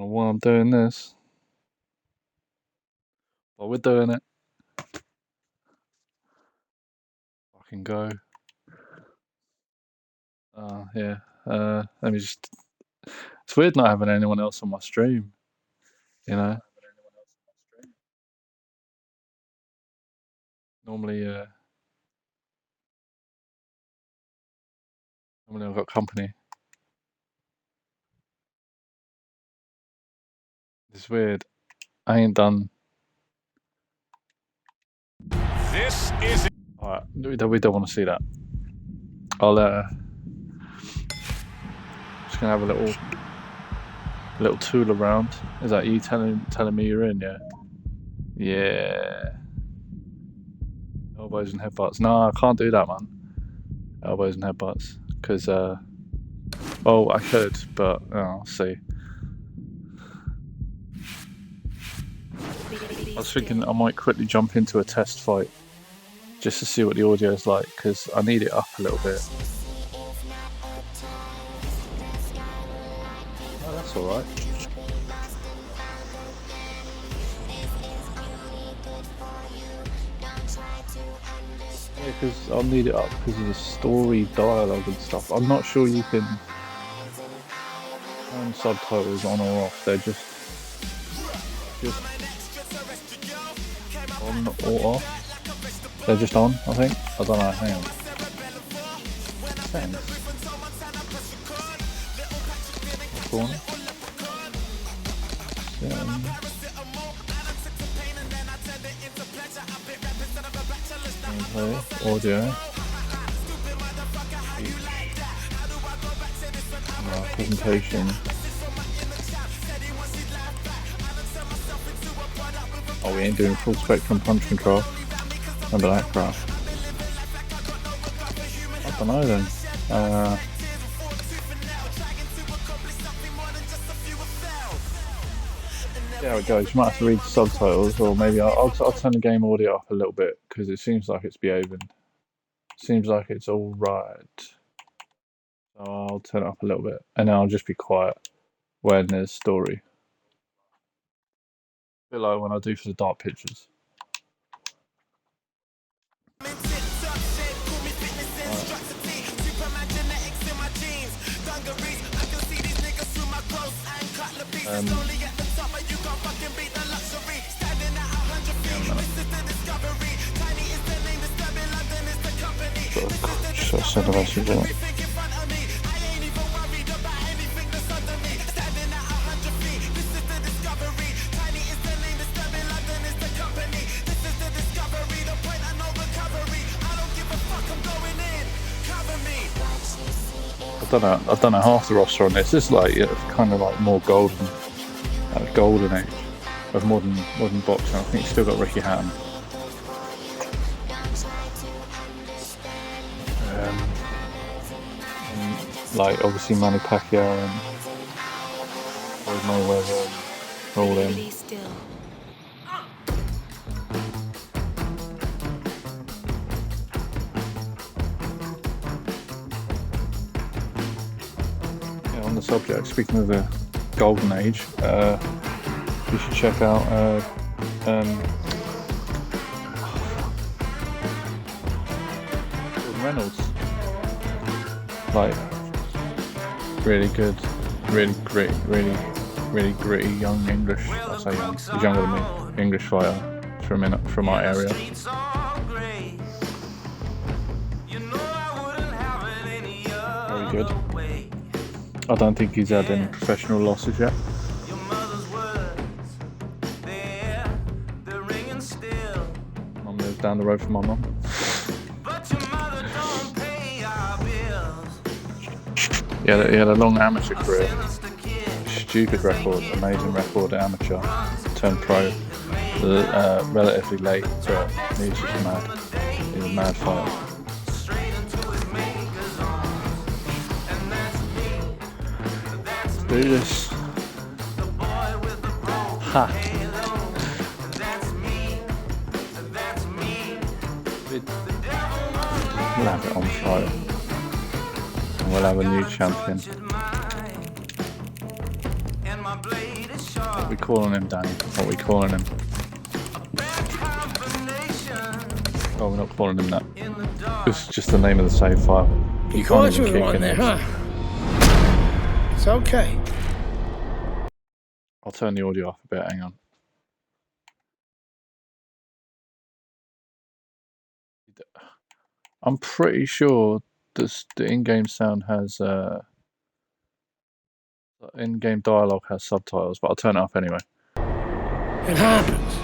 don't know why I'm doing this, but we're doing it. Fucking go. Yeah. Let me just. It's weird not having anyone else on my stream. You know. Normally, I've got company. It's weird. I ain't done. This is. Alright, we don't want to see that. I'll just gonna have a little tool around. Is that you telling me you're in? Yeah. Yeah. Elbows and headbutts. No, I can't do that, man. Elbows and headbutts, because oh, I could, but I'll see. I was thinking I might quickly jump into a test fight just to see what the audio is like, because I need it up a little bit. Oh, that's alright. Yeah, because I'll need it up because of the story, dialogue and stuff. I'm not sure you can turn subtitles on or off. They're just on or off. They're just on, I think. I don't know, hang on. Settings. Corner. Gameplay, audio. Presentation. Oh, we ain't doing full spectrum punch control. Remember that crap. I don't know then. See how it goes. You might have to read the subtitles, or maybe I'll turn the game audio up a little bit because it seems like it's behaving. Seems like it's all right. So I'll turn it up a little bit, and then I'll just be quiet when there's story. A bit like when I do for the dark pictures. Should I send a message out? I don't know half the roster on this. This is like kind of like more golden age of modern boxing. I think you still got Ricky Hatton. And like obviously Manny Pacquiao and Floyd Mayweather all in. On the subject, speaking of the golden age, you should check out Reynolds. Like really good, really gritty young English. I say young, he's younger than me. English fighter from our area. Very good. I don't think he's had any professional losses yet. I moved down the road from my mum. He had a long amateur career. Stupid record, amazing record, amateur. Turned pro relatively late, but he was just mad. He was a mad fighter. Do this. Ha. We'll have it on Friday. And we'll have a new champion. we calling him, Danny? What are we calling him? Oh, we're not calling him that. It's just the name of the save file. You caught you with one there, huh? It's okay. I'll turn the audio off a bit, hang on. I'm pretty sure the in-game sound has in-game dialogue has subtitles, but I'll turn it up anyway. It happens.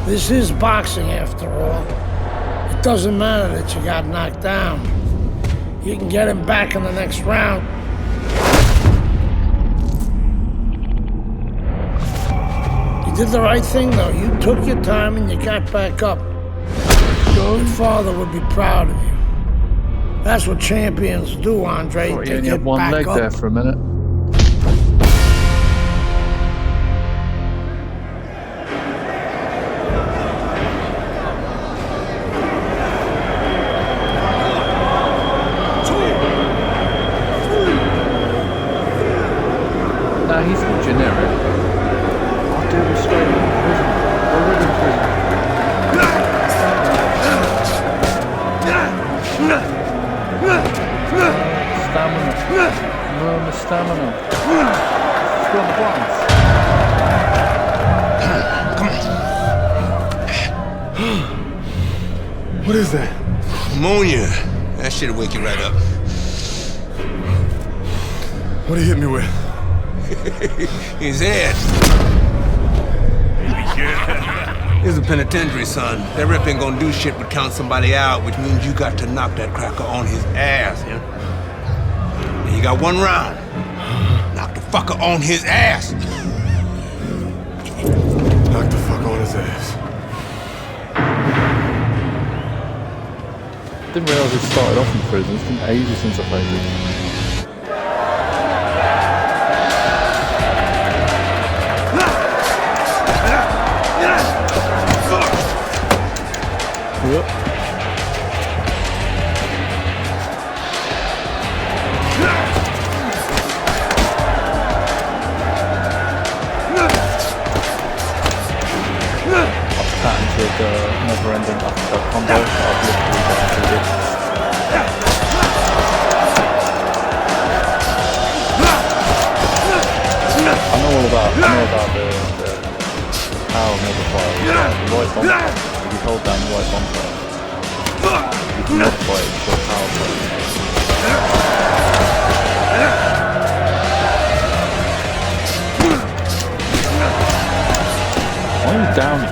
This is boxing after all. It doesn't matter that you got knocked down. You can get him back in the next round. You did the right thing though. You took your time and you got back up. Your father would be proud of you. That's what champions do, Andre. Oh, you only had one leg there for a minute. Nah, he's not generic. I'll do this straight in prison. Already in prison. Stamina. Murmur stamina. Let's go on the blinds. What is that? Pneumonia. That shit'll wake you right up. What did he hit me with? His head. This is a penitentiary, son. That rep ain't gonna do shit but count somebody out, which means you got to knock that cracker on his ass, yeah? And you got one round. Knock the fucker on his ass. Knock the fuck on his ass. Didn't realise it started off in prison. It's been ages since I played it. Yep. I've patented never-ending uppercut combo, so I've literally got to do it. I know about the power modifier. The right bumper. If you hold down the right bumper, you can modify it for power play. Why are you down here?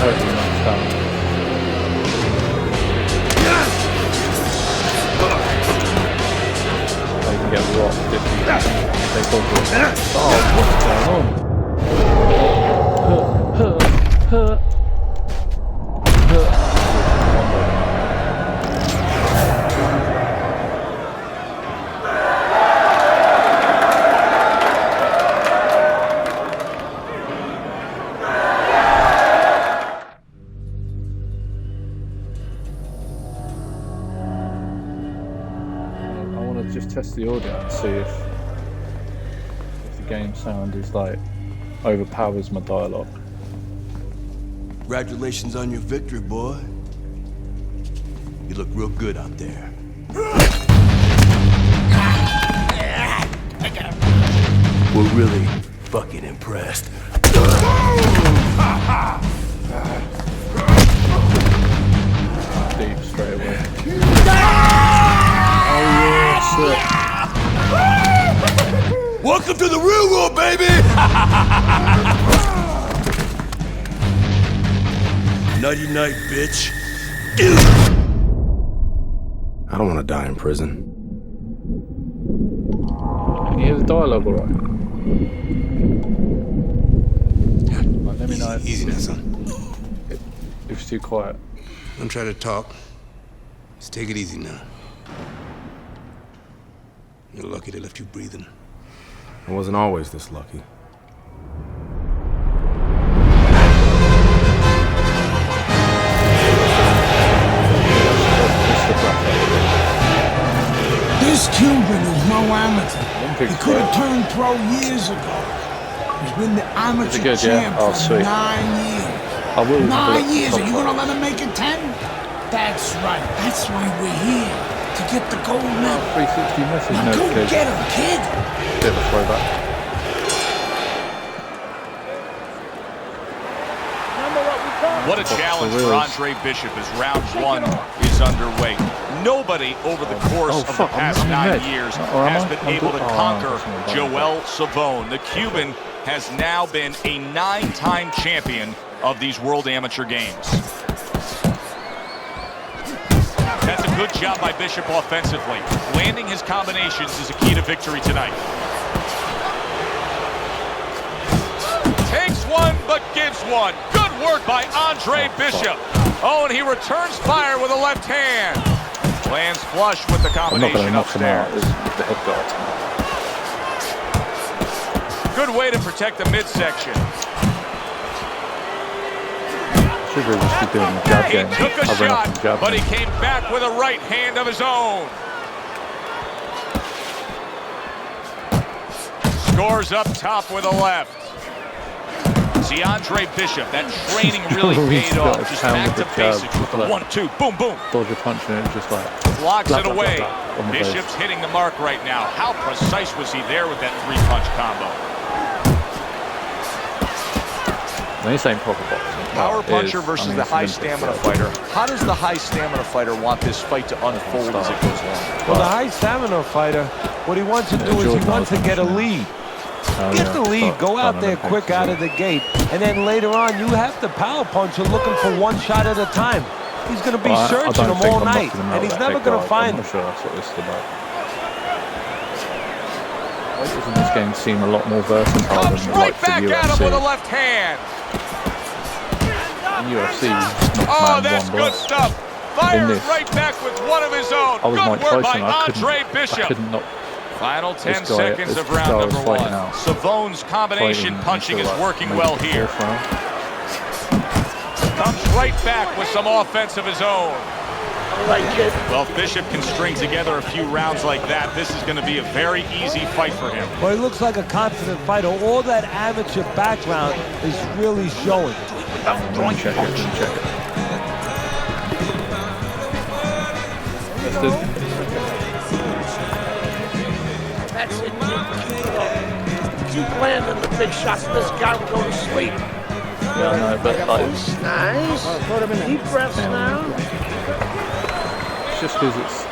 Totally knocked down. They can get rocked if you take over. Oh, what's going on? Just test the audio and see if the game sound is like overpowers my dialogue. Congratulations on your victory, boy. You look real good out there. We're really fucking impressed. Deep straight away. Oh yeah, shit. Welcome to the real world, baby! Nighty night, bitch. I don't want to die in prison. Can you hear the dialogue alright? Like, let me know Easy now, son. if it's too quiet. Don't try to talk. Just take it easy now. You're lucky they left you breathing. I wasn't always this lucky. This Cuban is no amateur. Olympic He could have pro. turned pro years ago. He's been the amateur good, yeah? champ Oh, for sweet. 9 years. I will. 9 years. Are you going gonna let him make it 10? That's right. That's why we're here. To get the gold medal. 360 message Now go notification. get him, kid. Bit of a throwback. What a challenge for Andre Bishop as round 1 is underway. Nobody over the course of the past 9 years has been able to conquer Joel Savone. The Cuban has now been a 9-time champion of these World Amateur Games. That's a good job by Bishop offensively. Landing his combinations is a key to victory tonight. Takes one, but gives one. Good work by Andre Bishop. Oh, and he returns fire with a left hand. Lands flush with the combination upstairs. The head guard. Good way to protect the midsection. Should really just be doing the jab He game. took a I'll run up shot, and jab but he him. came back with a right hand of his own. Scores up top with a left. See, Andre Bishop, that training really paid off. Just back to basics with the 1-2, boom, boom. Dodge a punch and it's just like Blocks blah, it blah, away. blah, blah, on the Bishop's base. hitting the mark right now. How precise was he there with that 3-punch combo? And this ain't proper boxing. Power That puncher is, versus I mean, the it's high Olympic stamina fight. fighter. How does the high stamina fighter want this fight to unfold as it goes along? Well, the high stamina fighter, what he wants to do is he wants to get a lead. Get the lead, go out there quick out of the gate, and then later on you have the power puncher looking for one shot at a time. He's going to be searching him all night, and he's never going to find him. I'm not sure that's what this is about. Why doesn't this game seem a lot more versatile Comes than right like back the at him with a UFC? left hand. In UFC, you just knock Oh, man that's one good blow. stuff. Fires this, right back with one of his own. I was Good Mike work Tyson. by Andre I Bishop. couldn't knock. Final 10 guy- seconds this of guy round was number fighting 1. out. Savone's combination punching is working well here. Comes right back with some offense of his own. Well, if Bishop can string together a few rounds like that, this is going to be a very easy fight for him. Well, he looks like a confident fighter. All that amateur background is really showing. Didn't check it. Didn't check it. That's it, kid. Keep landing the big shots. This guy will go to sleep. Yeah, I know, but like, Nice. Deep breaths now. it's just because it's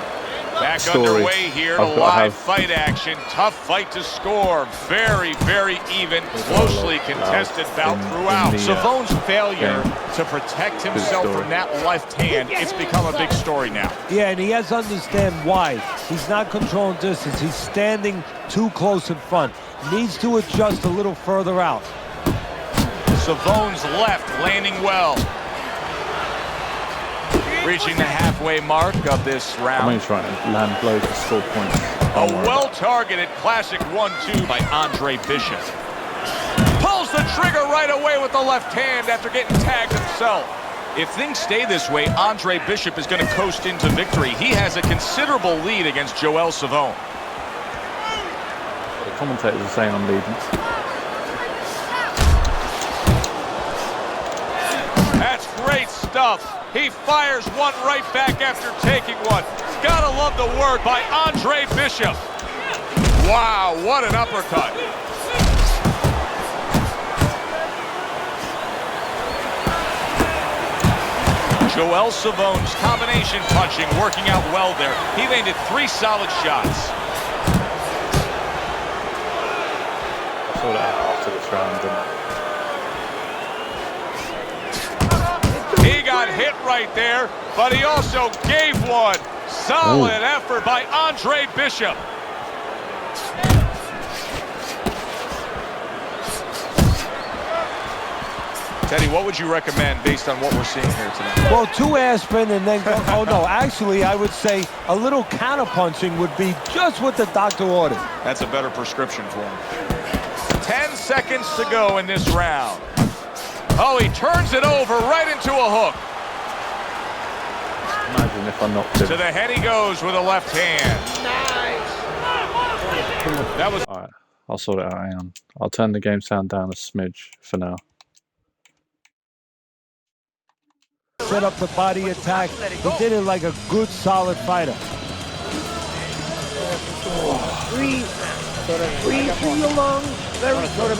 Back story. underway here to I've got to live have- fight action. Tough fight to score. Very, very even. Closely contested bout in throughout. the, Savone's failure game. to protect himself story. from that left hand, it's become a big story now. Yeah, and he has to understand why. He's not controlling distance. He's standing too close in front. Needs to adjust a little further out. Savone's left landing well. Reaching the halfway mark of this I'm round. only trying to land blows to score points. A well-targeted classic 1-2 by Andre Bishop. Pulls the trigger right away with the left hand after getting tagged himself. If things stay this way, Andre Bishop is going to coast into victory. He has a considerable lead against Joel Savone. The commentators are saying I'm leading. That's great stuff. He fires one right back after taking one. Gotta love the word by Andre Bishop. Wow, what an uppercut. Joel Savone's combination punching working out well there. He landed 3 solid shots. I saw that after this round, didn't I? He got hit right there, but he also gave one. Solid effort by Andre Bishop. Teddy, what would you recommend based on what we're seeing here tonight? Well, 2 aspirin and then go. Oh, no. Actually, I would say a little counter-punching would be just what the doctor ordered. That's a better prescription for him. 10 seconds to go in this round. Oh, he turns it over right into a hook. Imagine if I knocked To him. the head he goes with a left hand. Nice. That was Alright, I'll sort it out, hang on. I'll turn the game sound down a smidge for now. Set up the body attack. He did it like a good, solid fighter. Breathe through your lungs. Very good.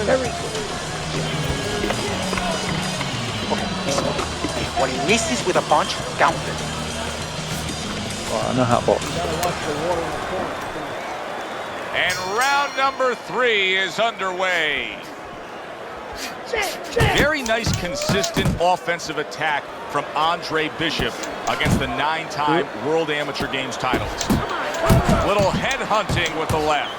When he misses with a punch, count it. Alright, I know how to box. And round number 3 is underway. Very nice, consistent offensive attack from Andre Bishop against the 9-time World Amateur Games titles. Little head hunting with the left.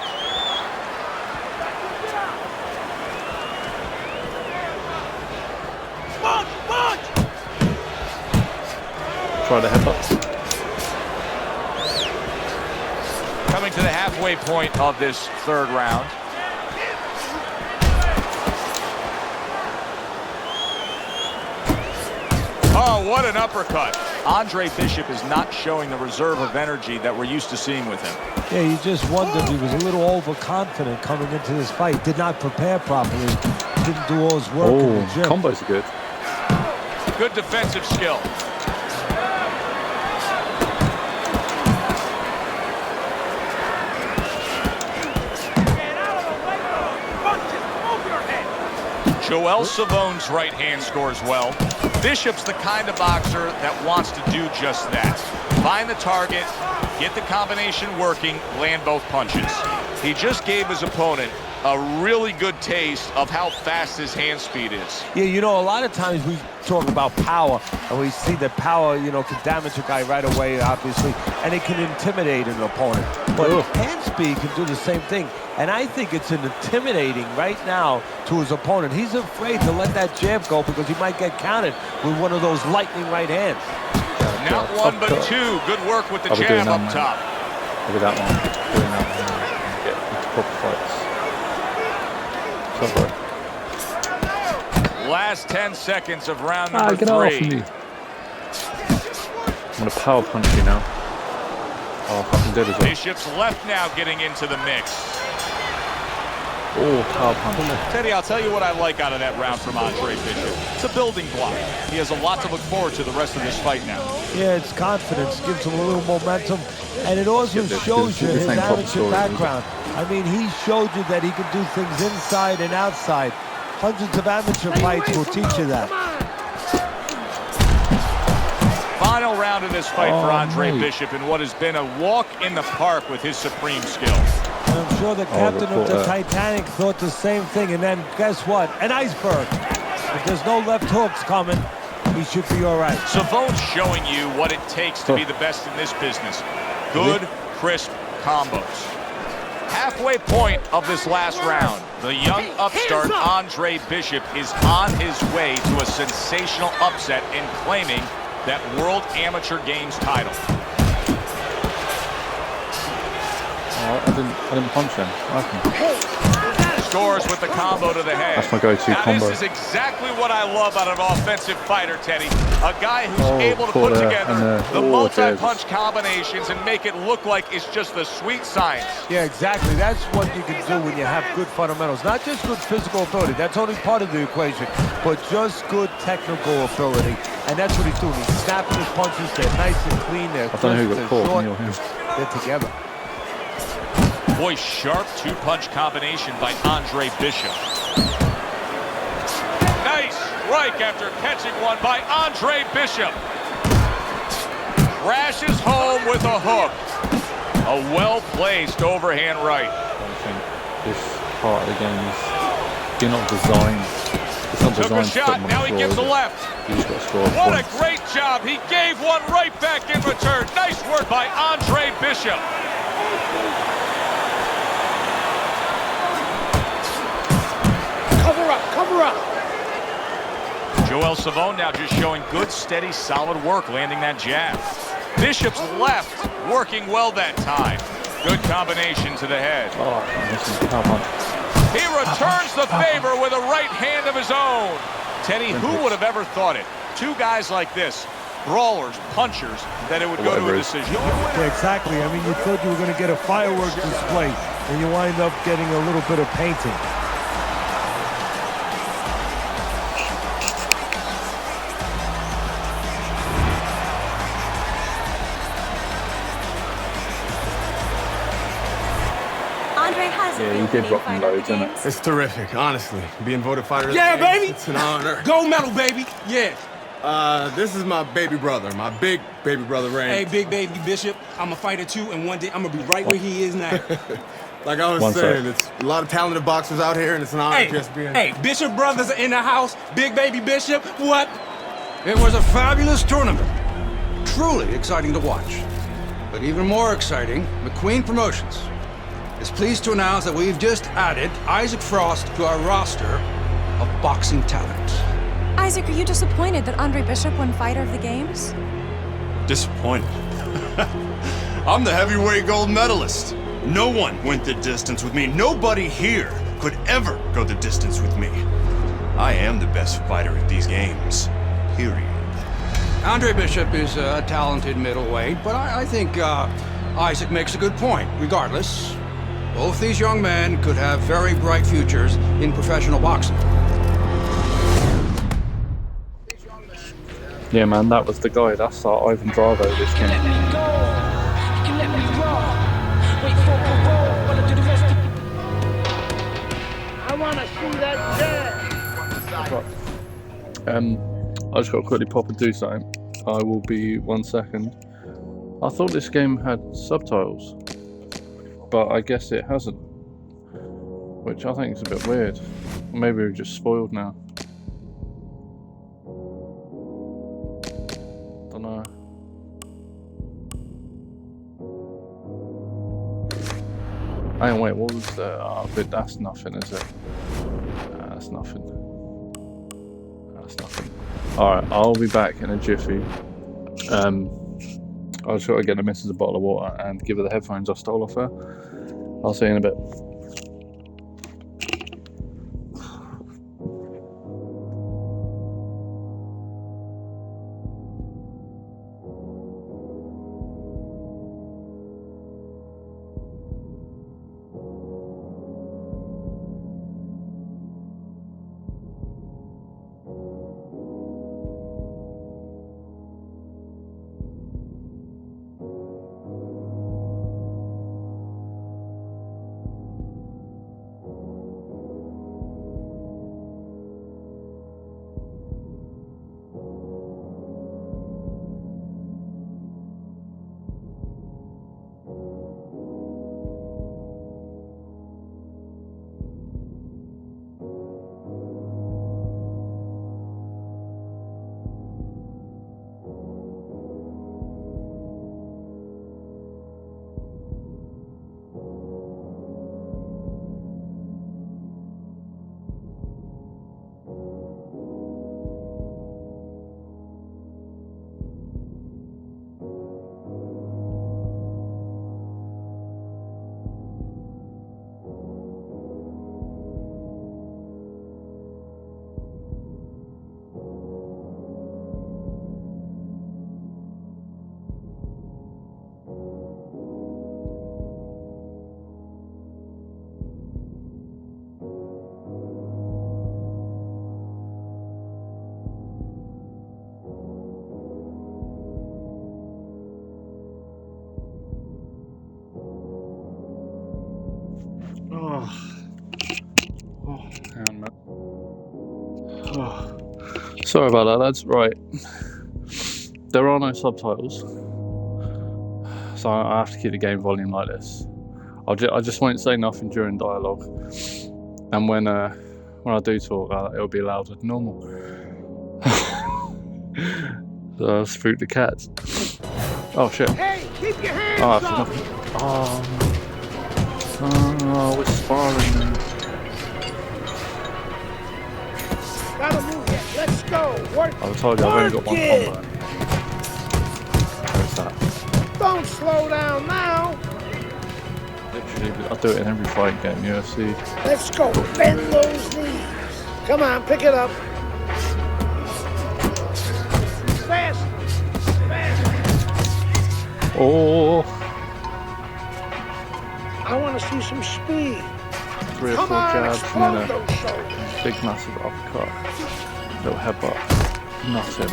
Try the headbutt. Coming to the halfway point of this 3rd round. Oh, what an uppercut. Andre Bishop is not showing the reserve of energy that we're used to seeing with him. Yeah, you just wondered he was a little overconfident coming into this fight. Did not prepare properly. Didn't do all his work in the gym. Combos are good. Good defensive skill. Joel Savone's right hand scores well. Bishop's the kind of boxer that wants to do just that. Find the target, get the combination working, land both punches. He just gave his opponent a really good taste of how fast his hand speed is. Yeah, you know, a lot of times we talk about power, and we see that power, you know, can damage a guy right away, obviously, and it can intimidate an opponent. But hand speed can do the same thing, and I think it's intimidating right now to his opponent. He's afraid to let that jab go because he might get countered with one of those lightning right hands. Not one, but 2. Good work with the jab up top. Look at that one. Doing that one. Get into proper fights. Last 10 seconds of round number 3. Get off me. I'm gonna power punch you now. Oh, fucking dead as well. Bishop's left now getting into the mix. Oh, power punch. Teddy, I'll tell you what I like out of that round from Andre Bishop. It's a building block. He has a lot to look forward to the rest of this fight now. Yeah, it's confidence, gives him a little momentum, and it also shows you his amateur background. I mean, he showed you that he can do things inside and outside. Hundreds of amateur fights will teach you that. Final round of this fight for Andre Bishop in what has been a walk in the park with his supreme skill. And I'm sure the captain of the Titanic thought the same thing, and then guess what? An iceberg. If there's no left hooks coming, he should be all right. Savone's showing you what it takes to be the best in this business. Good, crisp combos. Halfway point of this last round, the young upstart Andre Bishop is on his way to a sensational upset in claiming that World Amateur Games title. I didn't punch him. Scores with the combo to the head. That's my go-to combo. This is exactly what I love out of an offensive fighter, Teddy. A guy who's able to put together the multi-punch combinations and make it look like it's just the sweet science. Yeah, exactly. That's what you can do when you have good fundamentals. Not just good physical ability. That's only part of the equation. But just good technical ability. And that's what he's doing. He's snapping his punches. They're nice and clean. They're crisp, they're short. They're together. Boy, sharp two-punch combination by Andre Bishop. Nice strike after catching one by Andre Bishop. Crashes home with a hook. A well-placed overhand right. I think this part of the game is you're not designed. It's not Took a shot, now he gives a left. You just got to score what points. a great job. He gave one right back in return. Nice work by Andre Bishop. Cover up. Joel Savone now just showing good, steady, solid work, landing that jab. Bishop's left working well that time. Good combination to the head. Oh, He returns the favor with a right hand of his own. Teddy, who would have ever thought it? Two guys like this, brawlers, punchers, that it would go to a decision. Yeah, exactly. I mean, you thought you were going to get a fireworks display. and you wind up getting a little bit of painting. Yeah, you did rock and loads, didn't it? It's terrific, honestly. Being voted fighter. Yeah, baby. It's an honor. Gold medal, baby. Yeah. This is my baby brother, my big baby brother, Ray. Hey, big baby Bishop. I'm a fighter too, and one day I'm gonna be right where he is now. Like I was saying, it's a lot of talented boxers out here, and it's an honor just being. Hey, Bishop brothers are in the house. Big baby Bishop, what? It was a fabulous tournament. Truly exciting to watch. But even more exciting, McQueen Promotions is pleased to announce that we've just added Isaac Frost to our roster of boxing talent. Isaac, are you disappointed that Andre Bishop won Fighter of the Games? Disappointed? I'm the heavyweight gold medalist. No one went the distance with me. Nobody here could ever go the distance with me. I am the best fighter at these games, period. Andre Bishop is a talented middleweight, but I think Isaac makes a good point. Regardless, both these young men could have very bright futures in professional boxing. Yeah, man, that was the guy. That's our Ivan Drago, this game. I want to see that jab. I just got to quickly pop and do something. I will be 1 second. I thought this game had subtitles, but I guess it hasn't, which I think is a bit weird. Maybe we're just spoiled now. Don't know. Hang on, wait, what was the... Oh, but that's nothing, is it? That's nothing. That's nothing. Alright, I'll be back in a jiffy. I just got to get the missus a bottle of water and give her the headphones I stole off her. I'll see you in a bit. Sorry about that, lads. Right. There are no subtitles, so I have to keep the game volume like this. I just won't say nothing during dialogue, and when I do talk, it'll be louder than normal. So I'll spook the cats. Oh shit. Hey, keep your hands up! Oh, we're sparring now. Gotta move it. Let's go. Work. I told you I've only got one combo. Where's that? Don't slow down now. Literally, I do it in every fight game, UFC. Let's go. Bend those knees. Come on, pick it up. Fast. Fast. Oh. I want to see some speed. 3 or 4 jabs and then a big massive uppercut. Little headbutt. Nothing.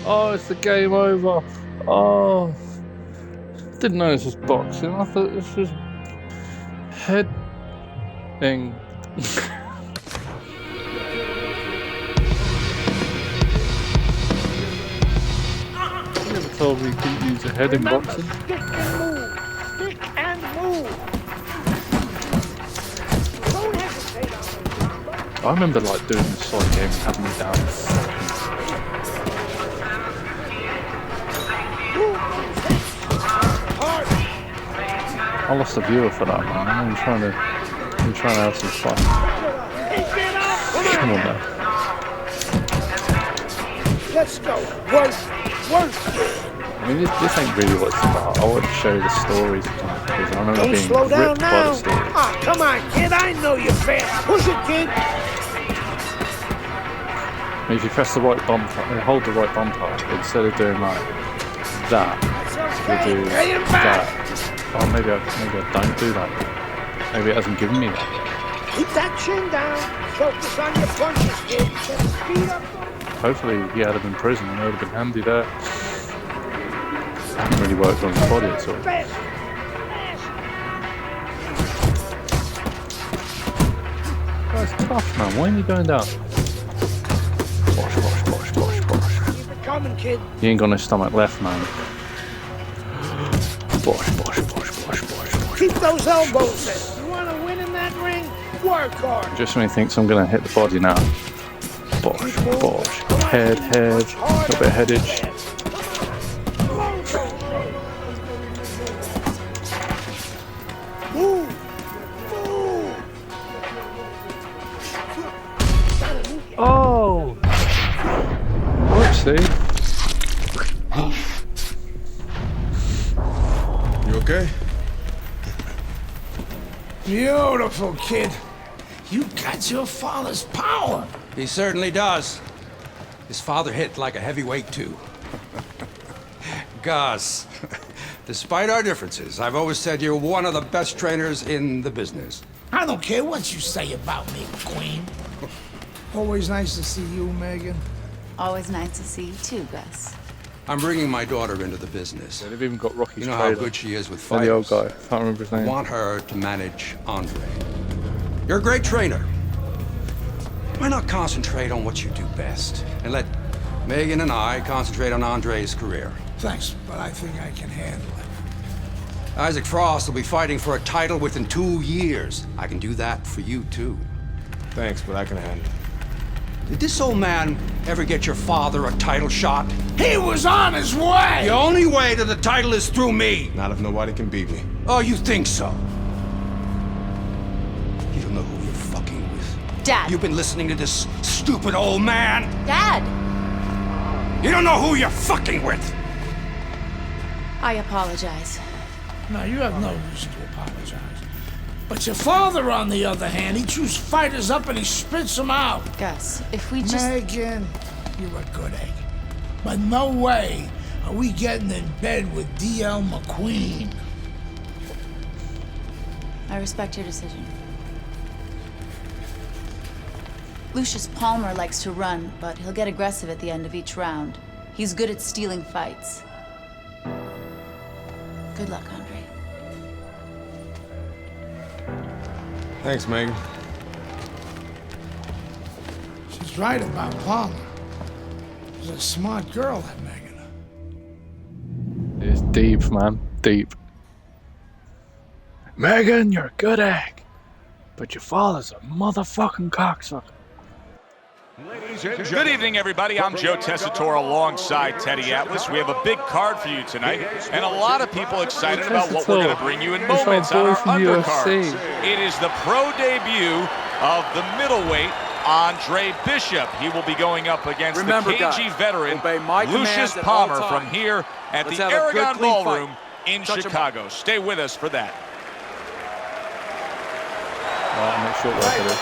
Oh, it's the game over. Oh. Didn't know this was boxing. I thought this was head thing. You never told me you couldn't use a head in boxing. Stick and move. Stick and move. Don't hesitate on it. I remember like doing this sort of game and having me down. I lost a viewer for that, man. I'm trying to have some fun. Come on, man. Let's go. Work. I mean, this ain't really what it's about. I want to show you the stories tonight because I remember Don't being slow down ripped by now. the stories. Ah, come on, kid. I know you're fast. Push it, kid. I mean, if you press the right bumper, hold the right bumper instead of doing like that, you do that. Oh, maybe I don't do that. Maybe it hasn't given me that. Keep that chin down. Focus on your punches, kid. Just speed up. Hopefully he had him in prison and it would have been handy there. Hasn't really worked on his body at all. That's tough, man. Why are you going down? Bosh. Keep it coming, kid. You ain't got no stomach left, man. Bosh. Keep those elbows in. You want to win in that ring? Work hard. Just when he thinks I'm gonna hit the body now. Bosh. Head. A little bit of headage. Move. Oh! Whoopsie. You okay? Beautiful, kid. You got your father's power. He certainly does. His father hit like a heavyweight, too. Gus, despite our differences, I've always said you're one of the best trainers in the business. I don't care what you say about me, Queen. Always nice to see you, Megan. Always nice to see you too, Gus. I'm bringing my daughter into the business. Yeah, they've even got Rocky's You know trailer. how good she is with And fighters. the old guy. Can't remember his I name. want her to manage Andre. You're a great trainer. Why not concentrate on what you do best and let Megan and I concentrate on Andre's career? Thanks, but I think I can handle it. Isaac Frost will be fighting for a title within 2 years. I can do that for you, too. Thanks, but I can handle it. Did this old man ever get your father a title shot? He was on his way! The only way to the title is through me. Not if nobody can beat me. Oh, you think so? You don't know who you're fucking with. Dad! You've been listening to this stupid old man. Dad! You don't know who you're fucking with. I apologize. No, you have no reason to apologize. But your father, on the other hand, he chews fighters up and he spits them out. Gus, if we just... Megan, you're a good egg. But no way are we getting in bed with D.L. McQueen. I respect your decision. Lucius Palmer likes to run, but he'll get aggressive at the end of each round. He's good at stealing fights. Good luck, Andre. Thanks, Megan. She's right about Palmer. She's a smart girl, that Megan. It's deep, man. Deep. Megan, you're a good egg. But your father's a motherfucking cocksucker. Good evening, everybody. I'm Joe Tessitore alongside Teddy Atlas. We have a big card for you tonight, and a lot of people excited about what we're going to bring you in moments on our undercards. It is the pro debut of the middleweight Andre Bishop. He will be going up against the KG veteran Lucius Palmer from here at the Aragon Ballroom in Chicago. Stay with us for that. I'm not sure what it is.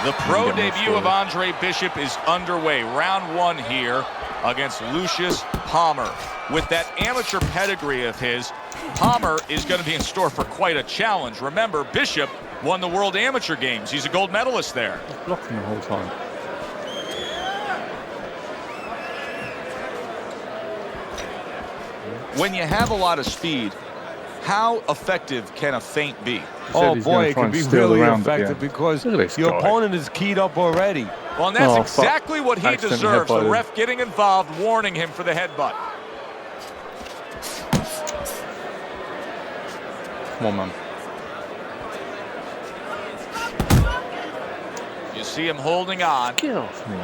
The pro debut of Andre Bishop is underway. Round one here. against Lucius Palmer. With that amateur pedigree of his, Palmer is going to be in store for quite a challenge. Remember, Bishop won the World Amateur Games. He's a gold medalist there. Blocking the whole time. When you have a lot of speed, how effective can a feint be? Oh boy, it can be really effective because your opponent is keyed up already. Well, and that's exactly what he deserves. The ref getting involved, warning him for the headbutt. Come on, man. You see him holding on. Get off me.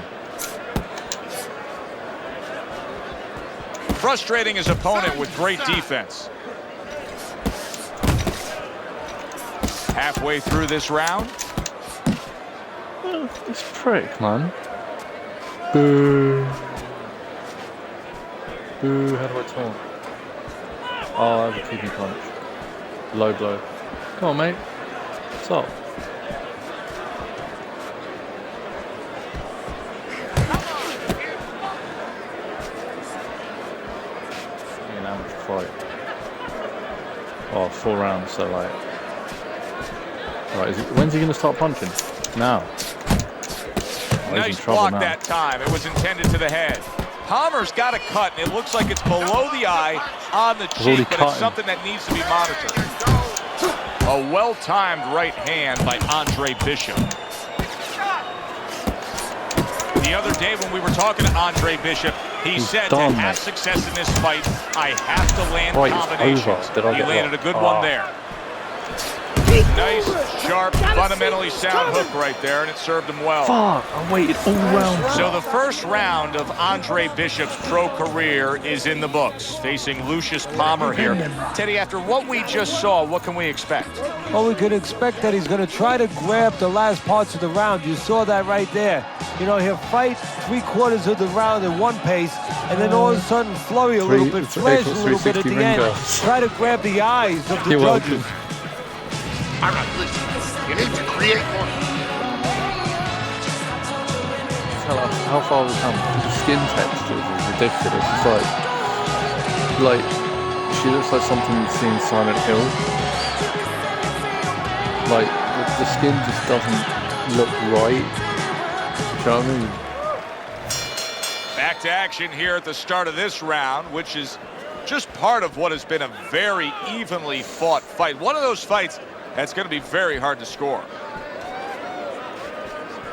Frustrating his opponent with great defense. Halfway through this round. Oh, this prick, man. Boo. Boo, how do I taunt? Oh, I have a kidney punch. Low blow. Come on, mate. What's up? An amateur fight. Oh, 4 rounds, so like. Right, when's he going to start punching? Now. Oh, nice block that time. It was intended to the head. Palmer's got a cut, and it looks like it's below the eye on the cheek, but it's something that needs to be monitored. A well-timed right hand by Andre Bishop. The other day when we were talking to Andre Bishop, he said to have success in this fight, I have to land combinations. He landed a good one there. Nice, sharp, fundamentally sound hook right there, and it served him well. Fuck, I waited all round. So the first round of Andre Bishop's pro career is in the books, facing Lucius Palmer here. Teddy, after what we just saw, what can we expect? Well, we could expect that he's going to try to grab the last parts of the round. You saw that right there. You know, he'll fight 3/4 of the round at one pace, and then all of a sudden flurry a little bit, flash a little bit at the end. Try to grab the eyes of the judges. All right, listen, you need to create more. How far we come? The skin texture is ridiculous. It's like she looks like something you'd see in Silent Hill. Like the skin just doesn't look right. Do you know what I mean? Back to action here at the start of this round, which is just part of what has been a very evenly fought fight. One of those fights that's going to be very hard to score.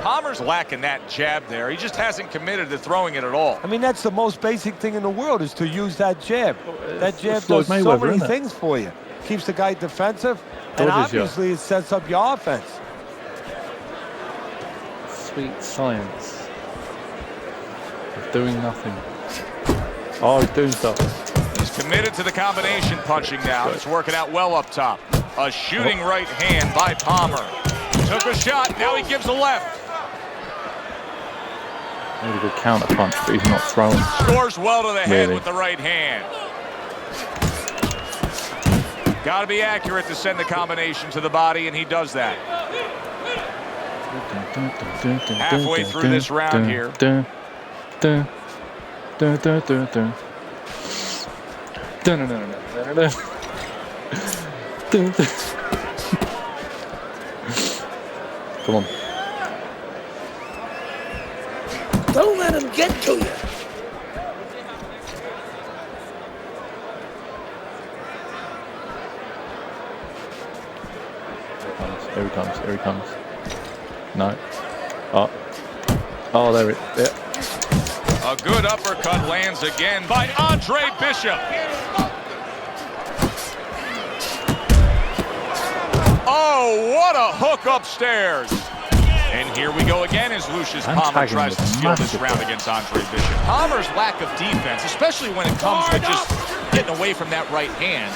Palmer's lacking that jab there. He just hasn't committed to throwing it at all. I mean, that's the most basic thing in the world, is to use that jab. That jab does so many things for you. Keeps the guy defensive, and obviously it sets up your offense. Sweet science of doing nothing. Oh, he's doing stuff. He's committed to the combination punching now. It's working out well up top. A shooting right hand by Palmer. Took a shot, now he gives a left. Maybe a good counter punch, but he's not throwing. Scores well to the head with the right hand. Got to be accurate to send the combination to the body, and he does that. Halfway through this round here. Come on. Don't let him get to you. Here he comes, here he comes. No. Oh. Oh, there it is. A good uppercut lands again by Andre Bishop. Oh, what a hook upstairs. And here we go again as Lucius Palmer tries to steal this round against Andre Bishop. Palmer's lack of defense, especially when it comes to just getting away from that right hand,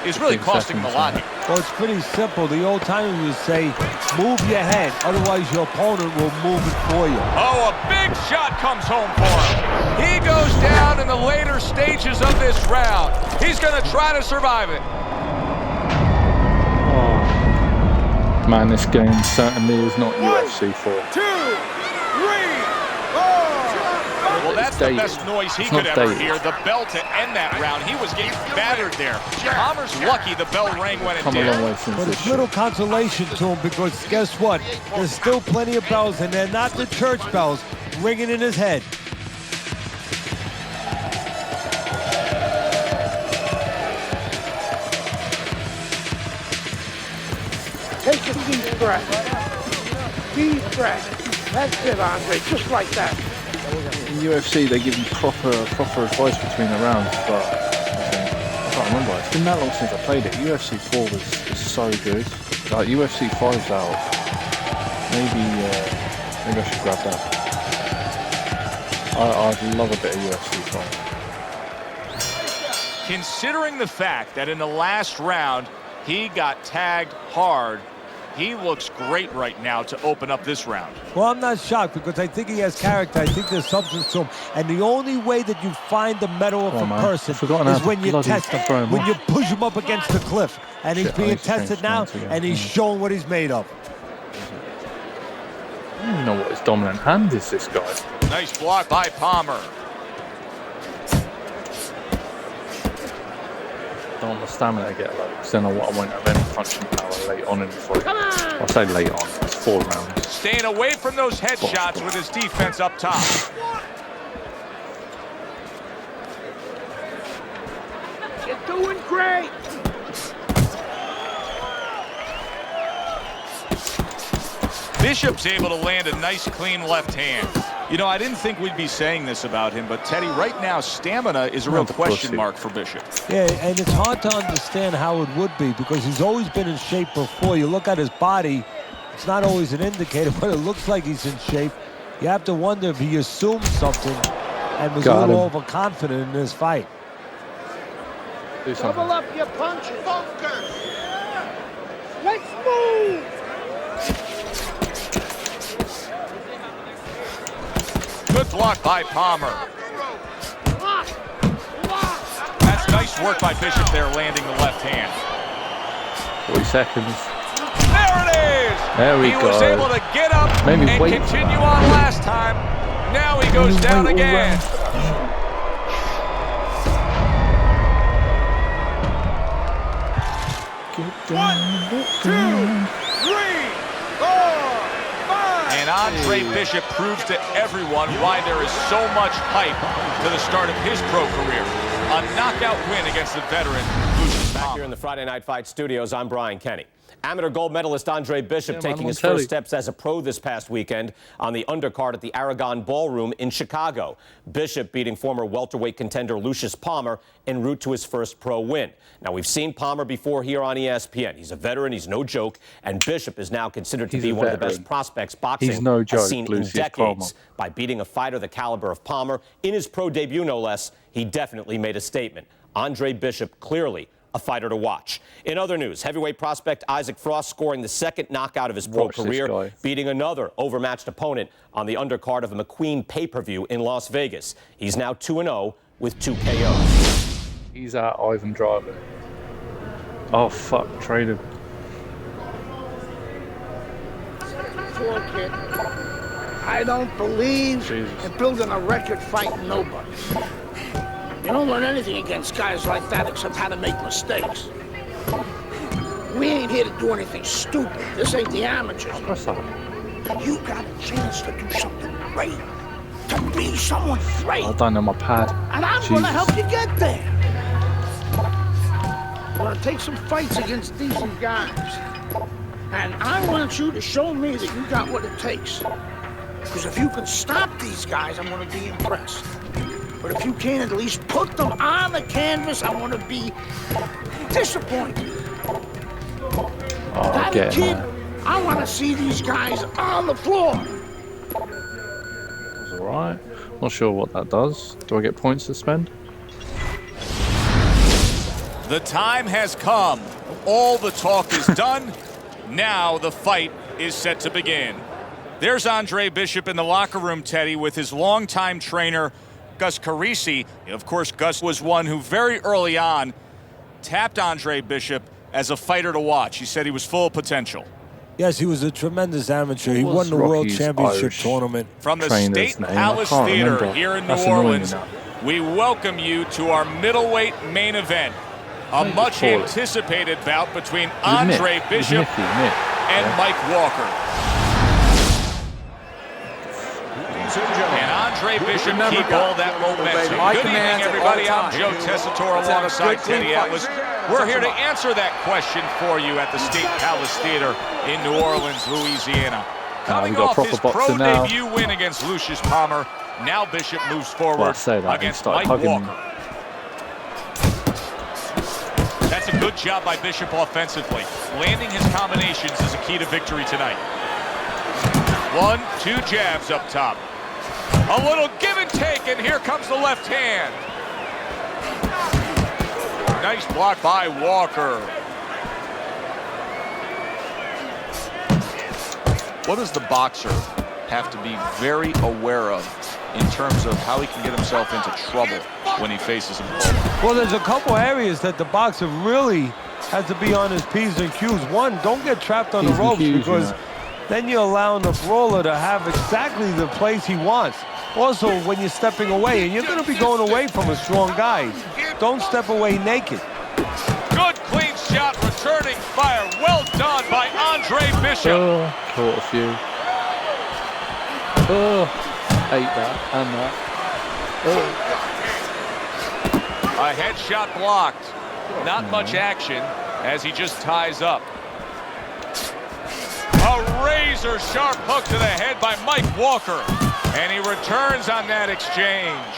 is really costing him a lot here. Well, it's pretty simple. The old timers would say, move your head, otherwise your opponent will move it for you. Oh, a big shot comes home for him. He goes down in the later stages of this round. He's going to try to survive it. Man, this game certainly is not UFC 4. 2, 3, 4. Well, that's the best noise he could ever hear. The bell to end that round. He was getting battered there. Palmer's lucky the bell rang when it did. But it's little consolation to him because guess what? There's still plenty of bells, and they're not the church bells ringing in his head. Take a deep breath. Deep breath. That's it, Andre, just like that. In UFC, they give you proper advice between the rounds, but I can't remember. It's been that long since I played it. UFC 4 was so good. Like UFC 5's out. Maybe I should grab that. I'd love a bit of UFC 5. Considering the fact that in the last round he got tagged hard, he looks great right now to open up this round. Well, I'm not shocked because I think he has character. I think there's substance to him. And the only way that you find the metal of a person is when you test him, when you push him up against the cliff. And he's being tested now, and he's showing what he's made of. I don't even know what his dominant hand is, this guy. Nice block by Palmer. I don't want the stamina to get low, because then I won't have any punching power late on in the fight. I'll say late on, it's 4 rounds. Staying away from those headshots with his defense up top. You're doing great. Bishop's able to land a nice, clean left hand. You know, I didn't think we'd be saying this about him, but Teddy, right now, stamina is a real question mark for Bishop. Yeah, and it's hard to understand how it would be because he's always been in shape before. You look at his body, it's not always an indicator, but it looks like he's in shape. You have to wonder if he assumed something and was a little overconfident in this fight. Double up your punches. Focus. Let's move. Good block by Palmer. That's nice work by Bishop there, landing the left hand. 40 seconds. There it is! There we go. He was able to get up and continue on last time. Now he goes down again. One, 2, 3, 4. And Andre Bishop proves to everyone why there is so much hype to the start of his pro career. A knockout win against the veteran Lucius Palmer. Back here in the Friday Night Fight studios, I'm Brian Kenny. Amateur gold medalist Andre Bishop taking his first steps as a pro this past weekend on the undercard at the Aragon Ballroom in Chicago. Bishop beating former welterweight contender Lucius Palmer en route to his first pro win. Now, we've seen Palmer before here on ESPN. He's a veteran, he's no joke, and Bishop is now considered to be one of the best prospects boxing has seen in decades. By beating a fighter the caliber of Palmer in his pro debut, no less, he definitely made a statement. Andre Bishop clearly a fighter to watch. In other news, heavyweight prospect Isaac Frost scoring the second knockout of his pro career, beating another overmatched opponent on the undercard of a McQueen pay-per-view in Las Vegas. He's now 2-0 with 2 KOs. He's at Ivan Driver. Oh, fuck, traded. Kid. I don't believe in building a record fighting nobody. You don't learn anything against guys like that except how to make mistakes. We ain't here to do anything stupid. This ain't the amateurs. You got a chance to do something great. To be someone great. I don't know my pad. And I'm gonna help you get there. I'm gonna take some fights against decent guys. And I want you to show me that you got what it takes. Because if you can stop these guys, I'm gonna be impressed. But if you can't at least put them on the canvas, I want to be disappointed. Oh, Got it, kid? I want to see these guys on the floor. That's alright. Not sure what that does. Do I get points to spend? The time has come. All the talk is done. Now the fight is set to begin. There's Andre Bishop in the locker room, Teddy, with his longtime trainer, Gus Carisi. Of course, Gus was one who very early on tapped Andre Bishop as a fighter to watch. He said he was full of potential. Yes, he was a tremendous amateur. He won the World Championship tournament. From the State Palace Theater here in New Orleans, we welcome you to our middleweight main event. A much anticipated bout between Andre Bishop and Mike Walker. And Andre Bishop keep all that momentum. Good evening, everybody. I'm Joe Tessitore alongside Teddy Atlas. We're here to answer that question for you at the State Palace Theater in New Orleans, Louisiana. Coming off his pro debut win against Lucius Palmer, now Bishop moves forward against Mike Walker. That's a good job by Bishop offensively. Landing his combinations is a key to victory tonight. 1-2 jabs up top. A little give and take, and here comes the left hand. Nice block by Walker. What does the boxer have to be very aware of in terms of how he can get himself into trouble when he faces him? Well, there's a couple areas that the boxer really has to be on his P's and Q's. One, don't get trapped on the ropes, because then you're allowing the brawler to have exactly the place he wants. Also, when you're stepping away, and you're going to be going away from a strong guy, don't step away naked. Good clean shot, returning fire. Well done by Andre Bishop. Oh, caught a few. Oh, ate that and that. Oh. A headshot blocked. Not much action as he just ties up. A razor-sharp hook to the head by Mike Walker. And he returns on that exchange.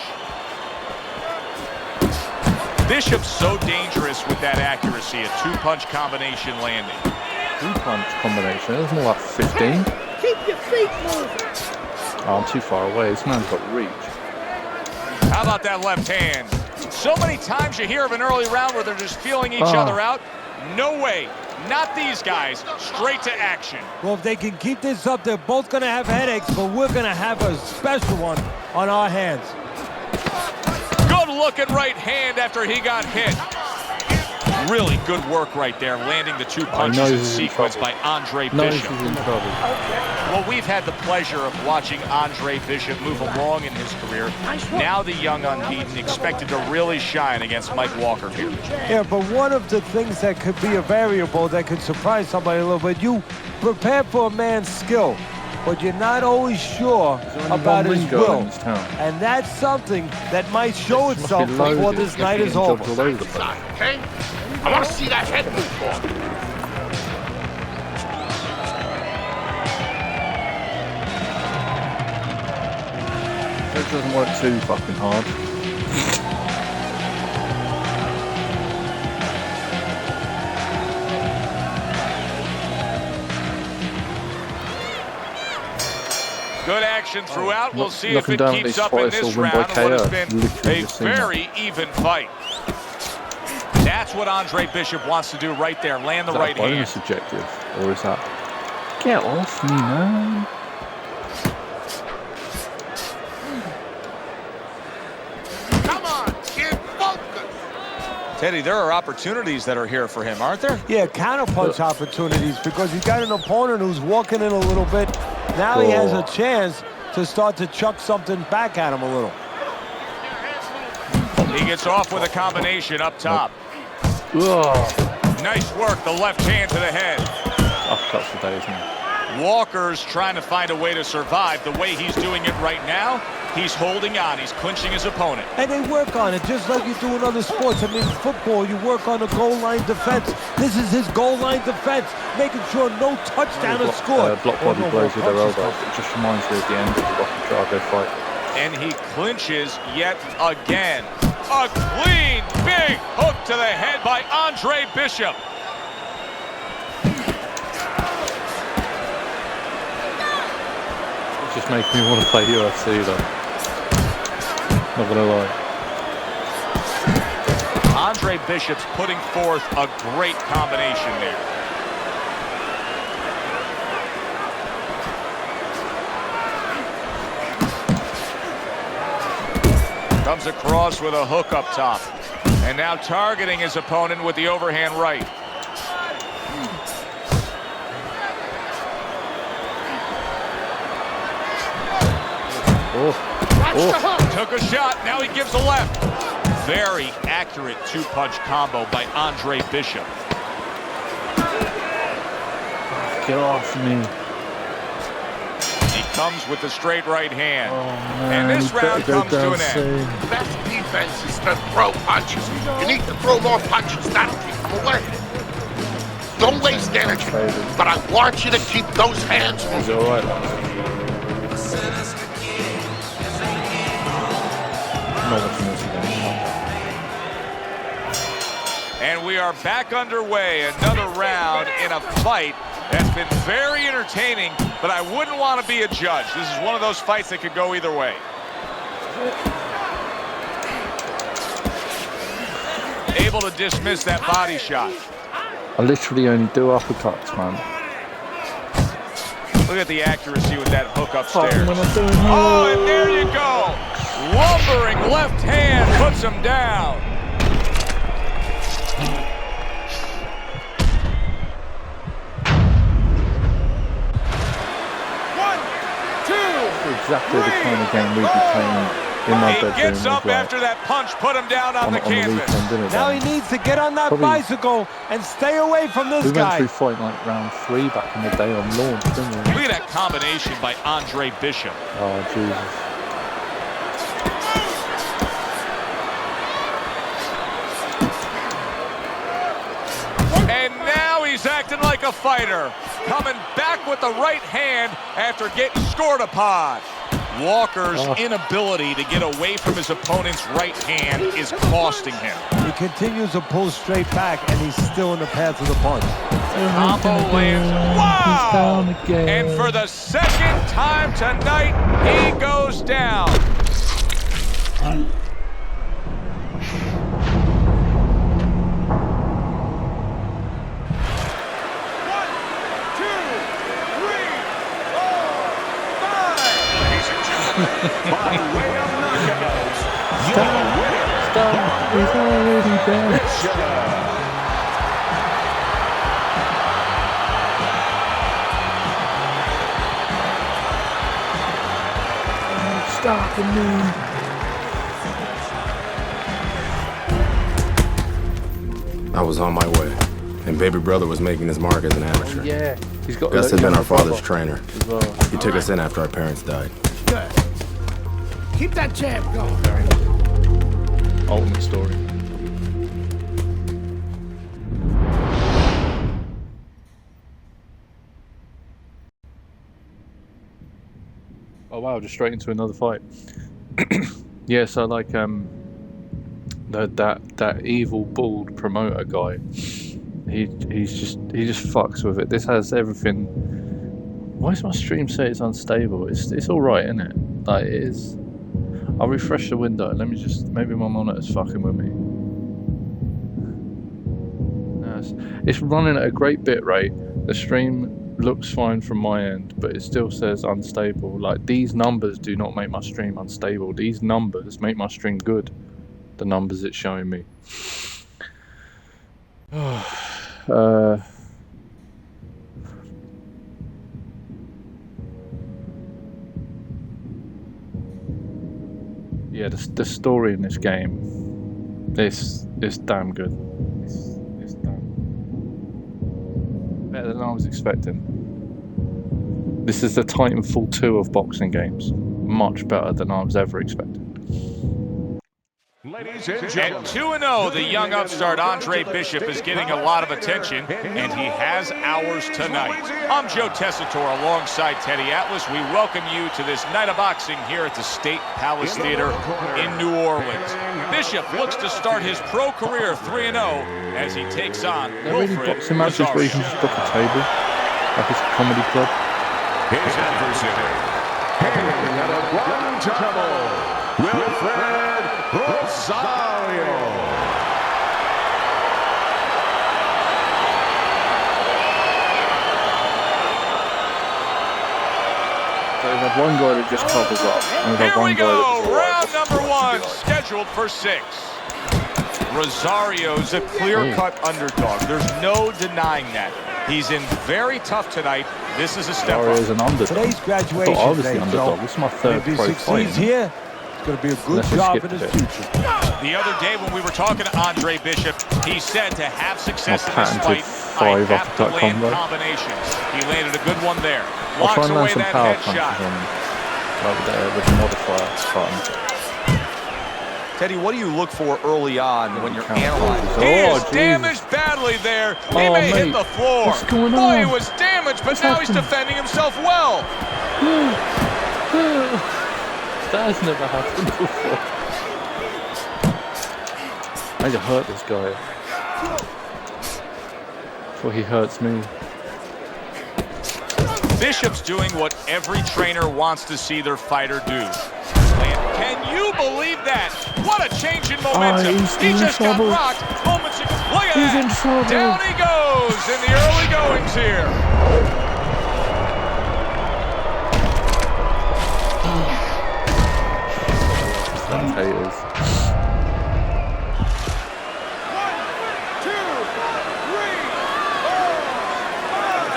Bishop's so dangerous with that accuracy. A two-punch combination landing. Two-punch combination? It's more like 15. Keep your feet moving. Oh, I'm too far away. This man's got reach. How about that left hand? So many times you hear of an early round where they're just feeling each other out. No way. Not these guys. Straight to action. Well, if they can keep this up, they're both going to have headaches, but we're going to have a special one on our hands. Good looking right hand after he got hit. Really good work right there, landing the two punches in sequence by Andre Bishop. Well, we've had the pleasure of watching Andre Bishop move along in his career. Now the young unbeaten expected to really shine against Mike Walker here. Yeah, but one of the things that could be a variable that could surprise somebody a little bit, you prepare for a man's skill, but you're not always sure about his will. And that's something that might show itself before this night is over. Okay? I want to see that head move for him. It doesn't work too fucking hard. Good action throughout. We'll see if it keeps up in this round. What has been a very even fight. That's what Andre Bishop wants to do right there. Land the right hand. Is that subjective, or is that get off me, man? Come on, kid, focus. Teddy, there are opportunities that are here for him, aren't there? Yeah, counterpunch opportunities, because he's got an opponent who's walking in a little bit. Now he has a chance to start to chuck something back at him a little. He gets off with a combination up top. Nice work, the left hand to the head. That's the day, isn't it? Walker's trying to find a way to survive. The way he's doing it right now, he's holding on. He's clinching his opponent. And they work on it just like you do in other sports. I mean, football, you work on the goal line defense. This is his goal line defense, making sure no touchdown is scored. Block body blows with their elbows. It just reminds me of the end of the Rocky Drago fight. And he clinches yet again. A clean, big hook to the head by Andre Bishop. It just makes me want to play UFC, though. Not gonna lie. Andre Bishop's putting forth a great combination there. Comes across with a hook up top. And now targeting his opponent with the overhand right. Took a shot, now he gives a left. Very accurate two-punch combo by Andre Bishop. Get off me. He comes with the straight right hand. And this round comes to an end. Best defense is to throw punches. You need to throw more punches. That'll keep them away. Don't waste energy, but I want you to keep those hands moving. Is it alright? And we are back underway. Another round in a fight that's been very entertaining, but I wouldn't want to be a judge. This is one of those fights that could go either way. Able to dismiss that body shot. I literally only do uppercuts, man. Look at the accuracy with that hook upstairs. Oh, and there you go. Lumbering left hand puts him down. Exactly the kind of game we'd be playing in my bedroom. He gets up after that punch, put him down on the canvas. Now he needs to get on that bicycle and stay away from this guy. We went through fighting like round 3 back in the day on launch, didn't we? Look at that combination by Andre Bishop. Oh, Jesus. And now he's acting like a fighter. Coming back with the right hand after getting scored upon. Walker's inability to get away from his opponent's right hand is costing him. He continues to pull straight back, and he's still in the path of the punch. Combo lands. Wow! And for the second time tonight, he goes down. By way of knockout, Stop. He's already dead. Stop me. I was on my way, and baby brother was making his mark as an amateur. Oh, yeah, he's got. Gus had been our father's trainer. He took us in after our parents died. Good. Keep that jab going. Ultimate story. Oh wow, just straight into another fight. Yeah, so like that evil bald promoter guy, he just fucks with it. This has everything. Why does my stream say it's unstable? It's all right, isn't it? Like it is. I'll refresh the window. Let me just, maybe my monitor's fucking with me. No, it's running at a great bit rate. The stream looks fine from my end, but it still says unstable. Like these numbers do not make my stream unstable. These numbers make my stream good. The numbers it's showing me. Yeah, the story in this game, it's damn good. It's damn better than I was expecting. This is the Titanfall 2 of boxing games. Much better than I was ever expecting. Ladies and gentlemen, at 2-0, the young upstart Andre Bishop is getting a lot of attention, and he has ours tonight. I'm Joe Tessitore alongside Teddy Atlas. We welcome you to this night of boxing here at the State Palace Theater in New Orleans. Bishop looks to start his pro career 3-0 as he takes on Wilfred boxing matches where you can just book a table, like it's a comedy club. his adversary, hailing out of Guantanamo, Wilfred Rosario. So we've had one guy that just covers up. And Here we go, round number 1, scheduled for 6. Rosario's a clear-cut underdog. There's no denying that. He's in very tough tonight. This is a step up. Warrior's an underdog. Today's graduation I thought I was day, the underdog. Joe. This is my third If he pro fight. succeeds here, it's going to be a good job in his future. The other day when we were talking to Andre Bishop, he said to have success in this fight, I have to land combinations. He landed a good one there. I'll try Locks and learn away some that power headshot. punches with the modifier button. Teddy, what do you look for early on when you're analyzing? He is damaged badly there. He may hit the floor. What's going on? Boy, he was damaged, but now he's defending himself well. That has never happened before. I need to hurt this guy before he hurts me. Bishop's doing what every trainer wants to see their fighter do. Can you believe that? What a change in momentum. He just got rocked moments ago. Look at that. Down he goes in the early goings here. Haters. 1, 2,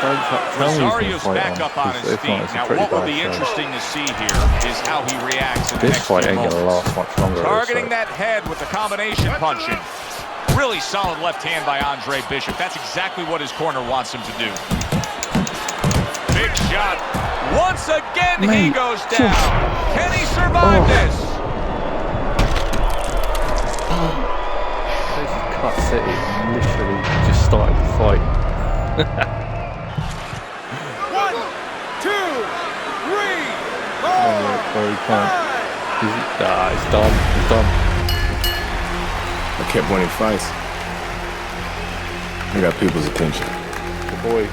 3, Rosario's back up on his feet. Now, what will be interesting to see here is how he reacts in the next few moments. Targeting that head with the combination punching. Really solid left hand by Andre Bishop. That's exactly what his corner wants him to do. Big shot. Once again, he goes down. Can he survive this? Cut City literally just started the fight. 1, 2, 3, 4. He can't. He's done. He's done. I kept winning fights. I got people's attention. Good boy.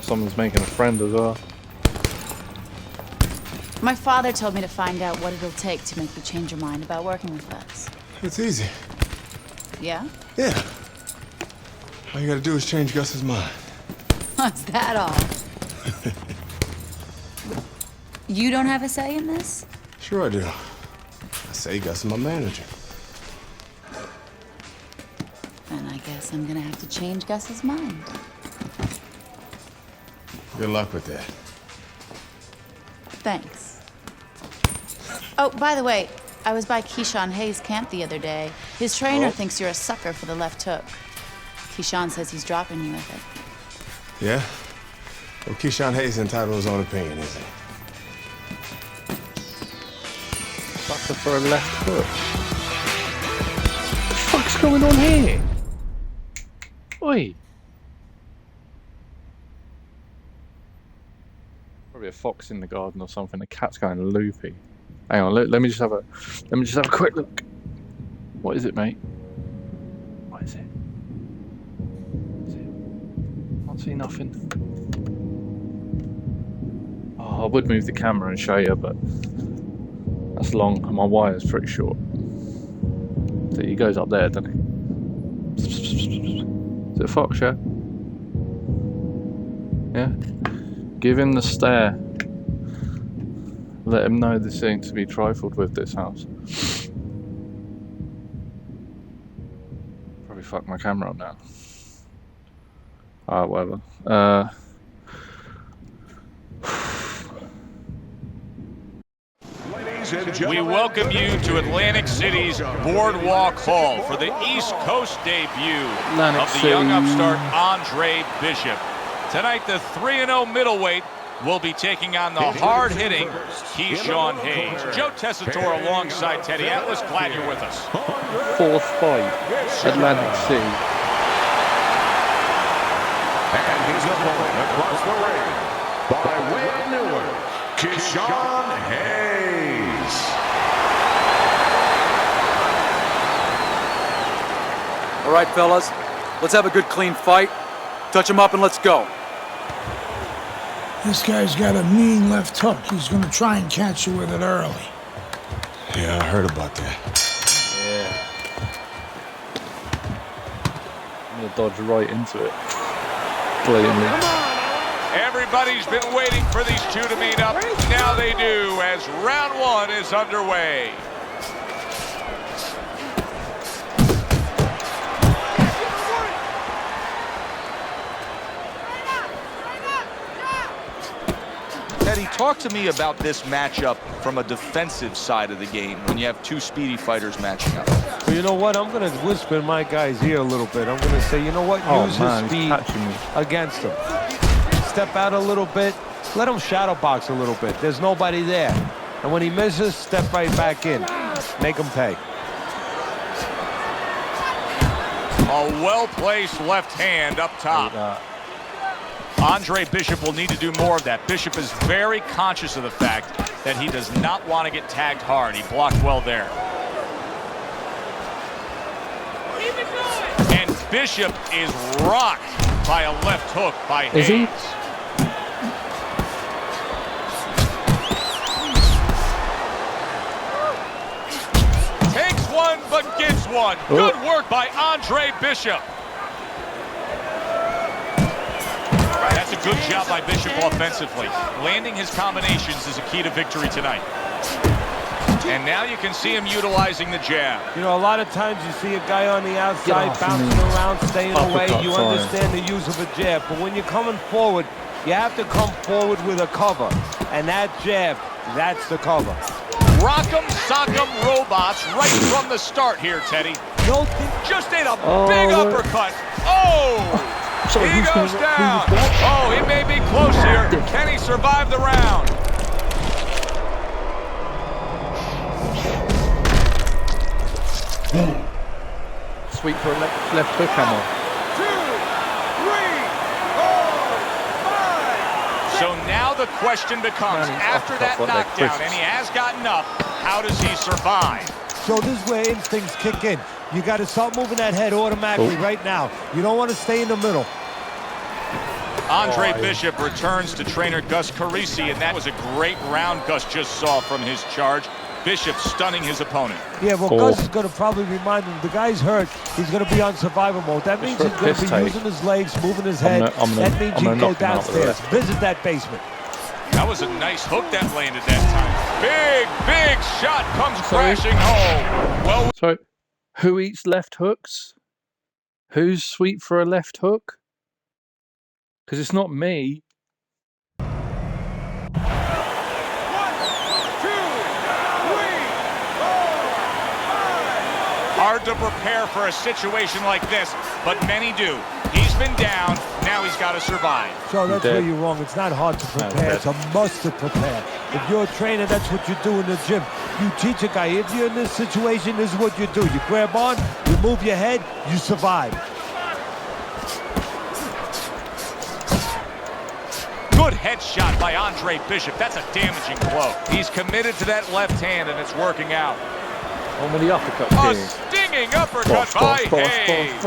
Someone's making a friend as well. My father told me to find out what it'll take to make you change your mind about working with us. It's easy. Yeah? Yeah. All you gotta do is change Gus's mind. What's that all? You don't have a say in this? Sure I do. I say Gus is my manager. Then I guess I'm gonna have to change Gus's mind. Good luck with that. Thanks. Oh, by the way, I was by Keyshawn Hayes' camp the other day. His trainer thinks you're a sucker for the left hook. Keyshawn says he's dropping you with it. Yeah? Well, Keyshawn Hayes is entitled to his own opinion, isn't he? Sucker for a left hook. What the fuck's going on here? Oi. Probably a fox in the garden or something. The cat's going loopy. Hang on, let me just have a quick look. What is it, mate? What is it? Can't see nothing. Oh, I would move the camera and show you, but that's long and my wire's pretty short. So he goes up there, doesn't he? Is it a fox, yeah? Yeah? Give him the stare. Let him know this ain't to be trifled with, this house. Probably fuck my camera up now. Alright, whatever. We welcome you to Atlantic City's Boardwalk Hall for the East Coast debut of the young upstart Andre Bishop. Tonight, the 3-0 middleweight will be taking on the hard-hitting Keyshawn Hayes. Joe Tessitore alongside Teddy Atlas. Glad you're with us. Fourth fight, Atlantic City. And his opponent across the ring, by way of Newark, Keyshawn Hayes. All right, fellas, let's have a good, clean fight. Touch him up and let's go. This guy's got a mean left hook. He's gonna try and catch you with it early. Yeah, I heard about that. Yeah. I'm gonna dodge right into it. Blatantly. Everybody's been waiting for these two to meet up. Now they do, as round one is underway. Talk to me about this matchup from a defensive side of the game when you have two speedy fighters matching up. Well, you know what? I'm going to whisper in my guy's ear a little bit. I'm going to say, you know what? Use his speed against him. Step out a little bit. Let him shadow box a little bit. There's nobody there. And when he misses, step right back in. Make him pay. A well-placed left hand up top. Andre Bishop will need to do more of that. Bishop is very conscious of the fact that he does not want to get tagged hard. He blocked well there. And Bishop is rocked by a left hook by Hayes. Is he? Takes one, but gets one. Good work by Andre Bishop. That's a good job by Bishop offensively. Landing his combinations is a key to victory tonight. And now you can see him utilizing the jab. You know, a lot of times you see a guy on the outside bouncing around, staying away. You understand the use of a jab. But when you're coming forward, you have to come forward with a cover. And that jab, that's the cover. Rock'em, sock'em robots right from the start here, Teddy. Just ate a big uppercut. Oh! He goes down. Oh, he may be close here. Can he survive the round? Sweep for a left hook, Hammer. 2, 3, 4, 5. So now the question becomes, after that knockdown, and he has gotten up, how does he survive? So this is where instincts kick in. You got to start moving that head automatically right now. You don't want to stay in the middle. Andre Bishop returns to trainer Gus Carisi, and that was a great round Gus just saw from his charge. Bishop stunning his opponent. Yeah, well, Gus is going to probably remind him, the guy's hurt, he's going to be on survival mode. That means he's going to be using his legs, moving his head. That means he can go downstairs, visit that basement. That was a nice hook that landed that time. Big shot comes crashing home. Well, so who eats left hooks? Who's sweet for a left hook? Because it's not me. Hard to prepare for a situation like this, but many do. He's been down, now he's got to survive. So that's where you're wrong. It's not hard to prepare. It's a must to prepare. If you're a trainer, that's what you do in the gym. You teach a guy, if you're in this situation, this is what you do. You grab on, you move your head, you survive. Good headshot by Andre Bishop. That's a damaging blow. He's committed to that left hand, and it's working out. The uppercut a stinging uppercut by Hayes.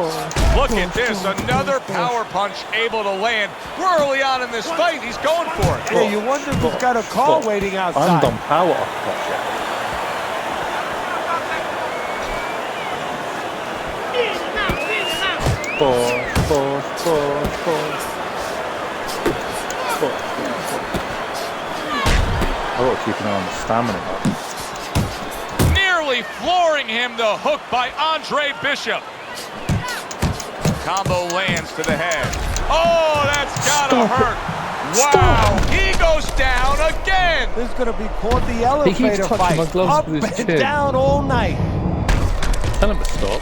Look at this, another power punch able to land. Early on in this fight, he's going for it. Yeah, you wonder if he's got a car waiting outside. I'm done power uppercut. I've got to keep an eye on the stamina. Flooring him, the hook by Andre Bishop. Combo lands to the head. Oh, that's gotta hurt. Wow, he goes down again. This is gonna be called the elevator fight. Up and down all night. Tell him to stop. 1,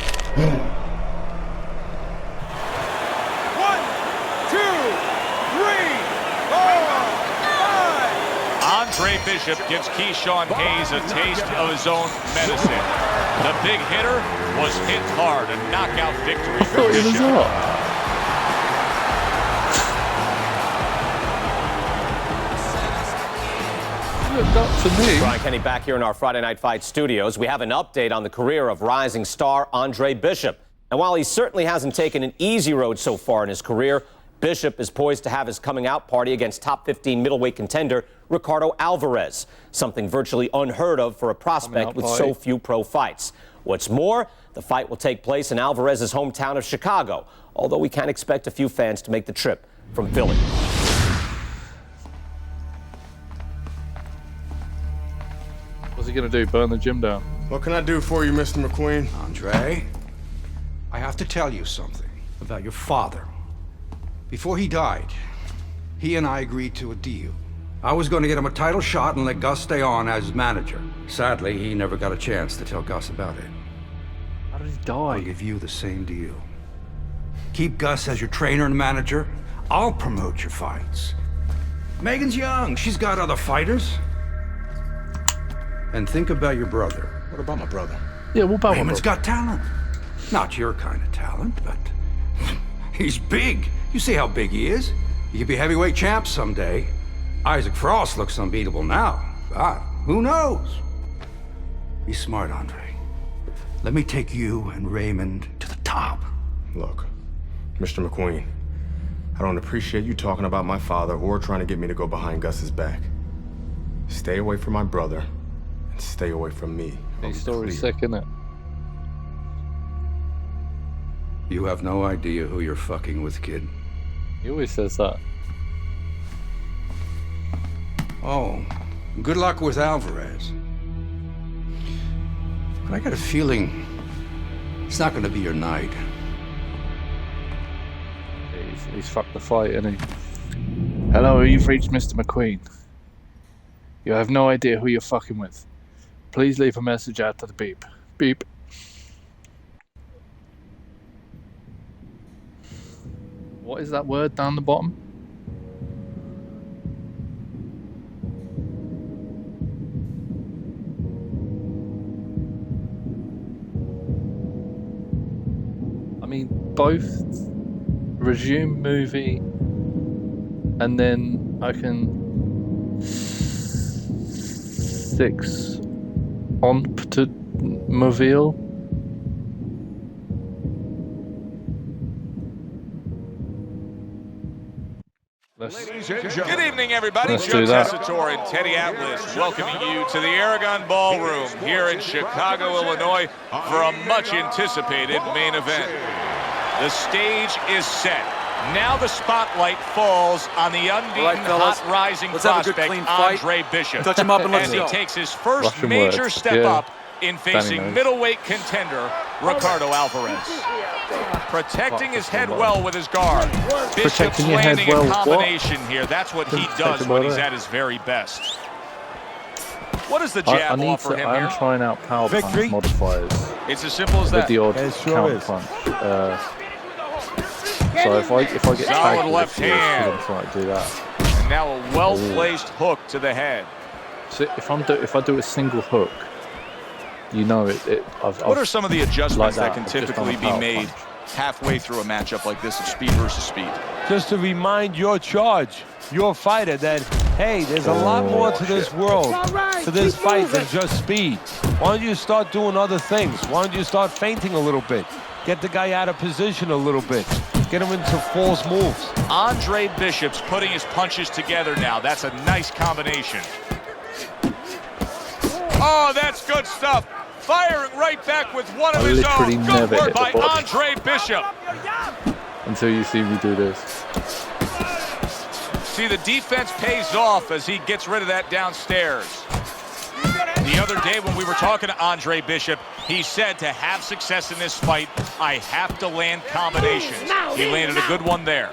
2, 3, 4, 5. Andre Bishop gives Keyshawn Hayes a taste of his own medicine. The big hitter was hit hard. A knockout victory for Bishop. Brian Kenny back here in our Friday Night Fight studios. We have an update on the career of rising star Andre Bishop. And while he certainly hasn't taken an easy road so far in his career, Bishop is poised to have his coming out party against top 15 middleweight contender Ricardo Alvarez, something virtually unheard of for a prospect with so few pro fights. What's more, the fight will take place in Alvarez's hometown of Chicago, although we can expect a few fans to make the trip from Philly. What's he going to do, burn the gym down? What can I do for you, Mr. McQueen? Andre, I have to tell you something about your father. Before he died, he and I agreed to a deal. I was going to get him a title shot and let Gus stay on as manager. Sadly, he never got a chance to tell Gus about it. How did he die? I'll give you the same deal. Keep Gus as your trainer and manager. I'll promote your fights. Megan's young. She's got other fighters. And think about your brother. What about my brother? Yeah, what about Raymond's got talent. Not your kind of talent, but he's big. You see how big he is? He could be heavyweight champ someday. Isaac Frost looks unbeatable now. But who knows? Be smart, Andre. Let me take you and Raymond to the top. Look, Mr. McQueen, I don't appreciate you talking about my father or trying to get me to go behind Gus's back. Stay away from my brother and stay away from me. His story's sick, isn't it? You have no idea who you're fucking with, kid. He always says that. Oh, good luck with Alvarez. But I got a feeling it's not going to be your night. He's fucked the fight, isn't he? Hello, you've reached Mr. McQueen. You have no idea who you're fucking with. Please leave a message after the beep. Beep. What is that word down the bottom? I mean, both resume movie and then I can 6 on to Mobile. Good evening, everybody. Let's Joe do that. Tessitore and Teddy Atlas welcoming you to the Aragon Ballroom here in Chicago, Illinois for a much anticipated main event. The stage is set. Now the spotlight falls on the unbeaten, hot rising prospect, Andre Bishop. Touch him up and let's as he go. takes his first Russian major words. step Yeah. up in facing middleweight contender Ricardo Alvarez. Protecting his head well with his guard. Bishop's Protecting your head landing well, a what? combination here. That's what he does when he's at his very best. What does the jab offer him I'm here? trying out power punch modifiers. It's as simple as With that. the odd counter punch. So if I get Solid tagged with left a few, hand. I'm trying to do that. And now a well-placed hook to the head. So if I do a single hook, you know What are some of the adjustments that can I've just done typically a be power made punch. halfway through a matchup like this of speed versus speed? Just to remind your charge, your fighter, that, hey, there's a lot more to this world, to this fight than just speed. Why don't you start doing other things? Why don't you start feinting a little bit? Get the guy out of position a little bit. Get him into false moves. Andre Bishop's putting his punches together now. That's a nice combination. Oh, that's good stuff. Firing right back with one of his own. Good never work hit the by body. Andre Bishop. until you see me do this. See, the defense pays off as he gets rid of that downstairs. The other day when we were talking to Andre Bishop, he said to have success in this fight, I have to land combinations. He landed a good one there.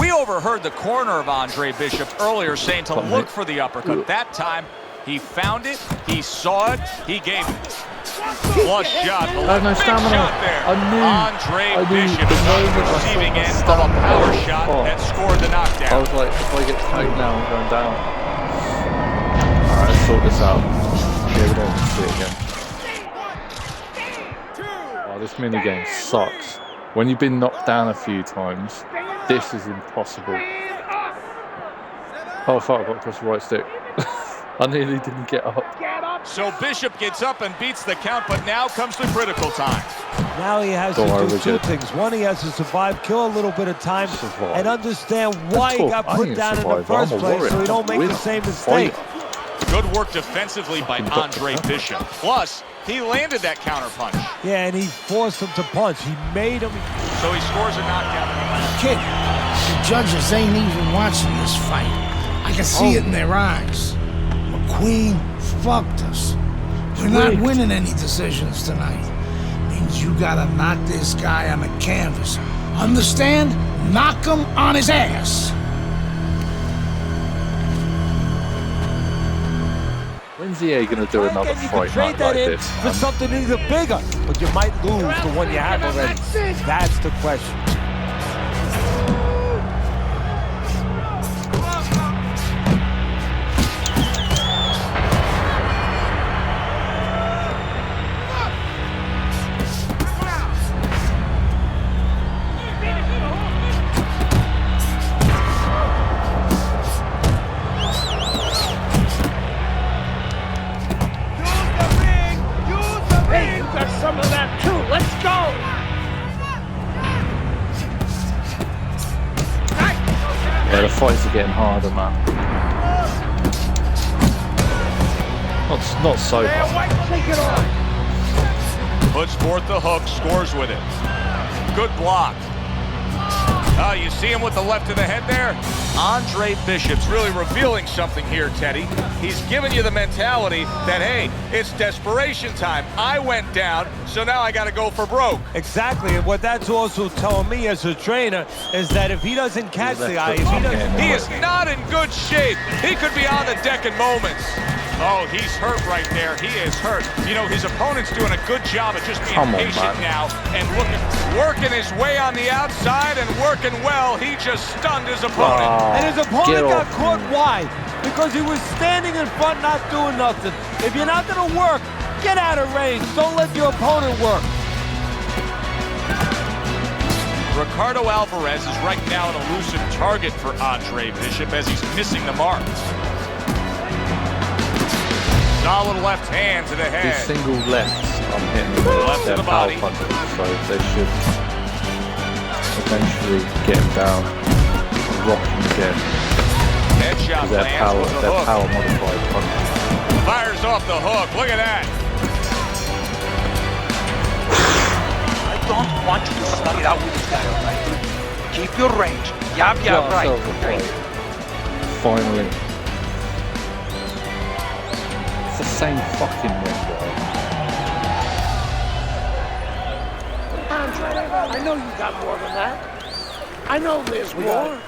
We overheard the corner of Andre Bishop earlier saying to look for the uppercut. That time, he found it, he saw it, he gave it. Flush shot, the left big shot there. Andre Bishop is on the receiving end of a power shot that scored the knockdown. I was like, if I get tagged now, I'm going down. Alright, let's sort this out. Yeah, we don't see it again. Oh, this minigame sucks. When you've been knocked down a few times, this is impossible. Oh fuck, I got across the right stick. I nearly didn't get up. So Bishop gets up and beats the count, but now comes the critical time. Now he has to do two things. One, he has to survive, kill a little bit of time, and understand why he got put down in the first place so he don't make the same mistake. Good work defensively by Andre Bishop. Plus, he landed that counter punch. Yeah, and he forced him to punch. He made him. So he scores a knockdown. Kid, the judges ain't even watching this fight. I can see it in their eyes. McQueen fucked us. We're not winning any decisions tonight. Means you gotta knock this guy on the canvas. Understand? Knock him on his ass. When's EA going to do another fight night like this? For something either bigger, but you might lose the one you have already. That's the question. Some of that too. Let's go. Yeah, the fights are getting harder, man. Not so hard. Puts forth the hook, scores with it. Good block. Oh, you see him with the left to the head there? Andre Bishop's really revealing something here, Teddy. He's giving you the mentality that, hey, it's desperation time. I went down, so now I got to go for broke. Exactly, and what that's also telling me as a trainer is that if he doesn't catch the guy, he is not in good shape. He could be on the deck in moments. Oh, he's hurt right there. He is hurt. You know, his opponent's doing a good job of just being patient now and working his way on the outside and working well. He just stunned his opponent. And his opponent got caught wide because he was standing in front not doing nothing. If you're not going to work, get out of range. Don't let your opponent work. Ricardo Alvarez is right now an elusive target for Andre Bishop as he's missing the mark. Solid left hand to the head. These single lefts I'm hitting with their power punches, so they should eventually get him down and rock him again. Headshot lands with the power modified punches. Fires off the hook. Look at that. I don't want you to start it out with this guy, all right? Keep your range. Yeah, right. Okay? Finally. It's the same fucking ring, guy. I know you got more than that. I know there's more.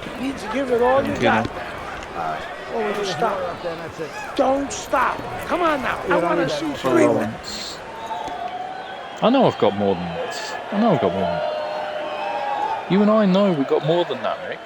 You need to give it all you got. Oh, don't stop. Don't stop. Come on now. I want to see screaming. I know I've got more than this. I know I've got more than that. You and I know we've got more than that, Mick.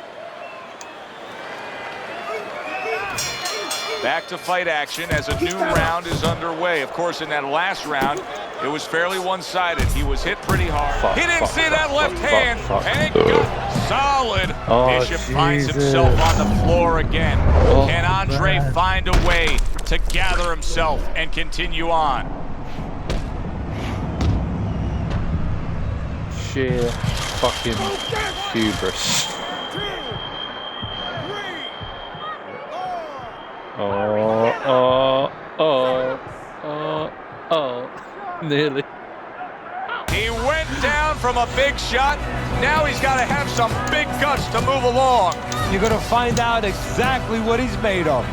Back to fight action as a new round is underway. Of course, in that last round, it was fairly one-sided. He was hit pretty hard. He didn't see that left hand, and it got solid. Bishop finds himself on the floor again. Can Andre find a way to gather himself and continue on? Sheer fucking hubris. Nearly. He went down from a big shot. Now he's got to have some big guts to move along. You're going to find out exactly what he's made of.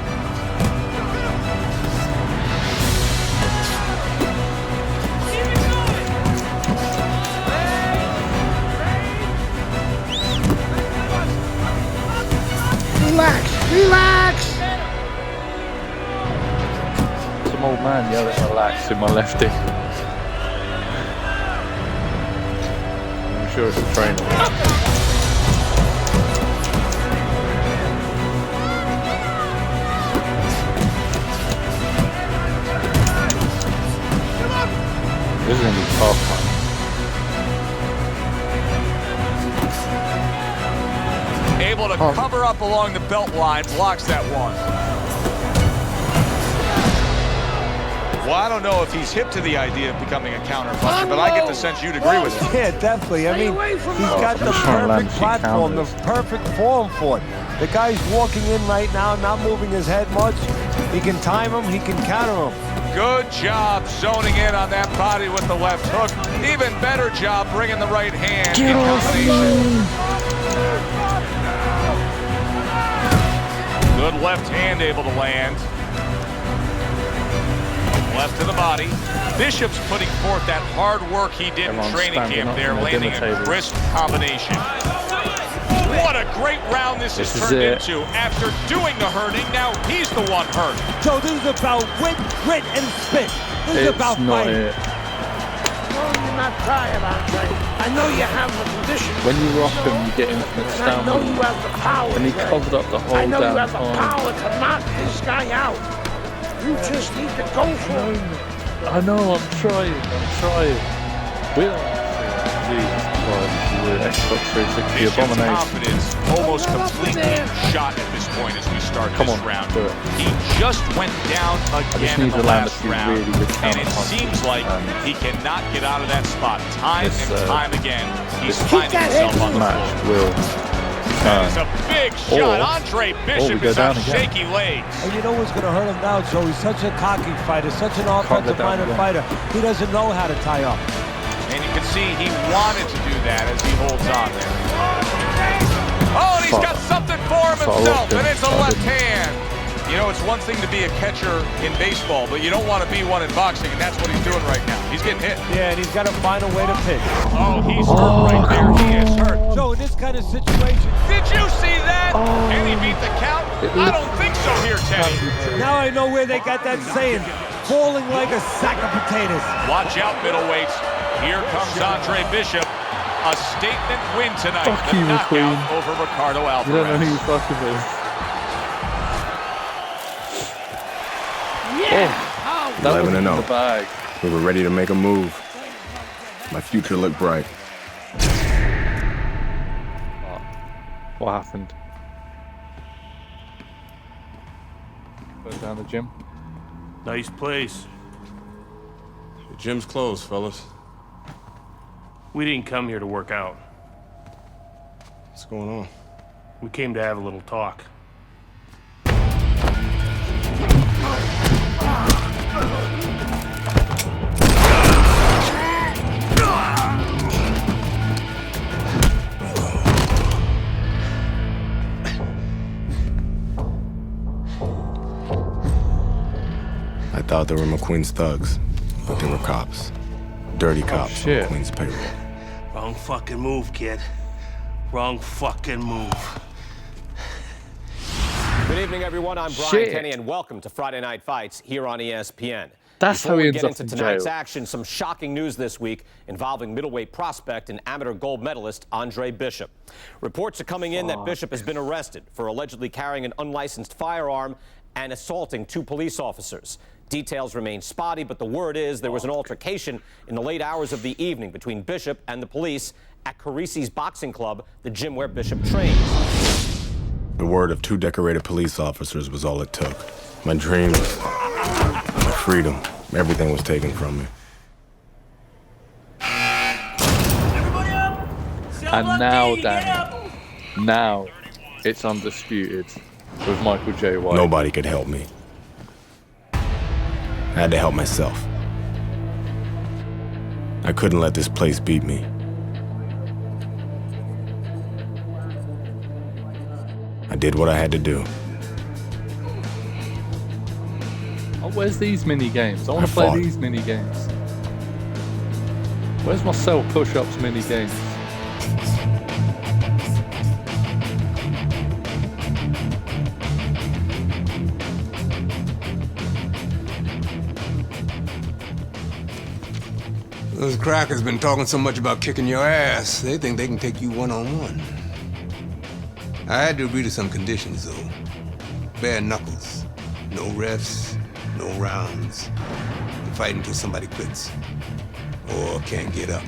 Relax. Some old man yelling relax in my left ear. I'm sure it's a trainer. This is going to be tough, man. Able to cover up along the belt line, blocks that one. Well, I don't know if he's hip to the idea of becoming a counter puncher, but I get the sense you'd agree with it. Yeah, definitely. I mean, he's got the perfect platform, the perfect form for it. The guy's walking in right now, not moving his head much. He can time him, he can counter him. Good job zoning in on that body with the left hook. Even better job bringing the right hand in combination. Good left hand able to land. Left to the body. Bishop's putting forth that hard work he did in training camp there, landing a crisp combination. What a great round this has turned into. After doing the hurting, now he's the one hurt. Joe, this is about wit, grit, and spit. This is about fighting. No, you're not tired, Andre. I know you have the condition. When you rock him, you get infinite stamina. I know you have the power. And he covered up the whole damn time. I know you have the power to knock this guy out. You just need to go for it. I know, I'm trying. We don't Xbox 360 abomination. Confidence almost completely shot at this point as we start this round. He just went down again in the last round, and it seems like he cannot get out of that spot. Time and time again, he's finding himself on the floor. That is a big shot. Andre Bishop is on shaky legs. And you know what's going to hurt him now, Joe? He's such a cocky fighter, such an offensive-minded fighter. He doesn't know how to tie up. And you can see he wanted to do that as he holds on there. Oh, and he's got something for him himself, and it's a left hand. You know, it's one thing to be a catcher in baseball, but you don't want to be one in boxing, and that's what he's doing right now. He's getting hit. Yeah, and he's got to find a way to pitch. Oh, he's hurt right there. He is hurt. Joe, in this kind of situation. Did you see that? Can he beat the count? I don't think so here, Teddy. Now I know where they got that saying, falling like a sack of potatoes. Watch out, middleweights. Here comes Andre Bishop. A statement win tonight. Fuck you, knockout McQueen. over Ricardo Alvarez. You don't know who you fucking is. Yeah. 11-0. We were ready to make a move. My future looked bright. What happened? Go down the gym. Nice place. The gym's closed, fellas. We didn't come here to work out. What's going on? We came to have a little talk. I thought they were McQueen's thugs, but they were cops. Dirty cops on McQueen's payroll. Wrong fucking move, kid. Wrong fucking move. Good evening, everyone. I'm Brian Kenny, and welcome to Friday Night Fights here on ESPN. That's Before how he we ends get up into in tonight's jail. action, some shocking news this week involving middleweight prospect and amateur gold medalist Andre Bishop. Reports are coming in that Bishop has been arrested for allegedly carrying an unlicensed firearm and assaulting 2 police officers. Details remain spotty, but the word is there was an altercation in the late hours of the evening between Bishop and the police at Carisi's Boxing Club, the gym where Bishop trains. The word of 2 decorated police officers was all it took. My dreams, my freedom, everything was taken from me. And now, Danny, now it's undisputed with Michael J. White. Nobody could help me. I had to help myself. I couldn't let this place beat me. I did what I had to do. Oh, where's these mini games? I want to play these mini games. Where's my self push-ups mini games? Those crackers been talking so much about kicking your ass, they think they can take you one-on-one. I had to agree to some conditions, though. Bare knuckles. No refs, no rounds. You fight until somebody quits. Or can't get up.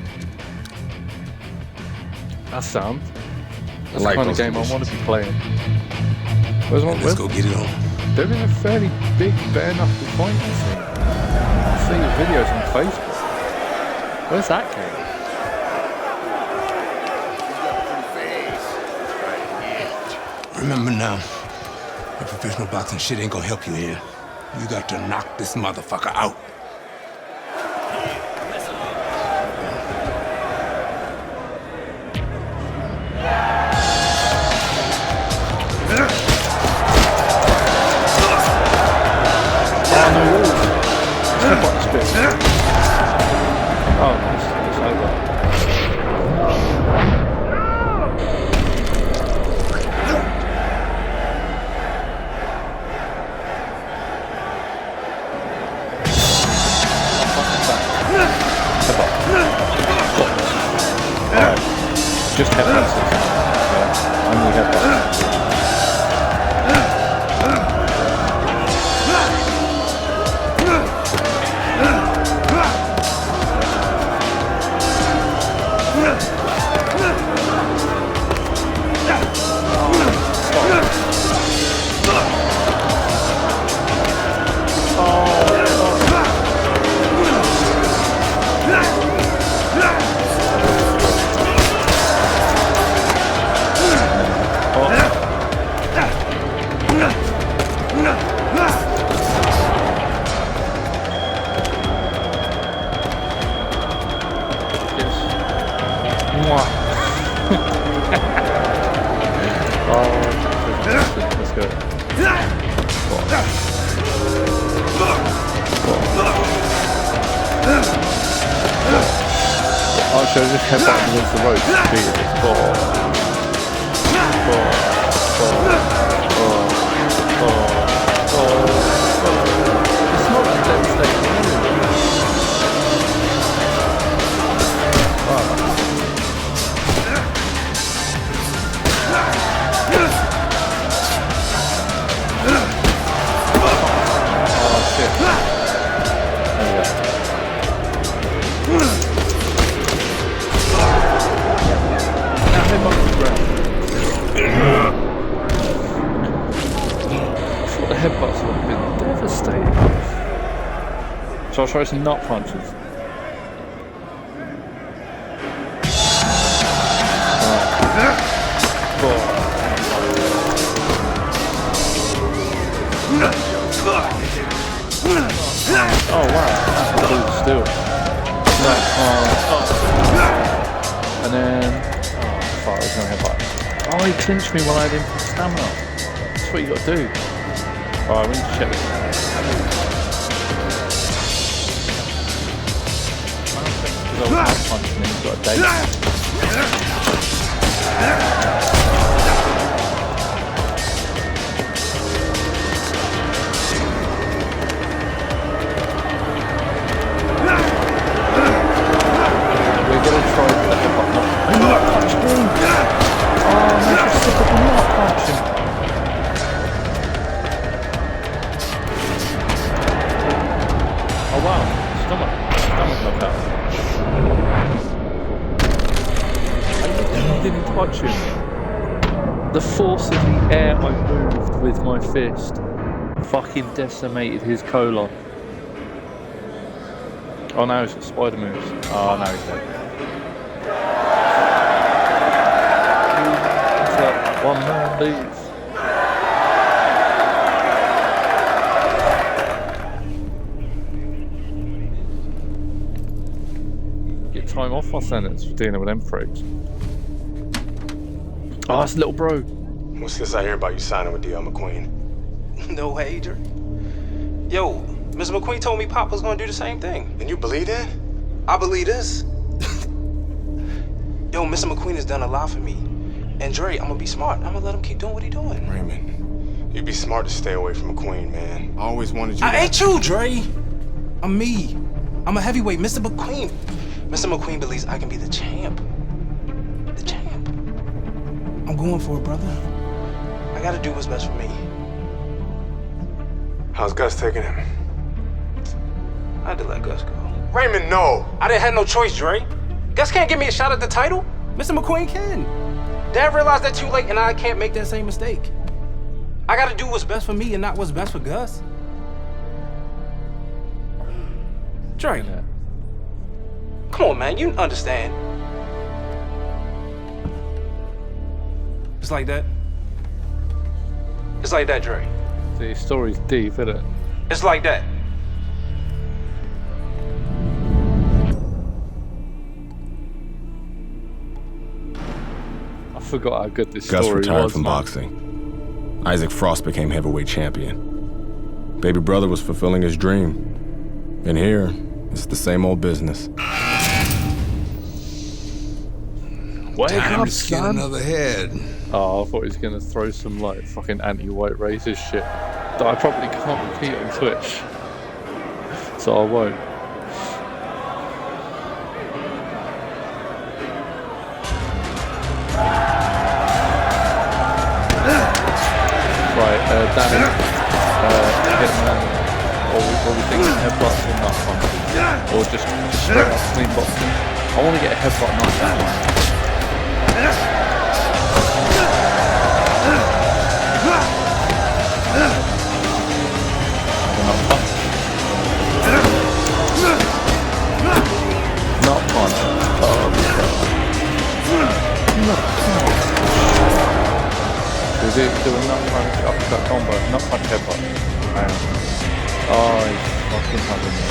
That's sound. That's like the kind of those game I want to be playing. Where's my Let's go get it on. They're in a fairly big bare knuckle fight. I see the videos on Facebook. Where's that game? Remember now, that professional boxing shit ain't gonna help you here. You got to knock this motherfucker out. Just headbutts. Yeah, only headbutts. Let's go. Oh, should I just headbutt against the rope? Beat it. It's not that devastating. Headbutts would have been devastating. So I'll try some nut punches. Oh wow, that's cool still. And then, oh fuck, there's no headbutt. Oh, he clinched me while I had infinite stamina. That's what you got to do. Alright, we need to check this. Because I was punching him, he's got a date. We're going to try the headbutt. Oh, not punch me! Oh, make sure to stick up and not punch him. Oh wow, stomach knockout. I didn't touch him. The force in the air I moved with my fist fucking decimated his colon. Oh, now he's got spider moves. Oh, now he's dead. One man leaves. Time off my sentence for dealing with them freaks. Oh, that's little bro. What's this I hear about you signing with D.L. McQueen? No way, Adrian. Yo, Mr. McQueen told me Pop was gonna do the same thing. And you believe that? I believe this. Yo, Mr. McQueen has done a lot for me. And Dre, I'm gonna be smart. I'm gonna let him keep doing what he's doing. Raymond, you'd be smart to stay away from McQueen, man. I always wanted you I ain't you, Dre. I'm me. I'm a heavyweight, Mr. McQueen. Mr. McQueen believes I can be the champ. The champ. I'm going for it, brother. I gotta do what's best for me. How's Gus taking him? I had to let Gus go. Raymond, no! I didn't have no choice, Dre. Gus can't give me a shot at the title. Mr. McQueen can. Dad realized that too late, and I can't make that same mistake. I gotta do what's best for me and not what's best for Gus. Dre. Come on, man, you understand. It's like that. It's like that, Dre. The story's deep, isn't it? It's like that. I forgot how good this Gus story retired was, from man. boxing. Isaac Frost became heavyweight champion. Baby brother was fulfilling his dream. And here, it's the same old business. Wake up, to skin son. another head. Oh, I thought he was going to throw some like fucking anti-white racist shit that I probably can't repeat on Twitch. So I won't. Danny, Hitman, or we thinking headbutts or nut punches, or just straight up clean boxing. I want to get a headbutt knockdown. Nut punch. Oh, nut punch. Is it do a nut punch uppercut combo? Nut punch headbutt. Oh, he's fucking having me.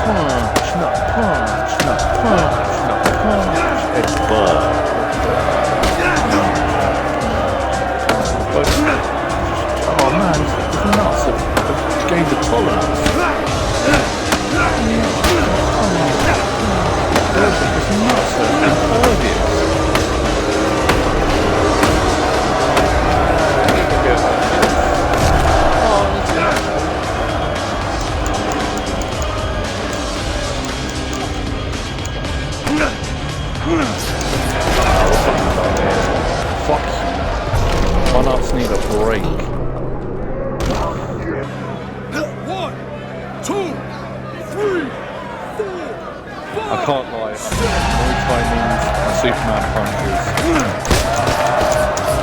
Punch, nut punch, nut punch, nut punch, headbutt. Oh man, it's nuts. I've gained the tolerance. It's nuts. It's impervious. Fuck you. My nuts need a break. 1, 2, 3, 4, 5. I can't lie. Muay Thai means and Superman punches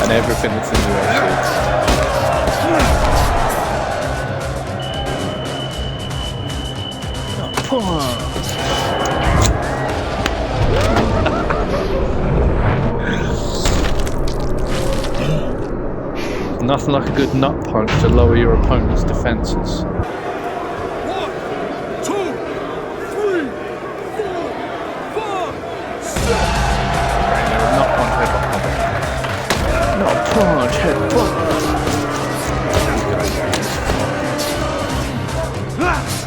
and everything that's in the Nothing like a good nut punch to lower your opponent's defenses. 1, 2, 3, 4, 5, 6. Nut punch headbutt. Nut punch headbutt.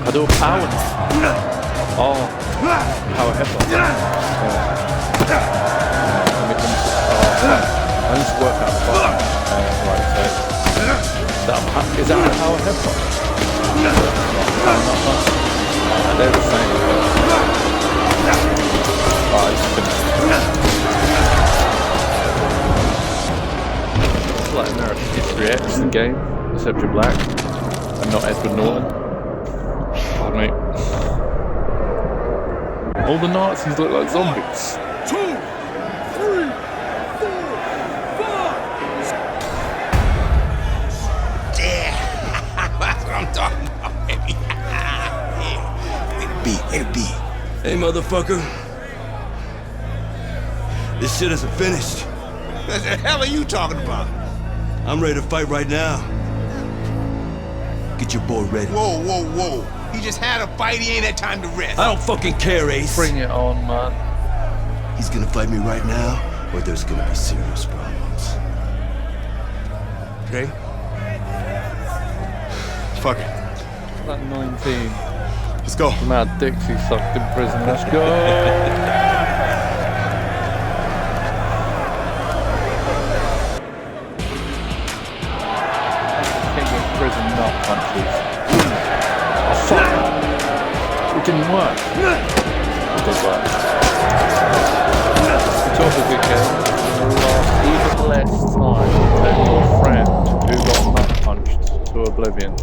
I do a power nut. Oh, power headbutt. I need to work out fast. Is that a power headbutt? They're the same. It's like American History X, the game, except you're black and not Edward Norton. Pardon me. All the Nazis look like zombies. 2, 3, 4, 5. That's what I'm talking about, baby. Hey, B. Hey, motherfucker. This shit isn't finished. What the hell are you talking about? I'm ready to fight right now. Get your boy ready. Whoa. He just had a fight, he ain't had time to rest. I don't fucking care, Ace. Bring it on, man. He's gonna fight me right now, or there's gonna be serious problems. Okay? Fuck it. That 19. Let's go. Mad dicks he sucked in prison. Let's go. King of prison nut punches. Oh fuck! It didn't work. It does work. The top of it, Ken, will last even less time than your friend who got nut punched to oblivion.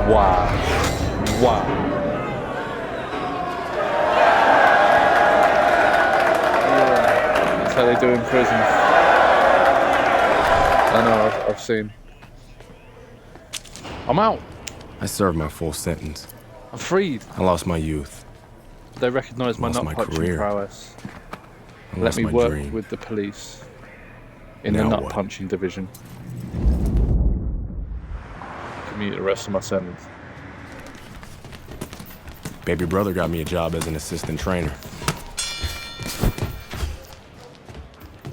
Wow. That's how they do in prison. I know, I've seen. I'm out. I served my full sentence. I'm freed. I lost my youth. They recognise my nut punching prowess. Let me work with the police in the nut punching division. Commute the rest of my sentence. Baby brother got me a job as an assistant trainer.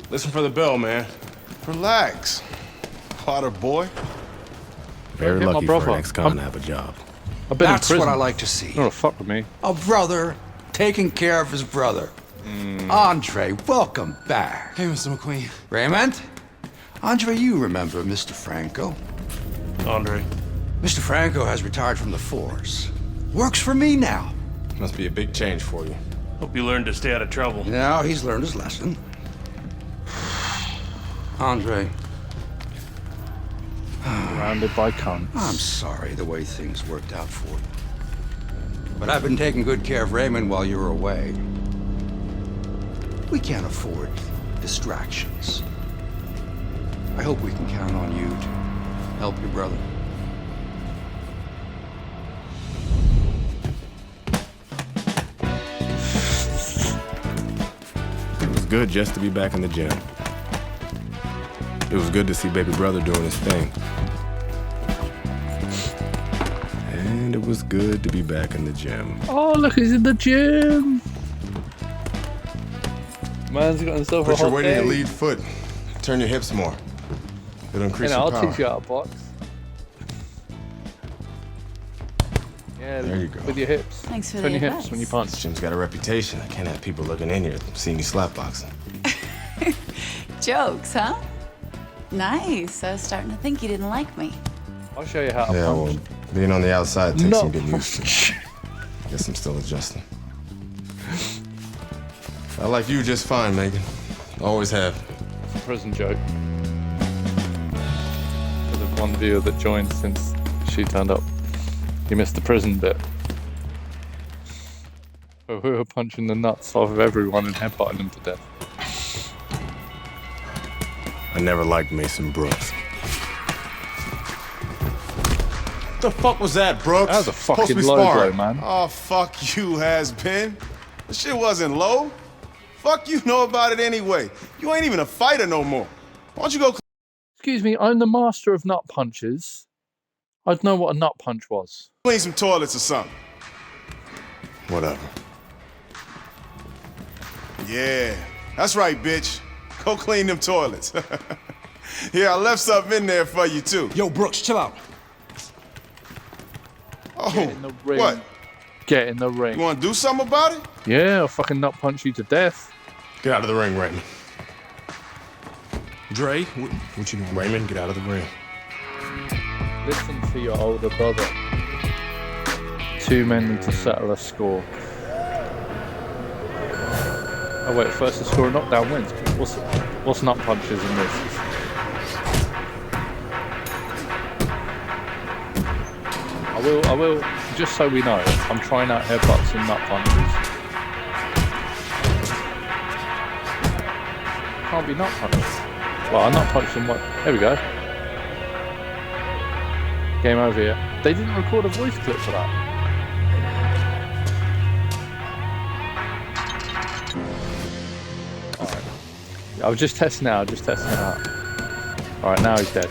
Listen for the bell, man. Relax. Potter boy. Very lucky for an ex-con to have a job. I've been That's in prison. what I like to see. Oh, fuck with me. A brother taking care of his brother. Andre, welcome back. Hey, Mr. McQueen. Raymond? Andre, you remember Mr. Franco? Andre. Mr. Franco has retired from the force. Works for me now. Must be a big change for you. Hope you learned to stay out of trouble. Now he's learned his lesson. Andre. Surrounded by cunts. I'm sorry the way things worked out for you. But I've been taking good care of Raymond while you were away. We can't afford distractions. I hope we can count on you to help your brother. It was good just to be back in the gym. It was good to see baby brother doing his thing. And it was good to be back in the gym. Oh, look, he's in the gym. Man's got himself a Put your hot weight in day. your lead foot. Turn your hips more. It'll increase You know, your I'll power. teach you how to box. Yeah, There you go. with your hips. Thanks for Turn the your hips advice. when you punch. Gym's got a reputation. I can't have people looking in here seeing me slap boxing. Jokes, huh? Nice. I was starting to think you didn't like me. I'll show you how to Yeah, punch. well, being on the outside takes No. some getting used to. Guess I'm still adjusting. I like you just fine, Megan. Always have. It's a prison joke. For the one viewer that joined since she turned up. You missed the prison bit. Where we were punching the nuts off of everyone and headbutting them to death. I never liked Mason Brooks. What the fuck was that, Brooks? That was a Supposed to fucking be low sparring. blow, man. Oh, fuck you, has-been. The shit wasn't low. Fuck you know about it anyway. You ain't even a fighter no more. Why don't you go Excuse me, I'm the master of nut punches. I'd know what a nut punch was. clean some toilets or something? Whatever. Yeah, that's right, bitch. Go clean them toilets. Yeah, I left something in there for you, too. Yo, Brooks, chill out. Oh, Get in the ring. what? Get in the ring. You want to do something about it? Yeah, I'll fucking nut punch you to death. Get out of the ring, Raymond. Dre, what you doing? Raymond, get out of the ring. Listen to your older brother. Two men need to settle a score. Oh wait, first the score of knockdown wins. What's nut punches in this? I will, just so we know, I'm trying out headbutts and nut punches. Can't be nut punches. Well, I nut punched them. There we go. Game over here. They didn't record a voice clip for that. Alright. I was just testing out, Alright, now he's dead.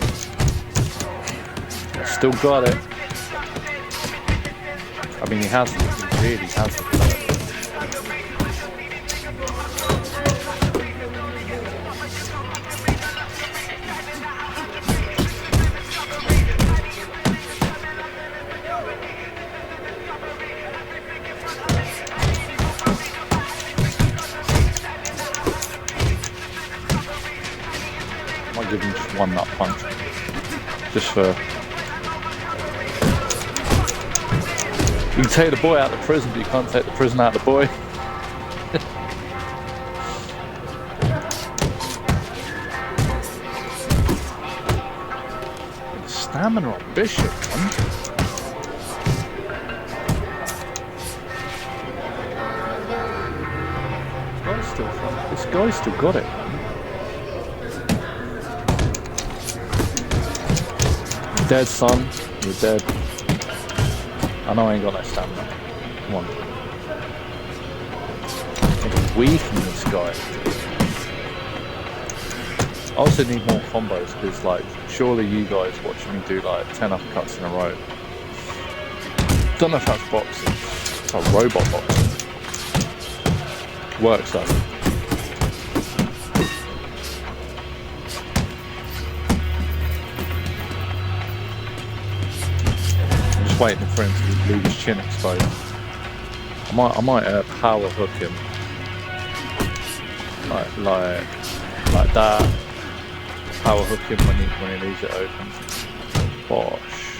Still got it. I mean, he hasn't. He really hasn't. I might give him just one nut punch. Just for... You can take the boy out of the prison, but you can't take the prison out of the boy. The stamina on Bishop, man. This guy's still got it, man. You're dead, son. You're dead. I know I ain't got no stamina. Come on. I'm weak from this guy. I also need more combos because, like, surely you guys watching me do like 10 uppercuts in a row. Don't know if that's boxing. It's like robot boxing. Works though. Waiting for him to leave his chin exposed. I might power hook him like that. Power hook him when he leaves it open. Bosh.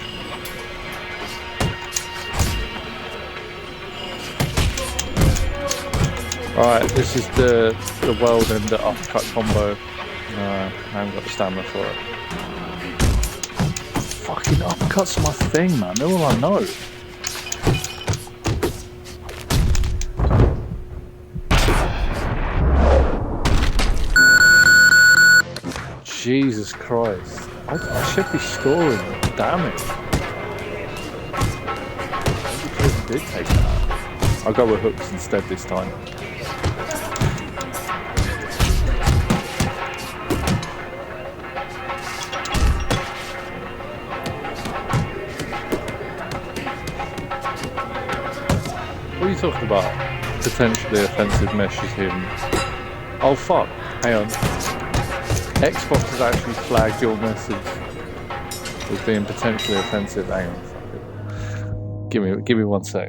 Alright, this is the world ender uppercut combo. No, I haven't got the stamina for it. Fucking uppercuts are my thing, man. They're all I know. Jesus Christ. I should be scoring damage. I did take that. I'll go with hooks instead this time. What are you talking about? Potentially offensive messaging. Oh fuck, hang on. Xbox has actually flagged your message as being potentially offensive. Hang on. Give me 1 sec.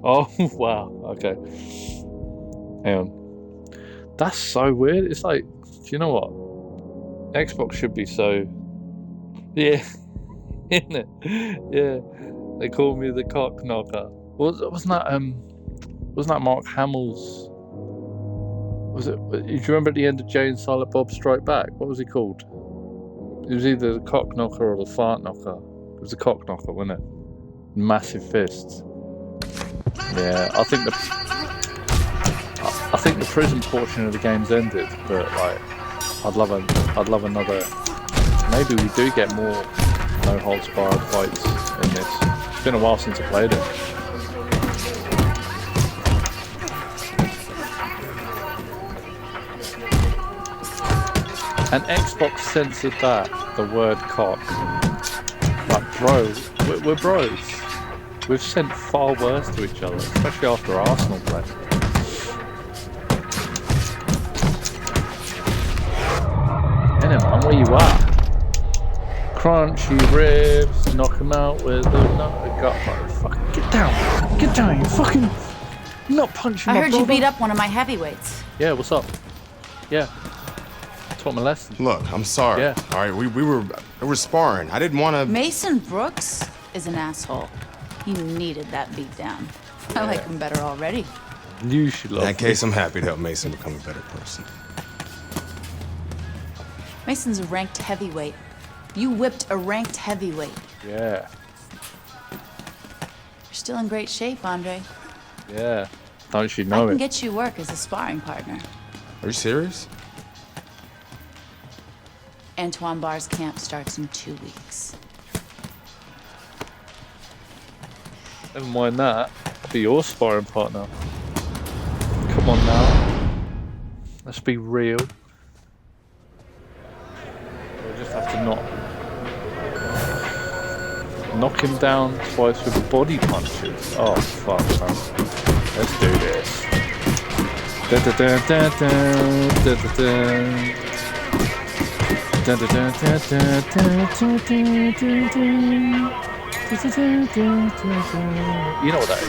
Oh wow, okay. Hang on. That's so weird. It's like, do you know what? Xbox should be so... Yeah. Isn't it? Yeah. They call me the cock knocker. Wasn't that Mark Hamill's? Was it? Do you remember at the end of Jay and Silent Bob Strike Back? What was he called? It was either the cock knocker or the fart knocker. It was the cock knocker, wasn't it? Massive fists. Yeah, I think the prison portion of the game's ended, but like, I'd love another. Maybe we do get more no holds barred fights in this. It's been a while since I played it. And Xbox censored that, the word cock. Like, bro, we're bros. We've sent far worse to each other, especially after Arsenal play. Anyway, where you at? Crunchy ribs, knock him out with a gut punch. Fucking get down, you fucking not punching. I heard you beat up one of my heavyweights. Yeah, what's up? Yeah. Taught my lesson. Look, I'm sorry. Yeah. All right, we were sparring. I didn't want to. Mason Brooks is an asshole. He needed that beat down. I like him better already. You should love In that case, I'm happy to help Mason become a better person. Mason's a ranked heavyweight. You whipped a ranked heavyweight. Yeah. You're still in great shape, Andre. Yeah. Don't you know I can it? get you work as a sparring partner. Are you serious? Antoine Barr's camp starts in 2 weeks. Never mind that. I'll be your sparring partner. Come on now. Let's be real. We'll just have to knock him down twice with body punches. Oh fuck, man. Let's do this. Da da da da da da da. Da da da da da da da da da. You know what that is?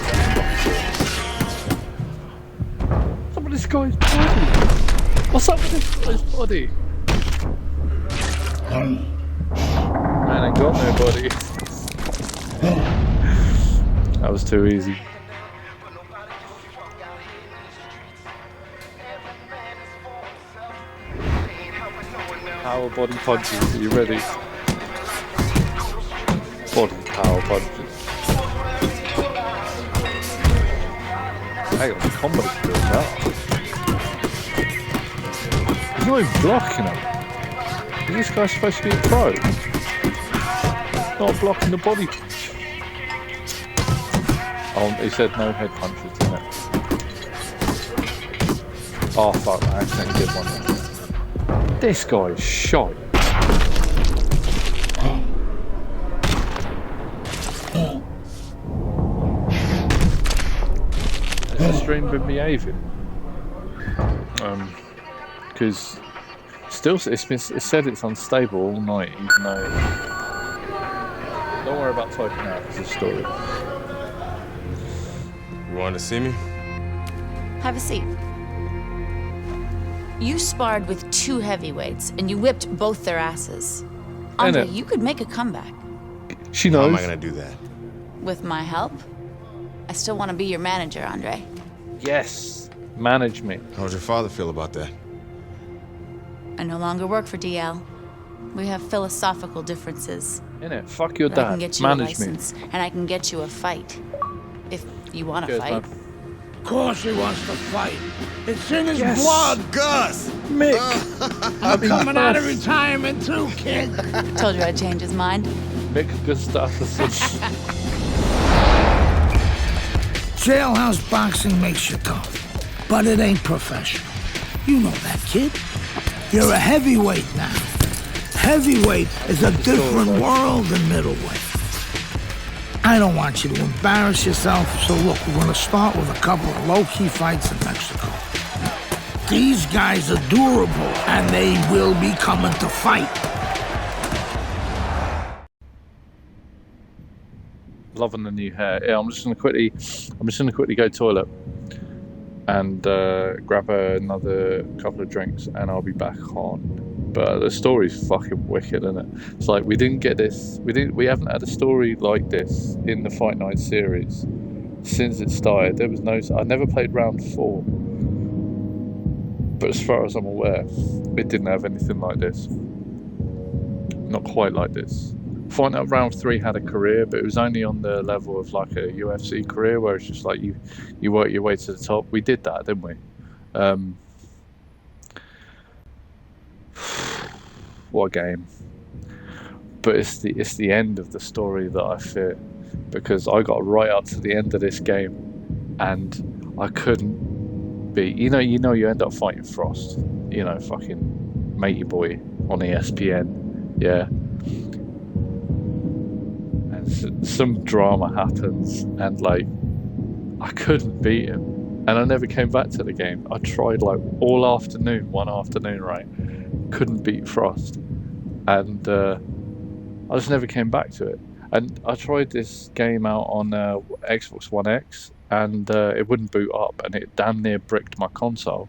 Some of this guy's body. What's up with this guy's body? Man ain't got no body. That was too easy. Power body punches, are you ready? Body power punches. Hang on, the combo's built up. He's not even blocking him. Is this guy supposed to be a pro? Not blocking the body punch. Oh, he said no head punches, didn't it? Oh fuck, I accidentally did one. This guy's shite. Has the stream been behaving? Because still, it's said it's unstable all night, even though. Don't worry about typing out, it's a story. You want to see me? Have a seat. You sparred with 2 heavyweights, and you whipped both their asses. Andre, you could make a comeback. She knows. How am I going to do that? With my help? I still want to be your manager, Andre. Yes. Manage me. How does your father feel about that? I no longer work for DL. We have philosophical differences. Innit? Fuck your But I dad. can get you a Manage me. license, and I can get you a fight. If you want to Cheers, fight. man. Of course he wants to fight. It's in his Yes. blood. Gus! Mick! I'm coming out of retirement too, kid. Told you I'd change his mind. Mick Gustafsson. Jailhouse boxing makes you tough, but it ain't professional. You know that, kid. You're a heavyweight now. Heavyweight is a different world than middleweight. I don't want you to embarrass yourself, so look, we're gonna start with a couple of low-key fights in Mexico. These guys are durable, and they will be coming to fight. Loving the new hair. Yeah, I'm just gonna quickly go toilet and grab another couple of drinks, and I'll be back on. But the story's fucking wicked, isn't it? It's like we haven't had a story like this in the Fight Night series since it started. There was no. I never played round 4, but as far as I'm aware, it didn't have anything like this. Not quite like this. Fight Night round 3 had a career, but it was only on the level of like a UFC career, where it's just like you work your way to the top. We did that, didn't we? What a game. But it's the end of the story that I fear, because I got right up to the end of this game and I couldn't beat. You end up fighting Frost, fucking matey boy on ESPN, yeah. And some drama happens, and like I couldn't beat him, and I never came back to the game. I tried like all afternoon, one afternoon, right? Couldn't beat Frost, and I just never came back to it. And I tried this game out on Xbox One X, and it wouldn't boot up, and it damn near bricked my console.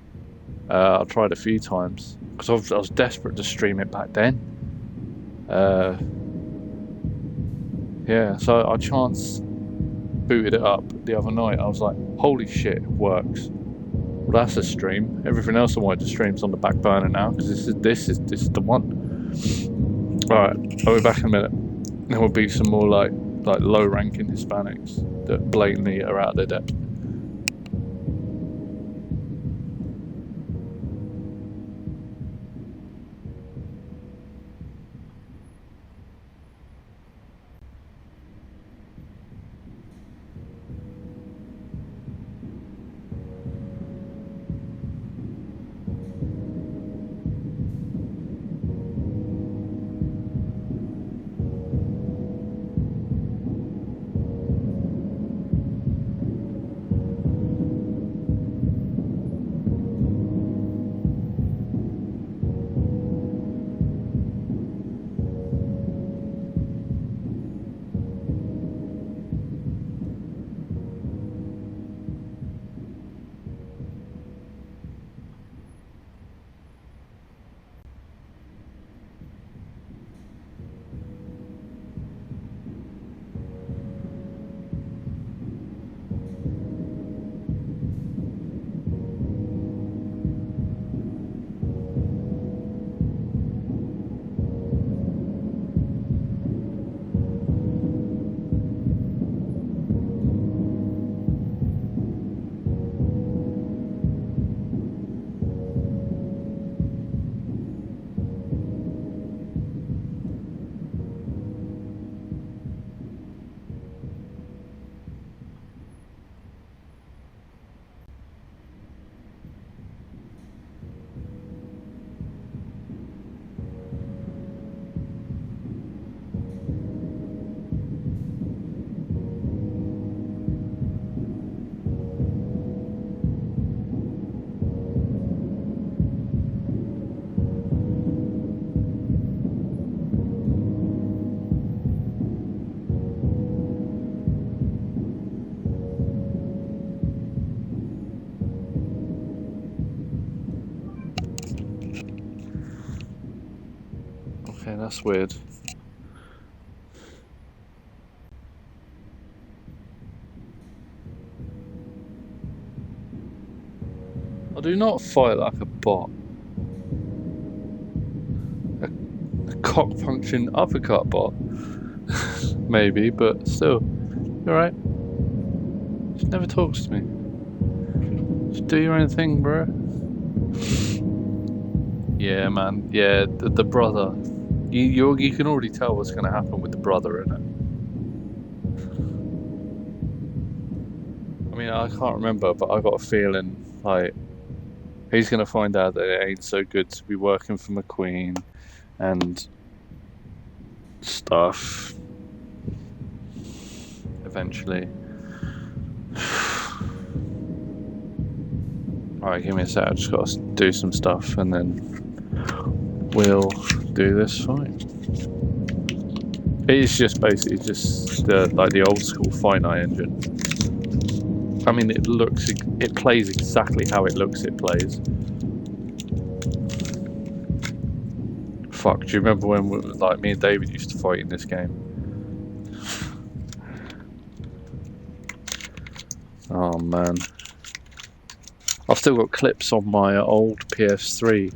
I tried a few times because I was desperate to stream it back then. Yeah, so I chance booted it up the other night. I was like, holy shit, it works. Well, that's a stream. Everything else I wanted to stream's on the back burner now, because this is the one. Alright, I'll be back in a minute. Then we'll beat some more like low ranking Hispanics that blatantly are out of their depth. Okay, that's weird. do not fight like a bot. A cock-punching uppercut bot. Maybe, but still. You're right. Just never talks to me. Just do your own thing, bro. Yeah, man. Yeah, the brother. You can already tell what's going to happen with the brother, innit? I mean, I can't remember, but I got a feeling like he's going to find out that it ain't so good to be working for McQueen and stuff. Eventually. Alright, give me a sec. I just got to do some stuff and then we'll do this fight. It's just basically just like the old school finite engine. I mean, it plays exactly how it looks it plays. Fuck, do you remember when like me and David used to fight in this game? Oh man. I've still got clips on my old PS3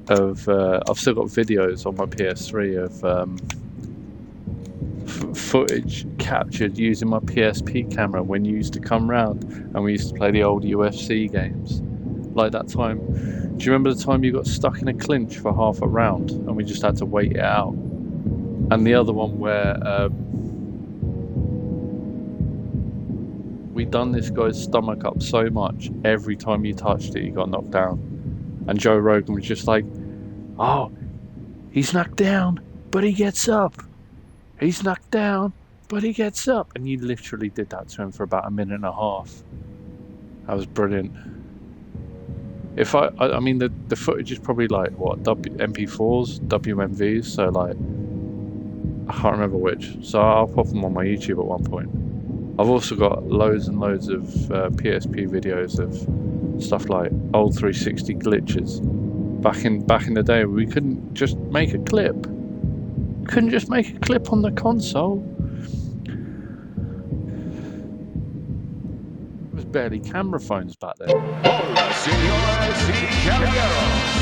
of I've still got videos on my PS3 of footage captured using my PSP camera when you used to come round and we used to play the old UFC games. Like that time, do you remember the time you got stuck in a clinch for half a round and we just had to wait it out? And the other one where we done this guy's stomach up so much, every time you touched it, you got knocked down. And Joe Rogan was just like, oh, he's knocked down, but he gets up. He's knocked down, but he gets up. And you literally did that to him for about a minute and a half. That was brilliant. If I mean, the footage is probably like, what, MP4s, WMVs, so like, I can't remember which. So I'll pop them on my YouTube at one point. I've also got loads and loads of PSP videos of stuff like old 360 glitches. Back in the day, we couldn't just make a clip. Couldn't just make a clip on the console. There was barely camera phones back then.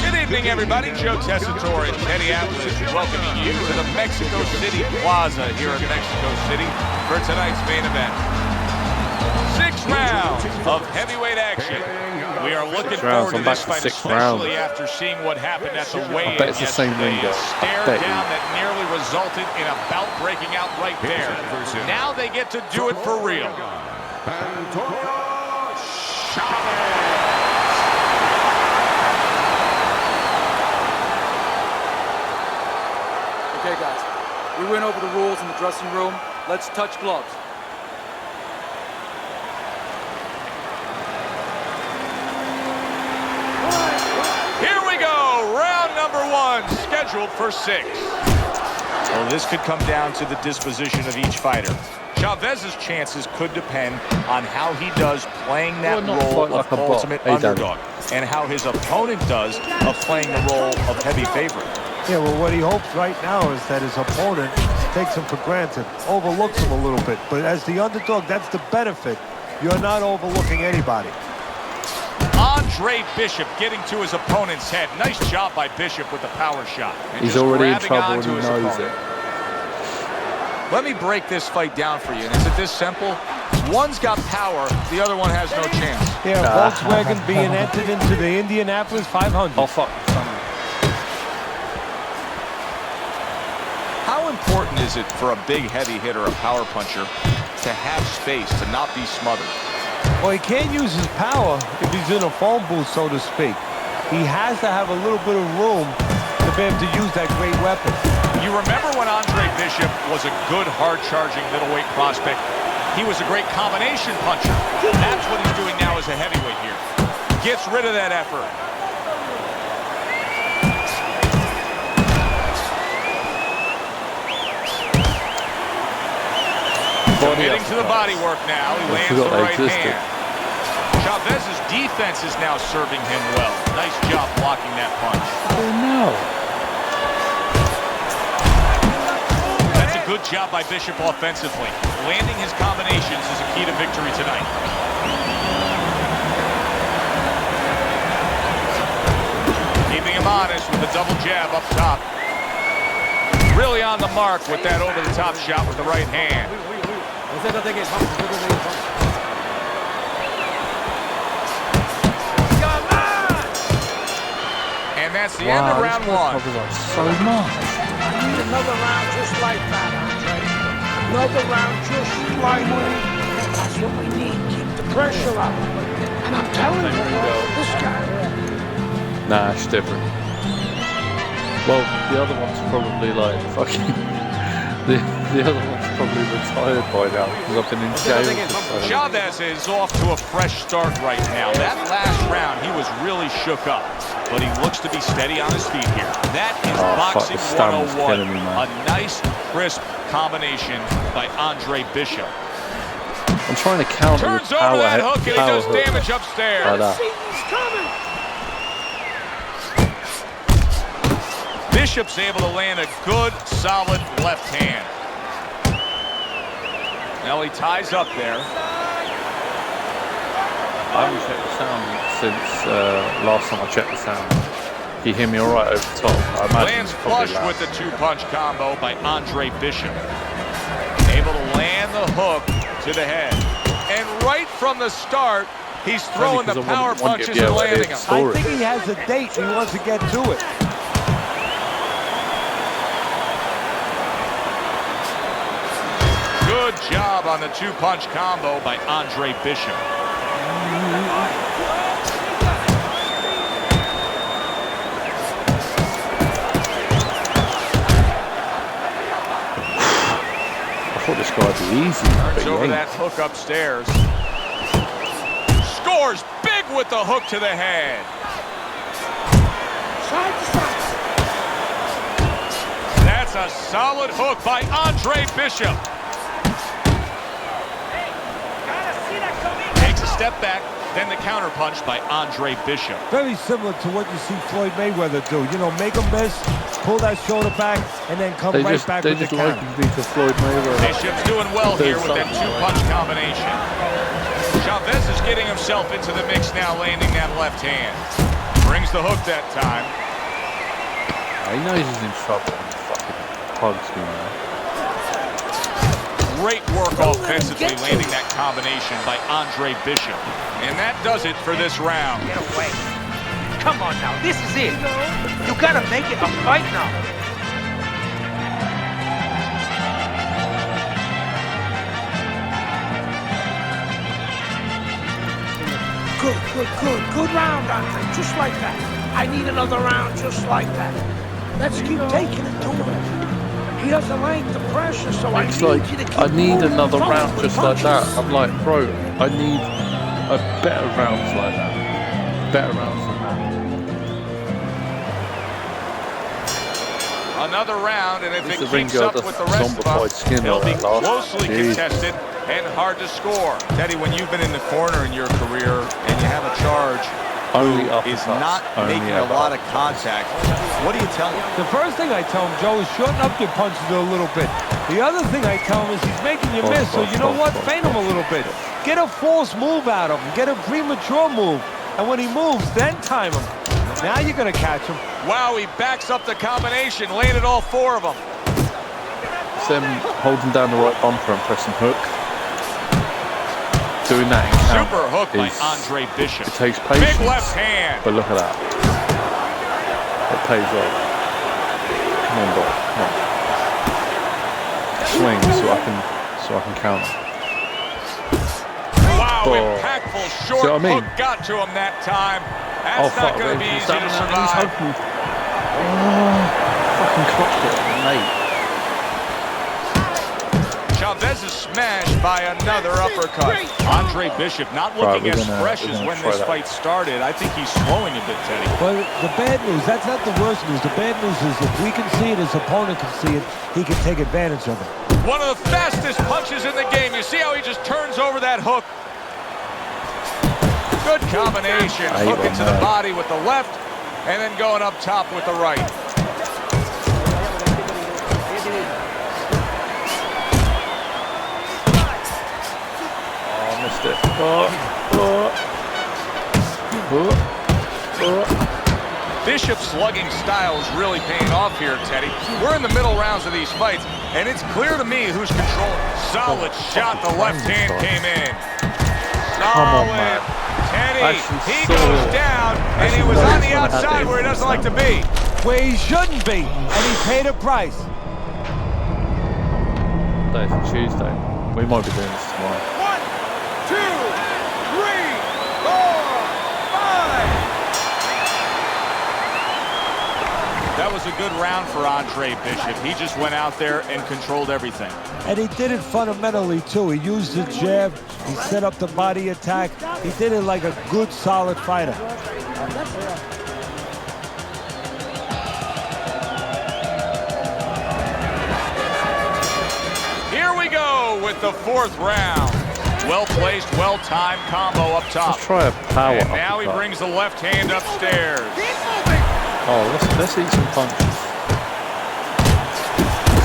Good evening, everybody. Joe Tessitore and Kenny Atlas welcoming you to the Mexico City Plaza here in Mexico City for tonight's main event. 6 rounds of heavyweight action. We are looking forward to this fight, especially after seeing what happened at the weigh-in yesterday. A stare down that nearly resulted in a bout breaking out right there. Now they get to do it for real. Okay, guys, we went over the rules in the dressing room. Let's touch gloves. Here we go, round number 1, scheduled for 6. Well, this could come down to the disposition of each fighter. Chavez's chances could depend on how he does playing that role of ultimate underdog and how his opponent does of playing the role of heavy favorite. Yeah, well, what he hopes right now is that his opponent takes him for granted, overlooks him a little bit. But as the underdog, that's the benefit. You're not overlooking anybody. Andre Bishop getting to his opponent's head. Nice job by Bishop with the power shot. And he's already in trouble and he knows it. Let me break this fight down for you. And is it this simple? One's got power, the other one has no chance. Yeah, Volkswagen being entered into the Indianapolis 500. Oh, fuck. How important is it for a big heavy hitter, a power puncher, to have space, to not be smothered? Well, he can't use his power if he's in a phone booth, so to speak. He has to have a little bit of room to be able to use that great weapon. You remember when Andre Bishop was a good, hard-charging middleweight prospect? He was a great combination puncher. That's what he's doing now as a heavyweight here. Gets rid of that effort. Committing to the body work now. He lands the right hand. Chavez's defense is now serving him well. Nice job blocking that punch. Oh, no. That's a good job by Bishop offensively. Landing his combinations is a key to victory tonight. him honest with the double jab up top. Really on the mark with that over-the-top shot with the right hand. And that's the end of round one. So much. I need another round just like that, Andre. Another round just like that. That's what we need. Keep the pressure up. And I'm telling you, this guy. Nah, it's different. Well, the other one's probably like fucking. The other one's probably retired by now because I've been in jail for so long. Chavez is off to a fresh start right now. That last round, he was really shook up, but he looks to be steady on his feet here. That is boxing 101. A nice, crisp combination by Andre Bishop. I'm trying to counter Turns with power over that hook and he does hook damage upstairs. like that. Bishop's able to land a good, solid left hand. Now he ties up there. I haven't checked the sound since last time I checked the sound. Can you hear me all right over the top? I imagine Lands flush with the two-punch combo by Andre Bishop. Able to land the hook to the head. And right from the start, he's throwing the power punches and landing them. I think he has a date and he wants to get to it. Good job on the two-punch combo by Andre Bishop. I thought this guy would be easy. Turns over that hook upstairs. Scores big with the hook to the head. That's a solid hook by Andre Bishop. Takes a step back, then the counter punch by Andre Bishop. Very similar to what you see Floyd Mayweather do. You know, make him miss, pull that shoulder back, and then come right back with the counter. They just like to Floyd Mayweather. Bishop's doing well here with that two-punch combination. Chavez is getting himself into the mix now, landing that left hand. Brings the hook that time. He knows he's in trouble. He fucking hugs me, man. Great work offensively, landing that combination by Andre Bishop. And that does it for this round. Get away. Come on now, this is it. You gotta make it a fight now. Good round, Andre. Just like that. I need another round just like that. Let's keep taking it to him. He doesn't like the pressure, so I need you to keep need another round just like that. I'm like, bro, I need a better rounds like that. Better rounds than that. Another round, and if it keeps up with the rest of them, it'll be closely contested and hard to score. Teddy, when you've been in the corner in your career and you have a charge who is not making a lot of contact, what do you tell him? The first thing I tell him, Joe, is shorten up your punches a little bit. The other thing I tell him is he's making you miss, so you know what? Feint him a little bit. Get a false move out of him. Get a premature move. And when he moves, then time him. Now you're going to catch him. Wow, he backs up the combination, landed all four of them. It's them holding down the right bumper and pressing hook. Doing that in count super hook by Andre Bishop. It takes patience. Big left hand. But look at that. It pays off. Come on, boy. Come on. Swing so I can counter. Wow, impactful short hook got to him that time. That's not going to be easy to survive. Fucking clocked it, mate. Chavez is smashed by another uppercut. Andre Bishop not looking as fresh as when this fight started. I think he's slowing a bit, Teddy. Well, the bad news, that's not the worst news. The bad news is if we can see it, his opponent can see it, he can take advantage of it. One of the fastest punches in the game. You see how he just turns over that hook? Good combination. Hook into the body with the left, and then going up top with the right. Missed it. Bishop's slugging style is really paying off here, Teddy. We're in the middle rounds of these fights, and it's clear to me who's controlling. Solid shot, the left hand came in. Solid. Teddy, he goes down, and he was on the outside where he doesn't like to be. Where he shouldn't be, and he paid a price. Today's a Tuesday. We might be doing this tomorrow. 1, 2, 3, 4, 5. That was a good round for Andre Bishop. He just went out there and controlled everything. And he did it fundamentally, too. He used the jab. He set up the body attack. He did it like a good, solid fighter. With the fourth round. Well-placed, well-timed combo up top. Let's try a power and now he brings the left hand upstairs. Oh, let's eat some punches.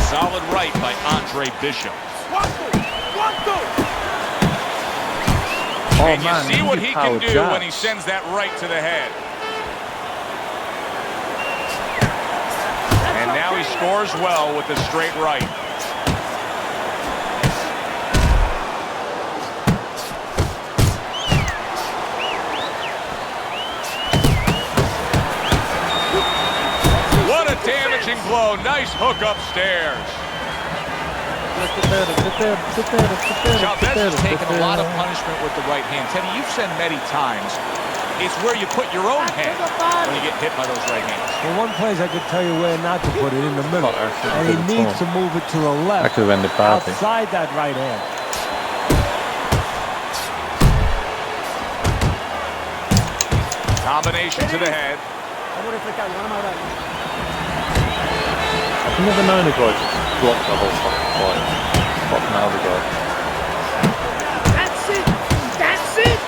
Solid right by Andre Bishop. Oh, and man, you see what he can do jabs. when he sends that right to the head. And now he scores well with the straight right. Blow. Nice hook upstairs. Chavez has taken a lot of punishment with the right hand. Teddy, you've said many times, it's where you put your own head when you get hit by those right hands. Well, one place I could tell you where not to put it, in the middle. And he needs to move it to the left. That could have ended badly. Outside that right hand. Combination to the head. I've never known a guy to block the whole fucking fight. Fucking hell, the guy. That's it! That's it!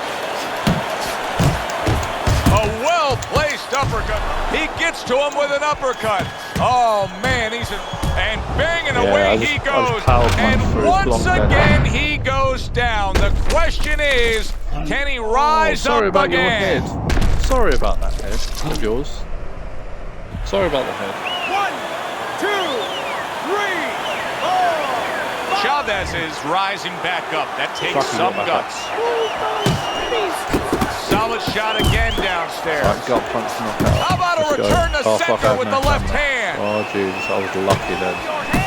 A well-placed uppercut. He gets to him with an uppercut. Oh, man, and banging away he goes. And once again, he goes down. The question is, can he rise up about again? Your head. Sorry about that head. Not yours. Sorry about the head. 1, 2, 3, 4. Chavez is rising back up. That takes some guts. Solid shot again downstairs. Right, gut punch knockout. How about a return to center with the left hand? Oh Jesus, I was lucky then.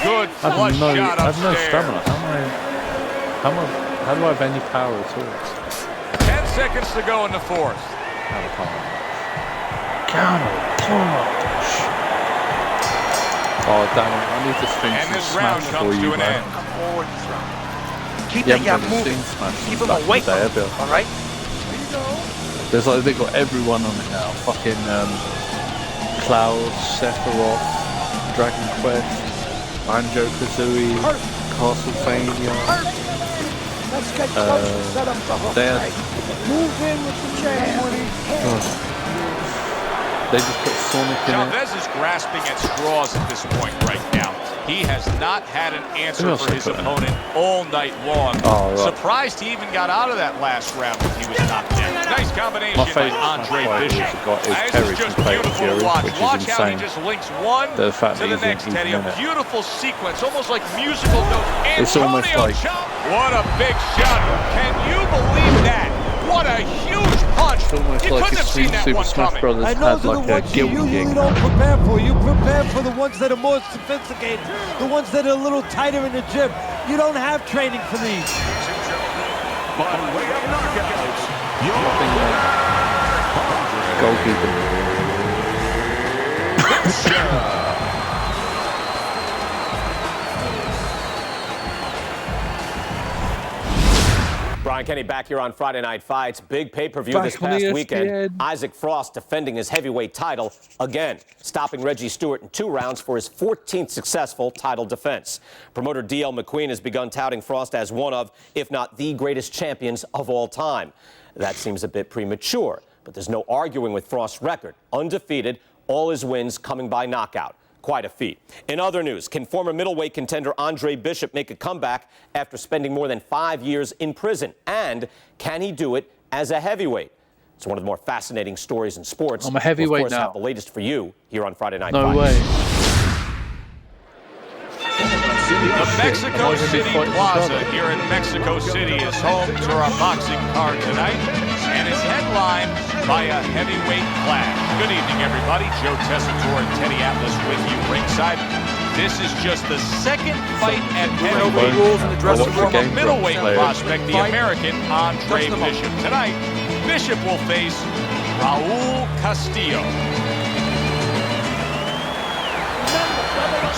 Good flush shot upstairs. I have no stamina. How do I have any power at all? 10 seconds to go in the fourth. Oh damn it, I need to string and some this round smash comes for you, to an man. end. Keep the jab moving. Keep him away from him, alright? There's like, they've got everyone on it now. Fucking Cloud, Sephiroth, Dragon Quest, Banjo-Kazooie, Castlevania. Let's get close and set up the hook. Move in with the jab. They just put Sonic in Chavez is grasping at straws at this point right now. He has not had an answer for his opponent all night long. Oh, right. Surprised he even got out of that last round when he was knocked down. Nice combination by Andre Bishop. This is just beautiful to watch. Watch how he just links one to the next, Teddy. A beautiful sequence, almost like musical notes. It's almost like... What a big shot. Can you believe that? What a huge punch. Almost you like couldn't have seen that Super one Smash coming. Brothers And had those are like the a ones you guilty usually gig. don't prepare for. You prepare for the ones that are more sophisticated, the ones that are a little tighter in the gym. You don't have training for these. By way of knockouts, Goalkeeper. Brian Kenny back here on Friday Night Fights. Big pay-per-view this past weekend. Isaac Frost defending his heavyweight title again, stopping Reggie Stewart in 2 rounds for his 14th successful title defense. Promoter D.L. McQueen has begun touting Frost as one of, if not the greatest champions of all time. That seems a bit premature, but there's no arguing with Frost's record. Undefeated, all his wins coming by knockout. Quite a feat. In other news, can former middleweight contender Andre Bishop make a comeback after spending more than 5 years in prison? And can he do it as a heavyweight? It's one of the more fascinating stories in sports. I'm a heavyweight we'll, of course, now. have the latest for you here on Friday Night No Fights. way. The Mexico City Plaza here in Mexico City is home to our boxing card tonight, and it's headlined by a heavyweight clash. Good evening, everybody. Joe Tessitore and Teddy Atlas with you ringside. This is just the second fight at heavyweight from a middleweight prospect, the American Andre Bishop. Tonight, Bishop will face Raul Castillo.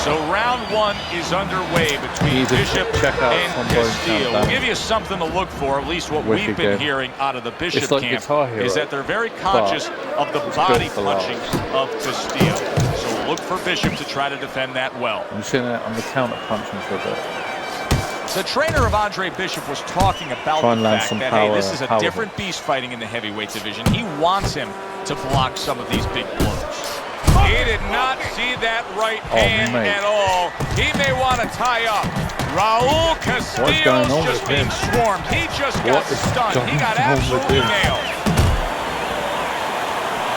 So round one is underway between Bishop and Castillo. We'll give you something to look for, at least what we've been hearing out of the Bishop camp, is that they're very conscious of the body punching of Castillo. So we'll look for Bishop to try to defend that well. I'm the counter punching for a bit. The trainer of Andre Bishop was talking about the fact that, hey, this is a different beast fighting in the heavyweight division. He wants him to block some of these big blows. He did not see that right hand at all. He may want to tie up. Raul Castillo's just being swarmed. He just got stunned. He got absolutely nailed.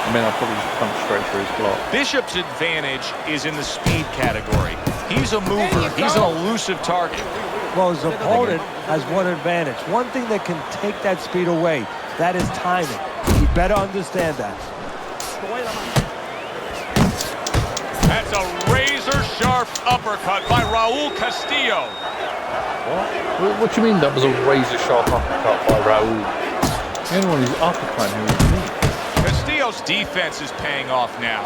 I mean, I'll probably just punch straight through his block. Bishop's advantage is in the speed category. He's a mover. He's an elusive target. Well, his opponent has one advantage. One thing that can take that speed away, that is timing. You better understand that. That's a razor-sharp uppercut by Raul Castillo. What do you mean that was a razor-sharp uppercut by Raul? The only one who's uppercutting him is me. Castillo's defense is paying off now.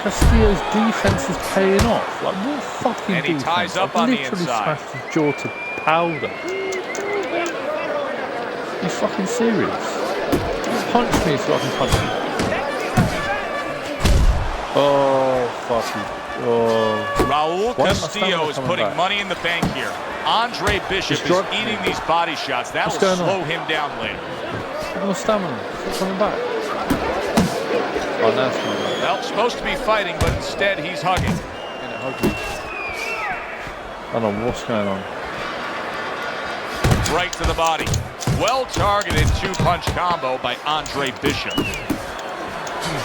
Castillo's defense is paying off. Like, what fucking defense? And he ties up on the inside. Literally smashed his jaw to powder. Are you fucking serious? Punch me so I can punch you. Oh, fuck you. Oh. Raul Castillo is putting money in the bank here. Andre Bishop is eating these body shots. That will slow him down later. No stamina. It's coming back. Oh, now it's coming back. Well, supposed to be fighting, but instead he's hugging. I don't know what's going on. Right to the body. Well-targeted two-punch combo by Andre Bishop.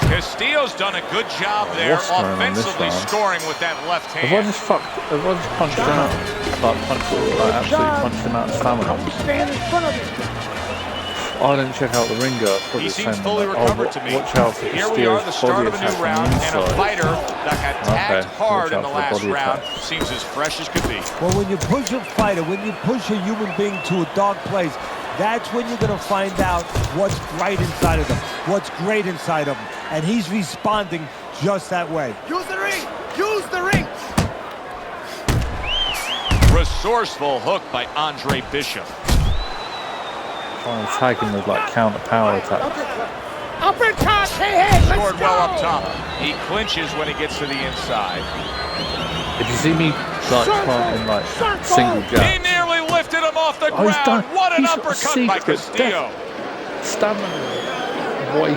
Castillo's done a good job there, offensively scoring with that left hand. Have I just punched him out? Absolutely punched him out of stamina. I didn't check out the ringer. He seems fully recovered to me. Watch out for Here we are, the start of a new round, and a fighter that got tagged hard in the last round seems as fresh as could be. Well, when you push a fighter, when you push a human being to a dark place, that's when you're going to find out what's right inside of them, what's great inside of them. And he's responding just that way. Use the ring! Use the ring! Resourceful hook by Andre Bishop. Trying to tag him with like counter power attack. Uppercut! Hey, scored well up top. He clinches when he gets to the inside. If you see me like planting like single jab. He nearly lifted him off the ground. What an uppercut by Castillo. Stamina, waiting,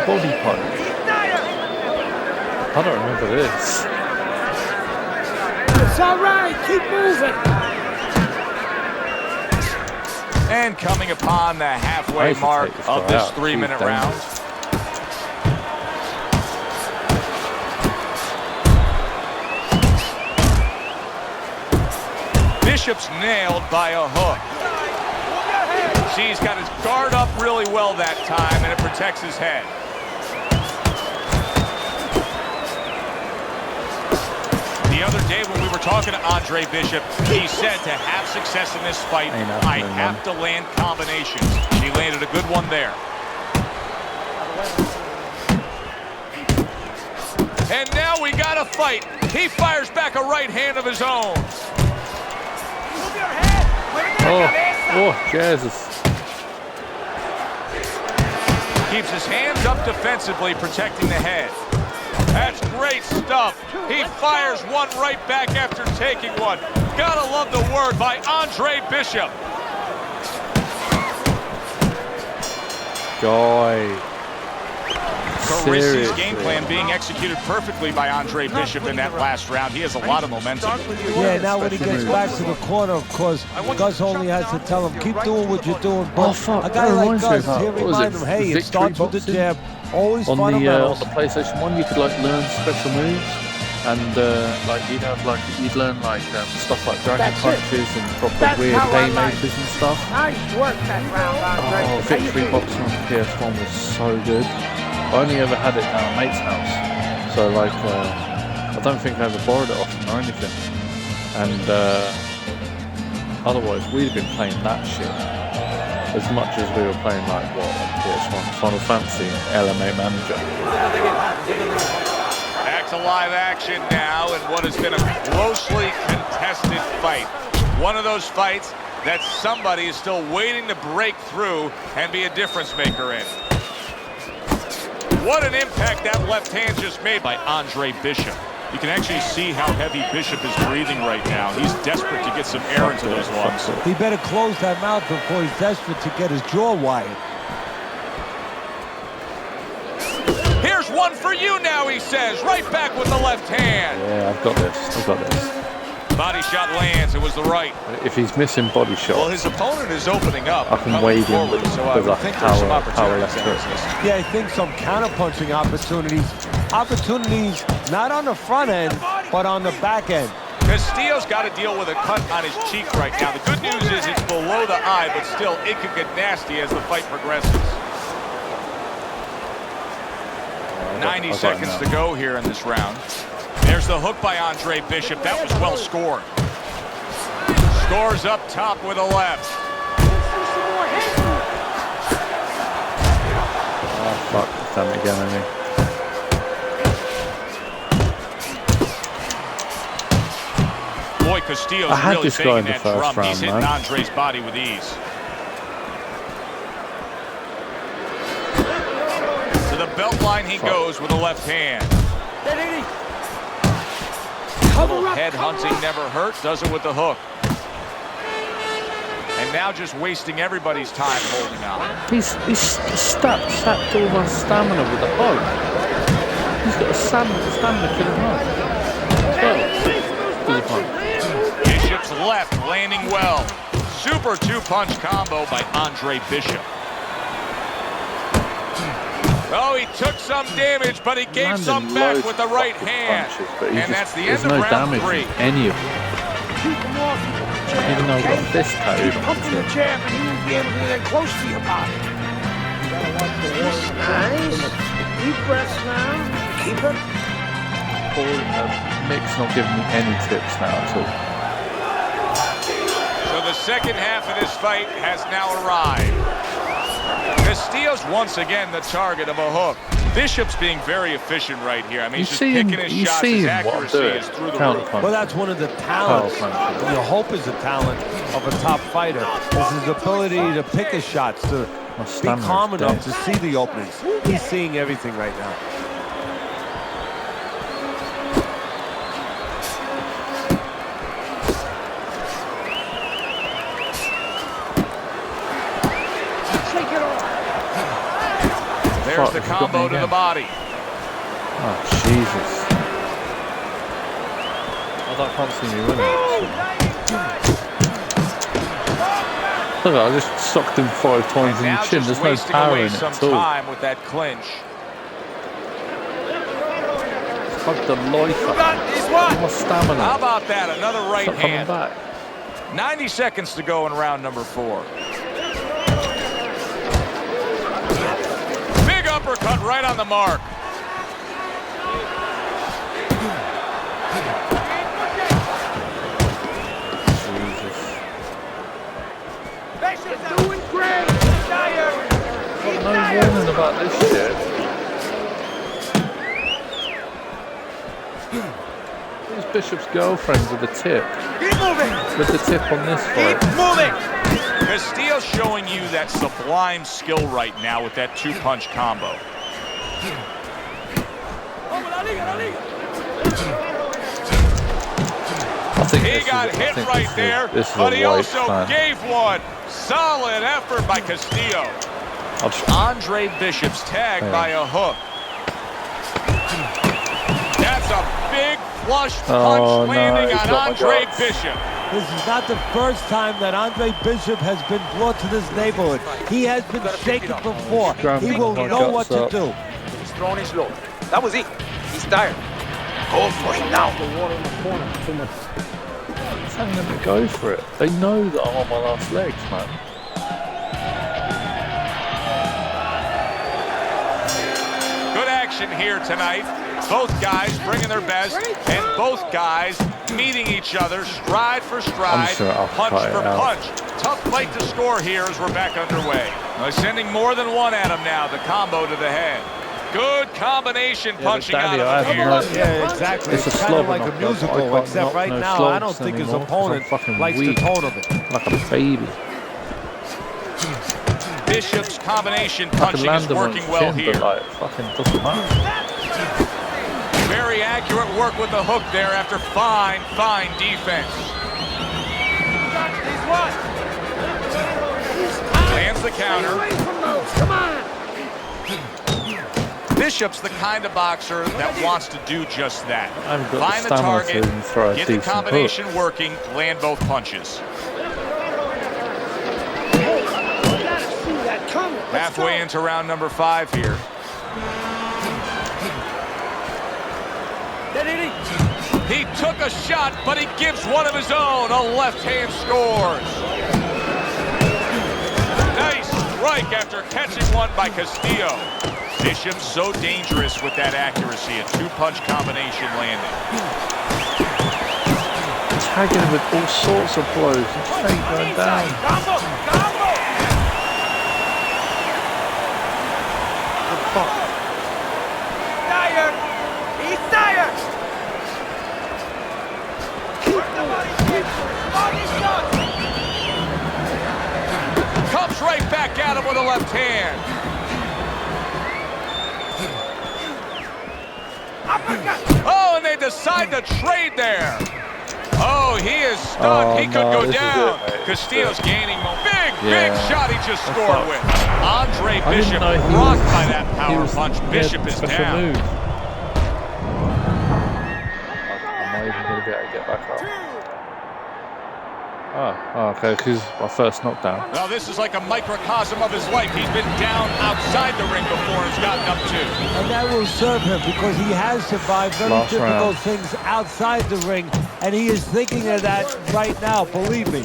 body punch. I don't remember this. It's all right. Keep moving. And coming upon the halfway mark of this 3-minute round. Bishop's nailed by a hook. See, he's got his guard up really well that time, and it protects his head. The other day when we were talking to Andre Bishop, he said to have success in this fight, I have to land combinations. He landed a good one there. And now we got a fight. He fires back a right hand of his own. Oh, Jesus. Keeps his hands up defensively, protecting the head. That's great stuff. He fires one right back after taking one. Gotta love the word by Andre Bishop. Joy. Carissy's game plan being executed perfectly by Andre Bishop in that last round. He has a lot of momentum. Yeah, now when he gets back to the corner, of course, Gus only has to tell him, keep doing what you're doing. But a guy like Gus, he'll remind him, hey, it starts with the jab. Always fundamentals. On the PlayStation 1, you could like learn special moves, and like you'd learn like stuff like dragon punches and proper weird haymakers and stuff. Nice work that round, Andre. Oh, Victory Boxing on PS1 was so good. I only ever had it down at mate's house, so like I don't think I ever borrowed it off him or anything. And otherwise, we'd have been playing that shit as much as we were playing like what on PS1, Final Fantasy, and LMA Manager. Back to live action now in what has been a closely contested fight. One of those fights that somebody is still waiting to break through and be a difference maker in. What an impact that left hand just made by Andre Bishop. You can actually see how heavy Bishop is breathing right now. He's desperate to get some air into those lungs. He better close that mouth before he's desperate to get his jaw wired. Here's one for you now, he says. Right back with the left hand. Yeah, I've got this. I've got this. Body shot lands. It was the right. If he's missing body shots, well, his opponent is opening up. I can wade in with like power left hook. Yeah, I think some counter-punching opportunities. Opportunities not on the front end, but on the back end. Castillo's got to deal with a cut on his cheek right now. The good news is it's below the eye, but still it could get nasty as the fight progresses. 90 seconds to go here in this round. There's the hook by Andre Bishop. That was well scored. Scores up top with a left. Oh, fuck. It's done it again, I mean. Boy, Castillo's really faking that drum. He's hitting Andre's body with ease. To the belt line he goes with a left hand. Little head hunting never hurt, does it with the hook. And now just wasting everybody's time holding on. He's stacked all my stamina with the hook. He's got a stamina killing hook. Bishop's left landing well. Super two-punch combo by Andre Bishop. Oh, he took some damage, but he gave some back with the right hand. Punches, and that's the end of round 3. Any of them. Even though I've got this tattooed on Pump the jab and you won't be able to get close to your body. Nice. Deep breaths now. Keep it. Mick's not giving me any tips now at all. So the second half of this fight has now arrived. Castillo's once again the target of a hook. Bishop's being very efficient right here. I mean, he's just picking his shots. His accuracy is through the roof. Well, that's one of the talents. The hope is a talent of a top fighter. Is his ability to pick his shots, to be calm enough to see the openings. He's seeing everything right now. There's the combo to the body. Oh, Jesus. I can't see me winning. Look, I just socked him 5 times in the chin. There's no power in it at all. Time with that clinch. Fuck the life up. My stamina. How about that? Another right hand. Back. 90 seconds to go in round number 4. Uppercut right on the mark. Jesus. Bishop's doing great. No warning about this shit. Who's Bishop's girlfriend with the tip? Keep moving. With the tip on this fight. Keep moving. Castillo's showing you that sublime skill right now with that two-punch combo. He got hit right there, but he also gave one. Solid effort by Castillo. Andre Bishop's tagged by a hook. a big flush punch landing on Andre Bishop. This is not the first time that Andre Bishop has been brought to this neighborhood. He has been shaken before. He will know what to do. He's throwing his load. That was it. He's tired. Go for it now. Just telling them to go for it. They know that I'm on my last legs, man. Good action here tonight. Both guys bringing their best, and both guys meeting each other stride for stride, punch for punch. Tough fight to score here as we're back underway. Sending more than one at him now, the combo to the head. Good combination punching out of him here. Yeah, exactly. It's kind of like a musical, except right now I don't think his opponent likes the tone of it. Like a baby. Bishop's combination punching is working well here. Like, fucking doesn't matter. Very accurate work with the hook there after fine defense. Lands the counter. Come on. Bishop's the kind of boxer that wants to do just that. Find the target, get the combination working, land both punches. Halfway into round number 5 here. He took a shot, but he gives one of his own. A left hand scores. Nice strike after catching one by Castillo. Bishop so dangerous with that accuracy. A 2-punch combination landing. Tagging him with all sorts of blows. Just ain't going down. Tired. He's tired. Comes right back at him with a left hand. Oh, and they decide to trade there. Oh, he is stunned. He could go down. Castillo's gaining momentum. Big shot he just scored with. Andre Bishop rocked by that power punch. Bishop is down. I'm not even going to be able to get back up. Oh, okay, because my first knockdown. Well, this is like a microcosm of his life. He's been down outside the ring before and has gotten up too. And that will serve him because he has survived very difficult things outside the ring, and he is thinking of that right now, believe me.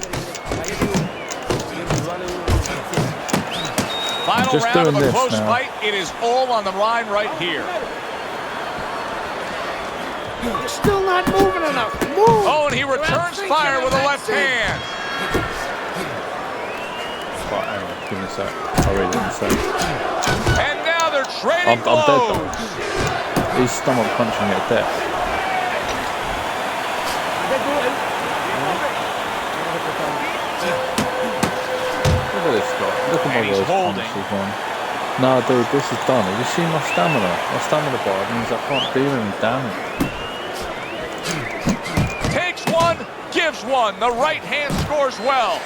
Final round of a close fight. It is all on the line right here. You're still not moving enough. Move. Oh, and he returns fire with a left hand. Give me a sec. I'll read it in a sec. And now they're trading blows. I'm dead though. He's stomach punching at death. Look at this guy. Look at my worst punches, man. No, dude, this is done. Have you seen my stamina? My stamina bar means I can't deal any damage. Takes one, gives one. The right hand scores well.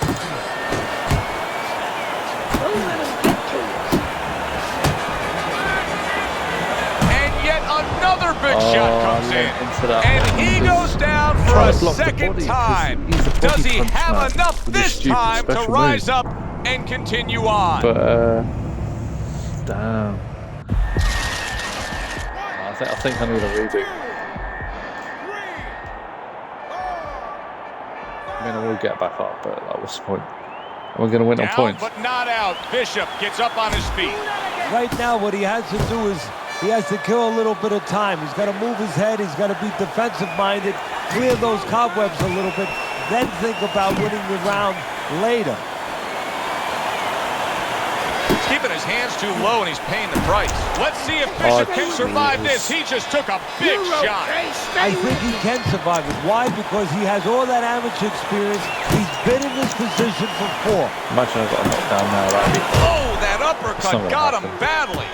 And yet another big shot comes in. And he goes down for a second time. Does he have enough this time to rise up and continue on? But, damn. I think I need a redo. I mean, I will get back up, but that was the point. We're going to win on points. But not out. Bishop gets up on his feet. Right now, what he has to do is he has to kill a little bit of time. He's got to move his head. He's got to be defensive-minded, clear those cobwebs a little bit, then think about winning the round later. He's keeping his hands too low, and he's paying the price. Let's see if Bishop can survive this. He just took a big shot. I think he can survive it. Why? Because he has all that amateur experience. He's been in this position before. Imagine I got a knockdown now. Oh, that uppercut got him badly.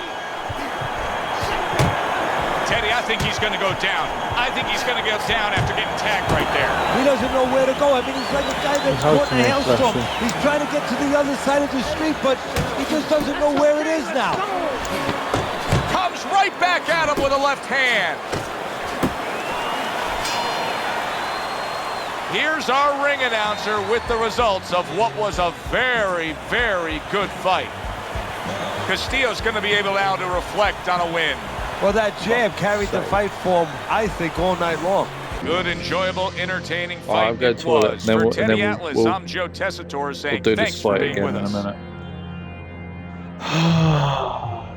Teddy, I think he's going to go down. I think he's going to go down after getting tagged right there. He doesn't know where to go. I mean, he's like a guy that's caught in a hailstorm. He's trying to get to the other side of the street, but he just doesn't know where it is now. Comes right back at him with a left hand. Here's our ring announcer with the results of what was a very, very good fight. Castillo's going to be able now to reflect on a win. Well, that jab carried the fight for him, I think, all night long. Good, enjoyable, entertaining fight I'm going it to toilet. was. Then For we'll, Teddy and then Atlas, I'm Joe Tessitore saying we'll do thanks this for fight being again with in us. a minute.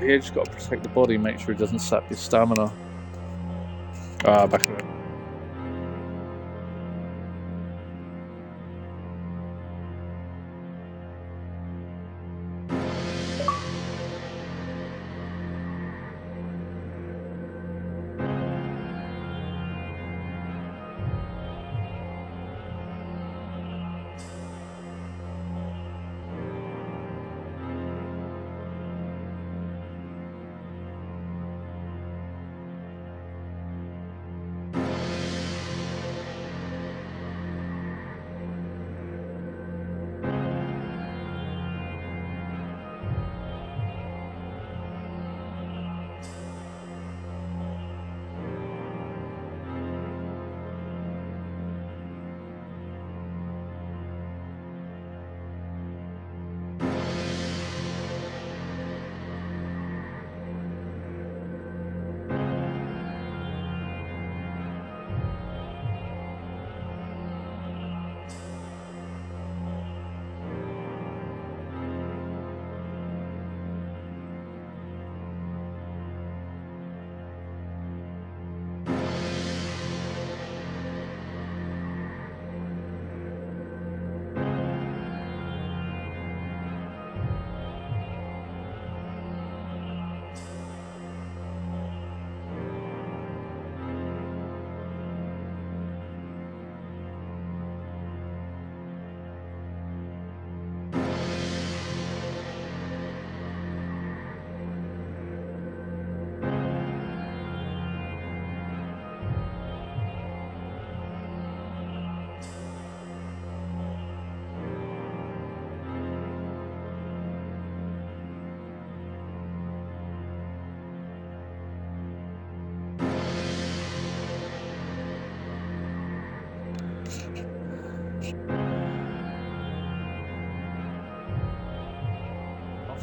Yeah, just got to protect the body, make sure it doesn't sap your stamina. Back in a minute.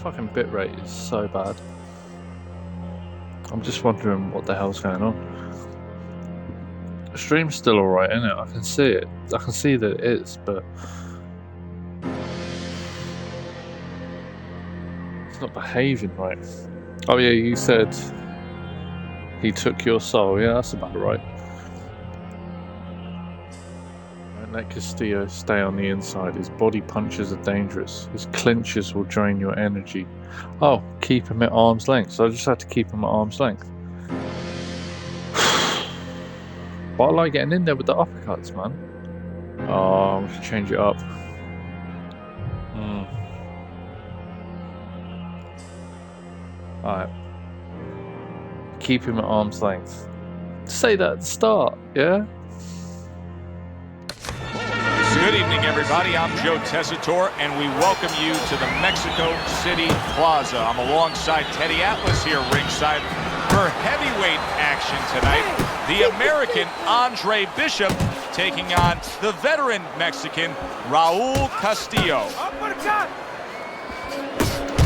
Fucking bitrate is so bad. I'm just wondering what the hell's going on. The stream's still alright, isn't it? I can see it. I can see that it is, but it's not behaving right. Oh yeah, you said he took your soul. Yeah, that's about right. Don't let Castillo stay on the inside. His body punches are dangerous. His clinches will drain your energy. Oh, keep him at arm's length. So I just had to keep him at arm's length. But I like getting in there with the uppercuts, man. Oh, we should change it up. Alright. Keep him at arm's length. Say that at the start, yeah? Good evening, everybody. I'm Joe Tessitore, and we welcome you to the Mexico City Plaza. I'm alongside Teddy Atlas here ringside for heavyweight action tonight. The American Andre Bishop taking on the veteran Mexican Raul Castillo.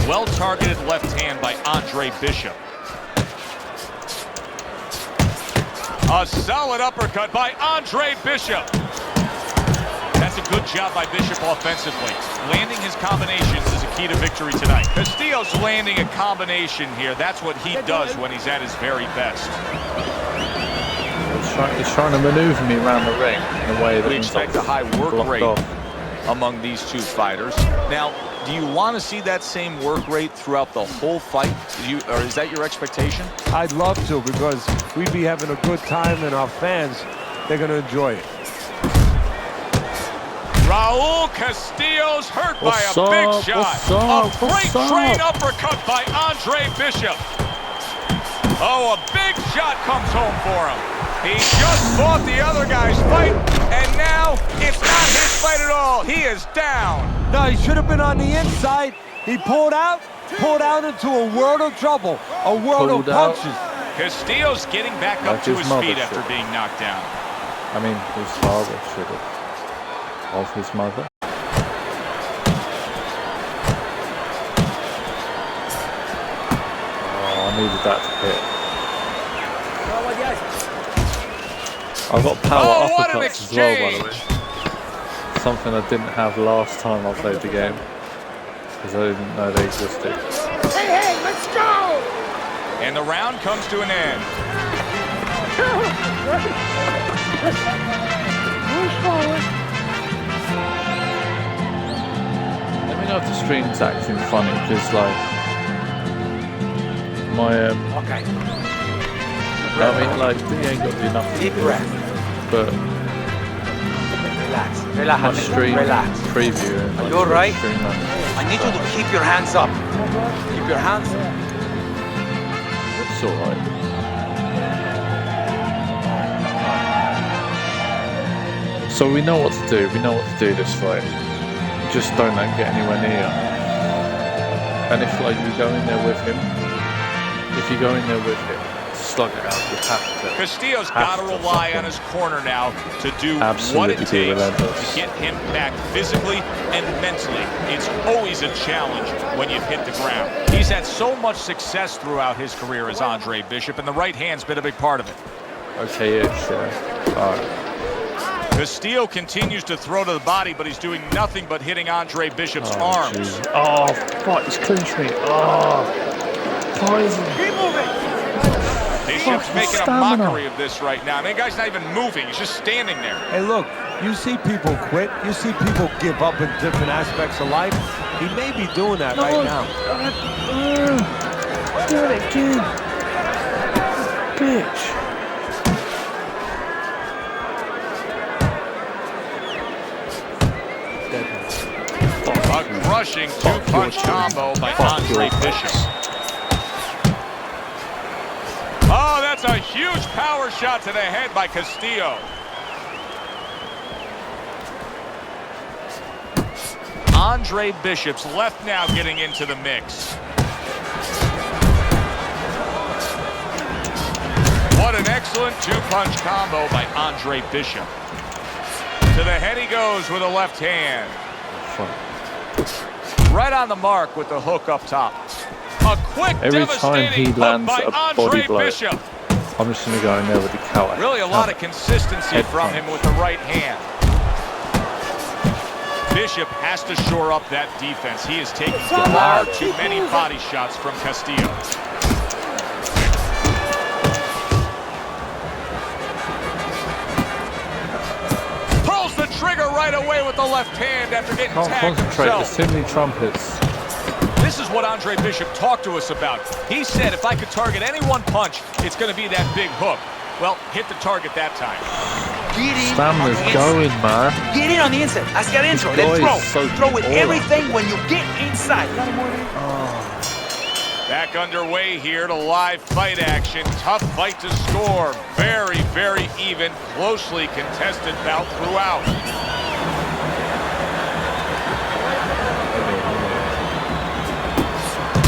Well-targeted left hand by Andre Bishop. A solid uppercut by Andre Bishop. That's a good job by Bishop offensively. Landing his combinations is a key to victory tonight. Castillo's landing a combination here. That's what he does when he's at his very best. He's trying to maneuver me around the ring in a way that we expect a high work rate among these two fighters. Now, do you want to see that same work rate throughout the whole fight? Or is that your expectation? I'd love to, because we'd be having a good time, and our fans, they're going to enjoy it. Raul Castillo's hurt by a big shot. A freight train uppercut by Andre Bishop. Oh, a big shot comes home for him. He just fought the other guy's fight, and now it's not his fight at all. He is down. No, he should have been on the inside. He pulled out into a world of trouble, a world of punches. Castillo's getting back up to his feet after being knocked down. I mean, his father should have. of his mother. Oh, I needed that to hit. I've got power uppercuts as well, by the way. Something I didn't have last time I played the game, because I didn't know they existed. Hey, let's go! And the round comes to an end. Move forward. Let me know if the stream's acting funny, because like my Okay. I mean, like he ain't got to do nothing. Deep breath. But Relax. my Relax. stream Relax. preview. And, Are like, you alright? stream I need you to keep your hands up. Keep your hands up. It's alright. So we know what to do. We know what to do this fight. Just don't let him get anywhere near. And if like you go in there with him, slug it out. You have to. Castillo's got to rely on his corner now to do what it takes to get him back physically and mentally. It's always a challenge when you've hit the ground. He's had so much success throughout his career as Andre Bishop, and the right hand's been a big part of it. Okay, yeah. Alright. Castillo continues to throw to the body, but he's doing nothing but hitting Andre Bishop's arms. Geez. Oh, fuck, he's clinched me. Oh, poison. Keep moving. Bishop's making a mockery of this right now. I mean, the guy's not even moving. He's just standing there. Hey, look, you see people quit. You see people give up in different aspects of life. He may be doing that right now. Do it again. Bitch. A crushing two-punch combo by Andre Bishop. Oh, that's a huge power shot to the head by Castillo. Andre Bishop's left now getting into the mix. What an excellent two-punch combo by Andre Bishop. To the head he goes with a left hand. Right on the mark with the hook up top. A quick, every time he lands by a Andre body blow, Bishop. I'm just going to go in there with the cow. Really a lot of consistency from him with the right hand. Bishop has to shore up that defense. He is taking far too many body shots from Castillo. Pulls the trigger right away with the left hand after getting tagged himself. There's too many trumpets. This is what Andre Bishop talked to us about. He said if I could target any one punch, it's going to be that big hook. Well, hit the target that time. Get in. Stamina's going, man. Get in on the inside. Hacia adentro. Then throw with everything when you get inside. Back underway here to live fight action. Tough fight to score. Very, very even. Closely contested bout throughout.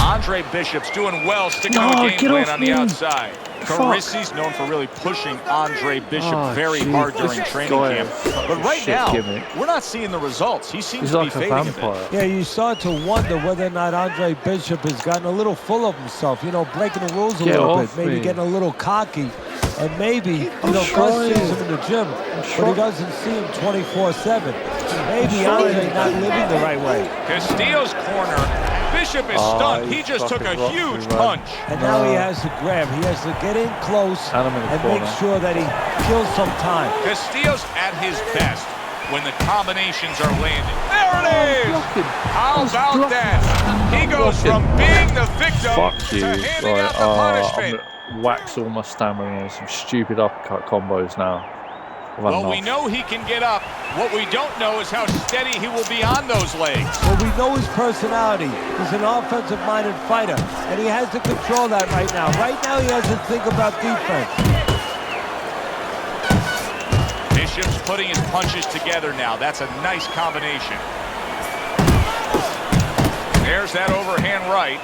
Andre Bishop's doing well, sticking to the game plan on the outside. Carissie's known for really pushing Andre Bishop very hard during training camp. But right now, we're not seeing the results. He seems to be fading a bit. Yeah, you start to wonder whether or not Andre Bishop has gotten a little full of himself, you know, breaking the rules a little bit, maybe getting a little cocky. And maybe, you know, Gus sees him in the gym, but he doesn't see him 24/7. Maybe Andre not living the right way. Castillo's corner. Bishop is stunned. He just took a huge punch. And now he has to grab. He has to get in close and make sure that he kills some time. Castillo's at his best when the combinations are landing. There it is! How about that? He goes from being the victim to handing out the punishment. I'm gonna wax all my stamina and some stupid uppercut combos now. Well, we know he can get up. What we don't know is how steady he will be on those legs. Well, we know his personality. He's an offensive-minded fighter, and he has to control that right now. Right now, he has to think about defense. Bishop's putting his punches together now. That's a nice combination. There's that overhand right.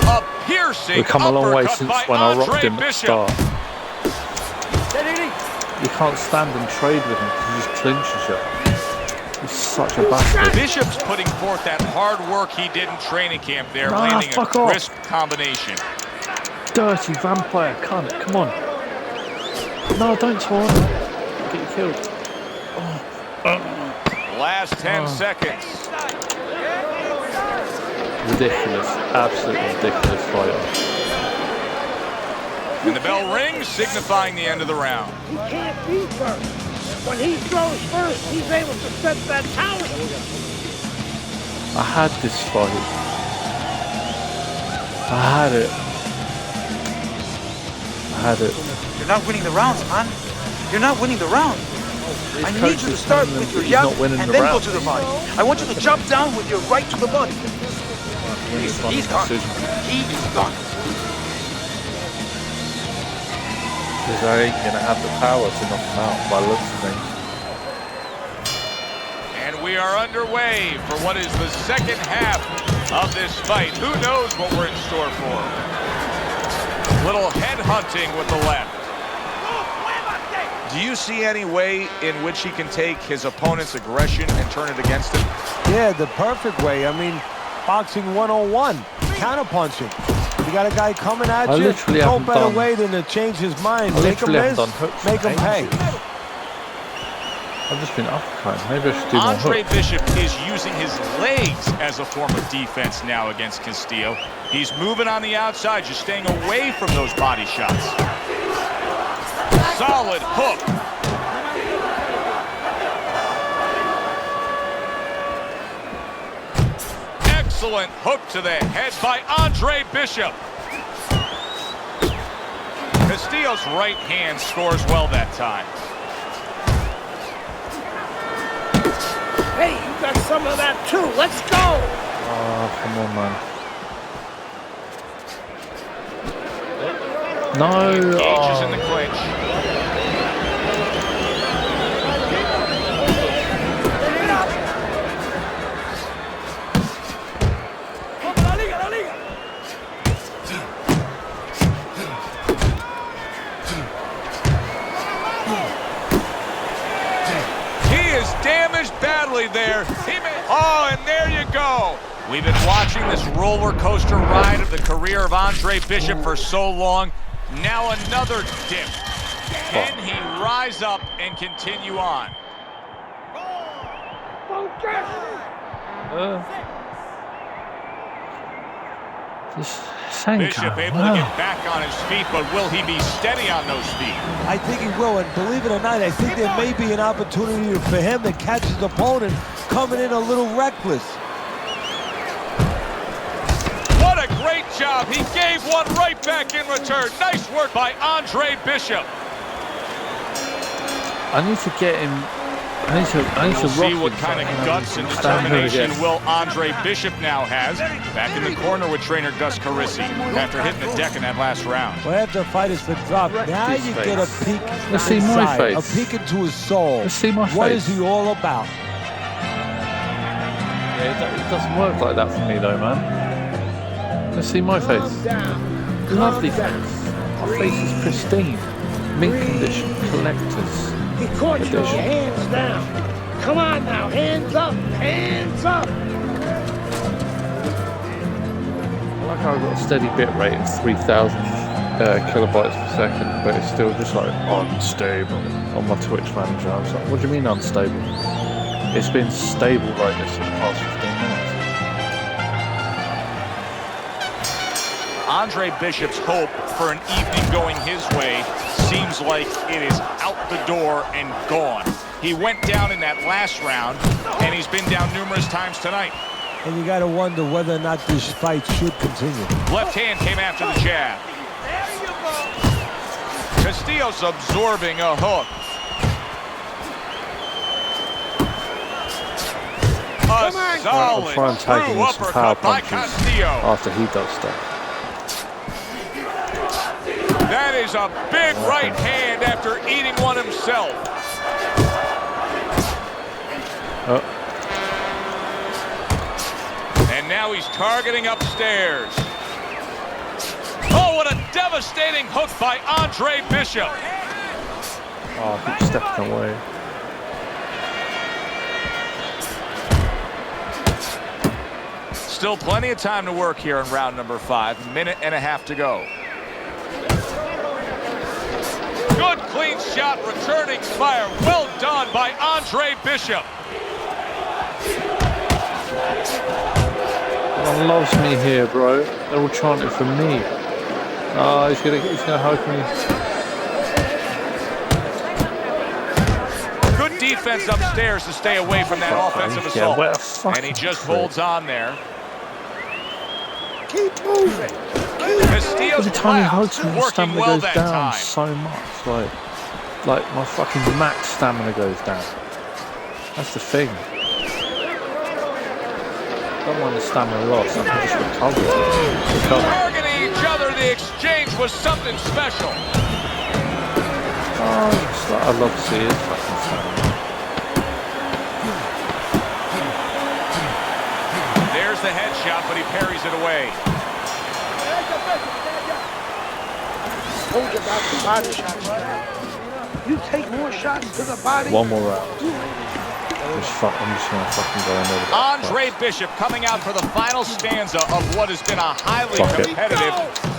A piercing We've come a long way since when I rocked him at the start. You can't stand and trade with him because he just clinches you. He's such a bastard. Bishop's putting forth that hard work he did in training camp there, landing a crisp combination. Dirty vampire cunt, come on. No, don't taunt. I'll get you killed. Last 10 seconds. Ridiculous, absolutely ridiculous fighter. And the bell rings, signifying the end of the round. He can't be first. When he throws first, he's able to set that towel. I had this fight. I had it. You're not winning the rounds, man. You're not winning the round. I need you to start with your jab and then go to the body. I want you to jump down with your right to the body. He's gone. He is gone. Because I ain't going to have the power to knock him out by the looks of things. And we are underway for what is the second half of this fight. Who knows what we're in store for? Little head hunting with the left. Do you see any way in which he can take his opponent's aggression and turn it against him? Yeah, the perfect way. I mean, boxing 101, counterpunching. You got a guy coming at you, no better way than to change his mind. Make him miss, make him pay. I've just been uppercutting. Maybe I should do more Andre hooks. Bishop is using his legs as a form of defense now against Castillo. He's moving on the outside, just staying away from those body shots. Solid hook. Excellent hook to the head by Andre Bishop. Castillo's right hand scores well that time. Hey, you got some of that too. Let's go. Oh, come on, man. No. Engages in the clinch. Badly there. Oh, and there you go. We've been watching this roller coaster ride of the career of Andre Bishop for so long. Now another dip. Can he rise up and continue on? Bishop able to get back on his feet, but will he be steady on those feet? I think he will, and believe it or not, I think there may be an opportunity for him to catch his opponent coming in a little reckless. What a great job. He gave one right back in return. Nice work by Andre Bishop. I need to get him. I need to we'll see rock what him kind of so guts and determination will Andre Bishop now has. Back in the corner with trainer Gus Carrissi after hitting the deck in that last round. Well, after the fight has been dropped, now you get a peek Let's see my face. A peek into his soul. Let's see my face. What is he all about? Yeah, it doesn't work like that for me though, man. Let's see my face. Lovely face. My face is pristine. Mint condition. Collectors. He caught you with your hands down. Come on now, hands up, hands up. I like how I've got a steady bit rate of 3,000 kilobytes per second, but it's still just like unstable on my Twitch manager. I was like, what do you mean unstable? It's been stable like this for the past 15 minutes. Andre Bishop's hope for an evening going his way seems like it is out the door and gone. He went down in that last round, and he's been down numerous times tonight. And you got to wonder whether or not this fight should continue. Left hand came after the jab. Castillo's absorbing a hook. A solid true uppercut by Castillo. After he does stuff. That is a big right hand after eating one himself. And now he's targeting upstairs. Oh, what a devastating hook by Andre Bishop. Oh, I keep stepping away. Still plenty of time to work here in round number 5. Minute and a half to go. Good clean shot, returning fire. Well done by Andre Bishop. Everyone loves me here, bro. They're all chanting for me. Oh, he's gonna hug me. Good defense upstairs to stay away from that offensive assault. And he just holds on there. Keep moving. Castillo's Every time he hugs me, my working stamina well goes that down time. so much. Like my fucking max stamina goes down. That's the thing. I don't mind the stamina loss, I can just recover. Targeting each other, the exchange was something special. Oh, I'd love to see his fucking stamina. There's the headshot, but he parries it away. Told you about the body shots. You take more shots to the body. One more round. I'm just gonna fucking go in there. Andre Bishop coming out for the final stanza of what has been a highly competitive,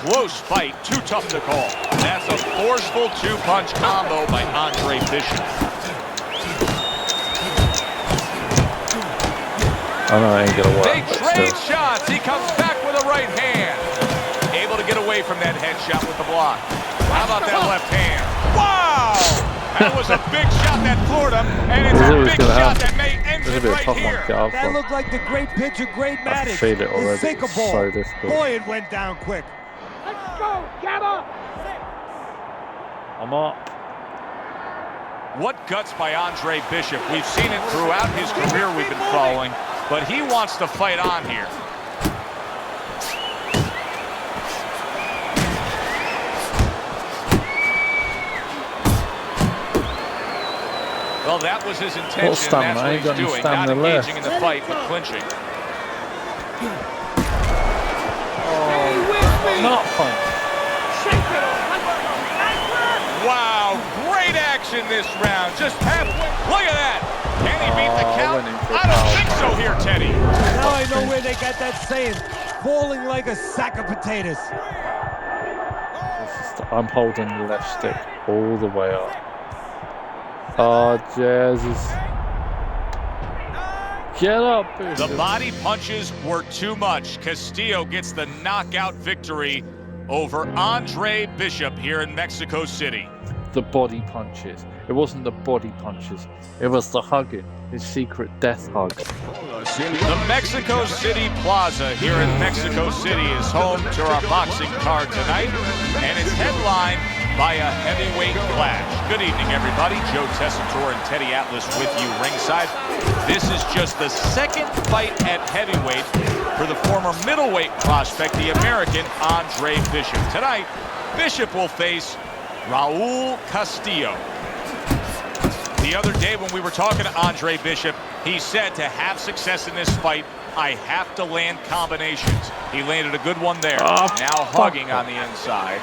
close fight. Too tough to call. That's a forceful two-punch combo by Andre Bishop. I know I ain't gonna work. They trade shots. He comes back with a right hand. Able to get away from that headshot with the block. How about that left hand? Wow! That was a big shot that floored him, and it's a big shot that may end it right here. That looked like the great pitcher, great Maddox. I feel it already. Sink a It's ball. so difficult. Boy, it went down quick. Let's go. Get up. I'm up. What guts by Andre Bishop. We've seen it throughout his career we've been following, but he wants to fight on here. Well, that was his intention. That's what he's doing. Not engaging in the fight, but clinching. Not punch. Wow, great action this round. Just halfway. Look at that. Can he beat the count? I don't think so here, Teddy. Now I know where they got that saying, falling like a sack of potatoes. I'm holding the left stick all the way up. Oh, Jesus. Get up, Bishop. The body punches were too much. Castillo gets the knockout victory over Andre Bishop here in Mexico City. The body punches. It wasn't the body punches. It was the hugging. His secret death hug. The Mexico City Plaza here in Mexico City is home to our boxing card tonight, and it's headlined by a heavyweight clash. Good evening, everybody. Joe Tessitore and Teddy Atlas with you ringside. This is just the second fight at heavyweight for the former middleweight prospect, the American Andre Bishop. Tonight, Bishop will face Raul Castillo. The other day when we were talking to Andre Bishop, he said to have success in this fight, I have to land combinations. He landed a good one there. Now hugging on the inside.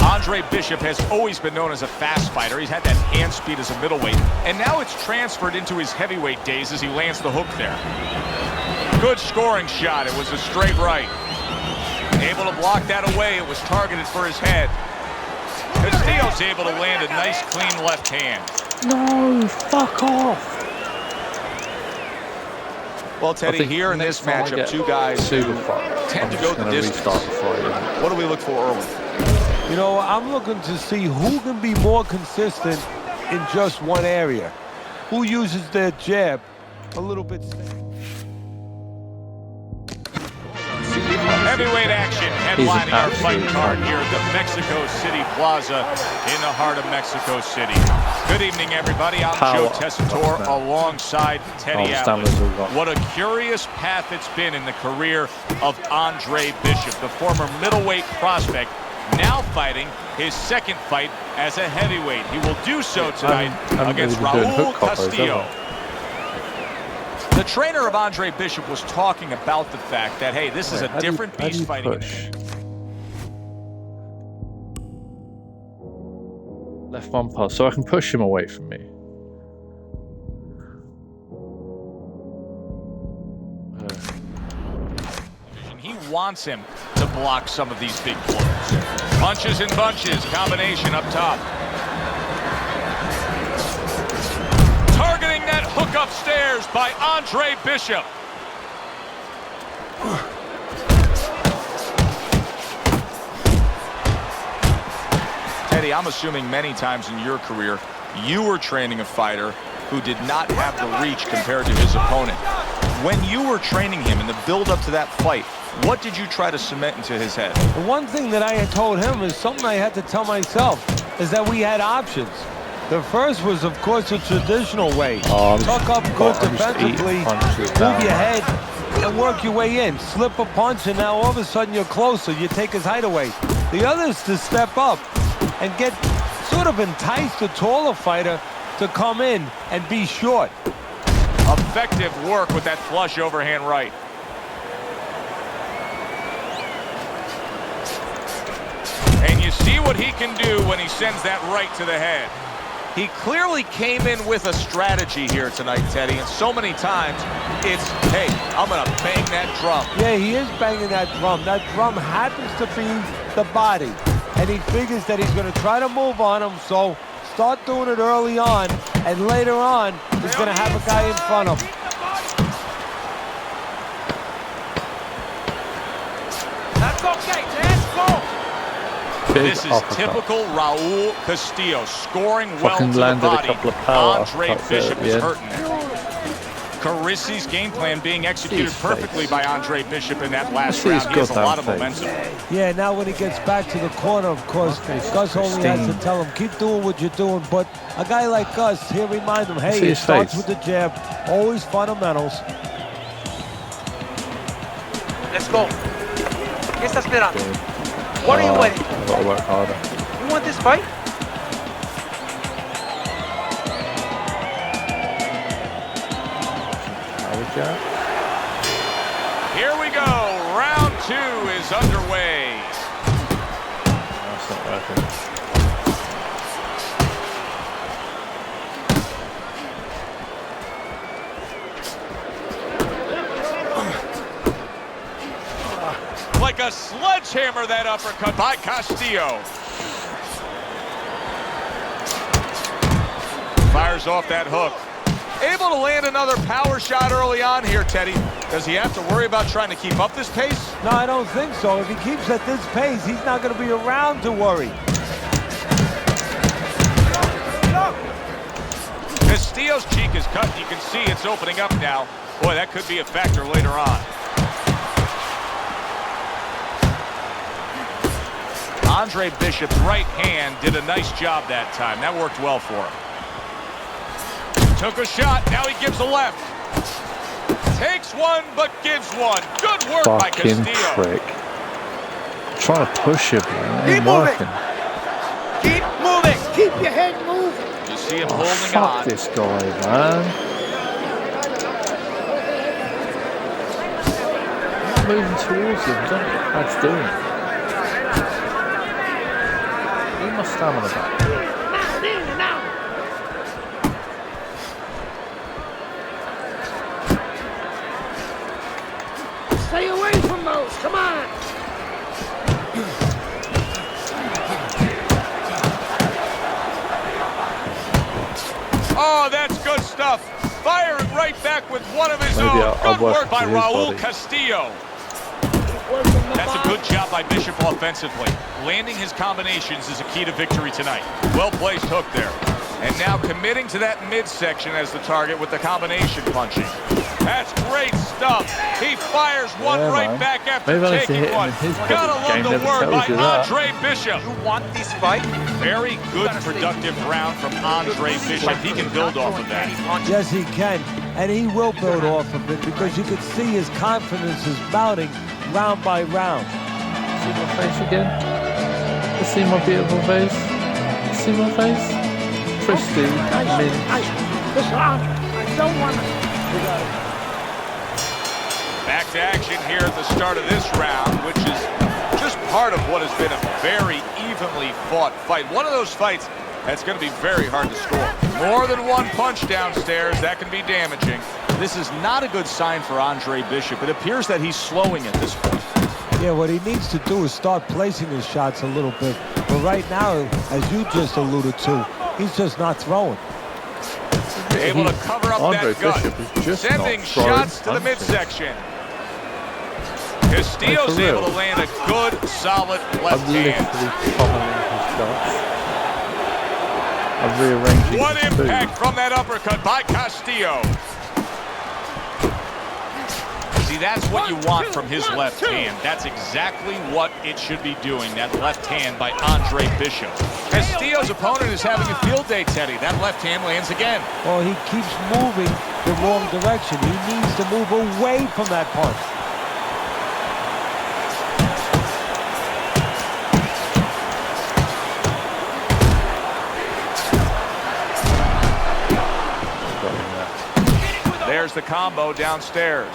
Andre Bishop has always been known as a fast fighter. He's had that hand speed as a middleweight, and now it's transferred into his heavyweight days as he lands the hook there. Good scoring shot. It was a straight right. Able to block that away. It was targeted for his head. Castillo's able to land a nice, clean left hand. No, fuck off. Well, Teddy, here in this matchup, two guys who tend to go the distance. What do we look for early? You know, I'm looking to see who can be more consistent in just one area. Who uses their jab a little bit. Heavyweight action headlining our fight card here at the Mexico City Plaza in the heart of Mexico City. Good evening, everybody. I'm Joe Tessitore alongside Teddy Atlas. What a curious path it's been in the career of Andre Bishop, the former middleweight prospect, now fighting his second fight as a heavyweight. He will do so tonight against Raul Castillo. The trainer of Andre Bishop was talking about the fact that, hey, this is a different beast fighting. Left one pass, so I can push him away from me. He wants him to block some of these big blows. Punches and bunches, combination up top. Targeting that hook upstairs by Andre Bishop. Teddy, I'm assuming many times in your career, you were training a fighter who did not have the reach compared to his opponent. When you were training him in the build-up to that fight, what did you try to cement into his head? The one thing that I had told him is something I had to tell myself, is that we had options. The first was, of course, the traditional way. Tuck up good defensively, move your head, and work your way in. Slip a punch, and now all of a sudden you're closer. You take his height away. The other is to step up and get sort of entice the taller fighter to come in and be short. Effective work with that flush overhand right. And you see what he can do when he sends that right to the head. He clearly came in with a strategy here tonight, Teddy, and so many times it's, hey, I'm going to bang that drum. Yeah, he is banging that drum. That drum happens to be the body, and he figures that he's going to try to move on him, so start doing it early on, and later on, he's going to have a guy in front of him. That's okay, let's go. This is uppercut. typical Raul Castillo, scoring well to the landed body. a couple of power Andre uppercuts Bishop there is at the hurting there. Carissie's game plan being executed perfectly by Andre Bishop in that last round. He has a lot of momentum. Yeah, now when he gets back to the corner, of course, Gus only has to tell him, keep doing what you're doing. But a guy like Gus, he'll remind him, hey, it starts with the jab, always fundamentals. Let's go. ¿Qué está esperando? What are you waiting? I've got to work harder. You want this fight? Here we go. Round 2 is underway. That's not working. Like a sledgehammer, that uppercut by Castillo. Fires off that hook. Able to land another power shot early on here, Teddy. Does he have to worry about trying to keep up this pace? No, I don't think so. If he keeps at this pace, he's not going to be around to worry. Castillo's cheek is cut. You can see it's opening up now. Boy, that could be a factor later on. Andre Bishop's right hand did a nice job that time. That worked well for him. Took a shot. Now he gives a left. Takes one, but gives one. Good work by Castillo. Prick. Trying to push him, man. Keep moving. Keep moving. Keep your head moving. You see him holding fuck on. This guy, man. He's moving towards him. I don't know what that's doing. Leave my stamina back. Stay away from those, come on! Oh, that's good stuff. Firing right back with one of his own. Good work by Raul Castillo. That's a good job by Bishop offensively. Landing his combinations is a key to victory tonight. Well-placed hook there. And now committing to that midsection as the target with the combination punching. That's great stuff. He fires one right back after taking one. Gotta love the word by Andre Bishop. You want this fight? Very good, productive round from Andre Bishop. He can build off of that. Yes, he can. And he will build off of it because you can see his confidence is mounting round by round. See my face again? You see my beautiful face? You see my face? Christy, Listen, Andre, I don't want to... Back to action here at the start of this round, which is just part of what has been a very evenly fought fight. One of those fights That's going to be very hard to score. More than one punch downstairs. That can be damaging. This is not a good sign for Andre Bishop. It appears that he's slowing at this point. Yeah, what he needs to do is start placing his shots a little bit. But right now, as you just alluded to, he's just not throwing. Able to cover up Andre that gut. Bishop is just Sending not throwing shots to the punches. midsection. Castillo's able to land a good, solid left hand. I'm rearranging. What impact from that uppercut by Castillo. See, that's what you want from his left hand. That's exactly what it should be doing, that left hand by Andre Bishop. Castillo's opponent is having a field day, Teddy. That left hand lands again. Well, he keeps moving the wrong direction. He needs to move away from that punch. There's the combo downstairs.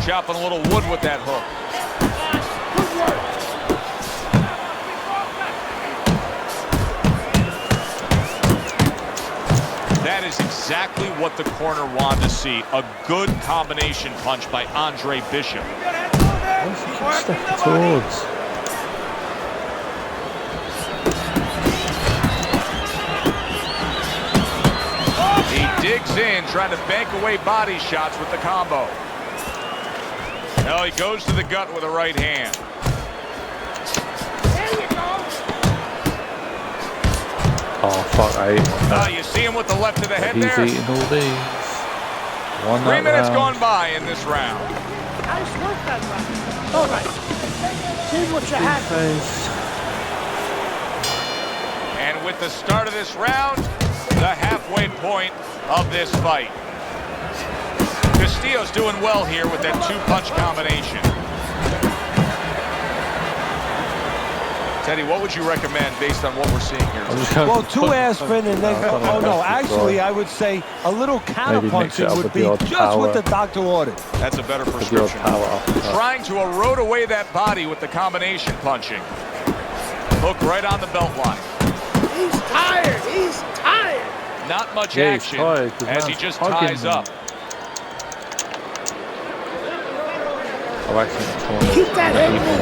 Chopping a little wood with that hook. That is exactly what the corner wanted to see. A good combination punch by Andre Bishop. Step towards. He digs in, trying to bank away body shots with the combo. Now he goes to the gut with a right hand. Oh, fuck, I ate one. You see him with the left of the head there? He's eating all these. 3 minutes gone by in this round. Nice work that round. All right. See what you have. And with the start of this round, the halfway point of this fight. Castillo's doing well here with that two-punch combination. Teddy, what would you recommend based on what we're seeing here? Well, two aspirin and then... Oh, no, actually, I would say a little counter-punching would be just what the doctor ordered. That's a better prescription. Trying to erode away that body with the combination punching. Hook right on the belt line. He's tired. He's tired. Not much action as he just ties up. Keep that head moving.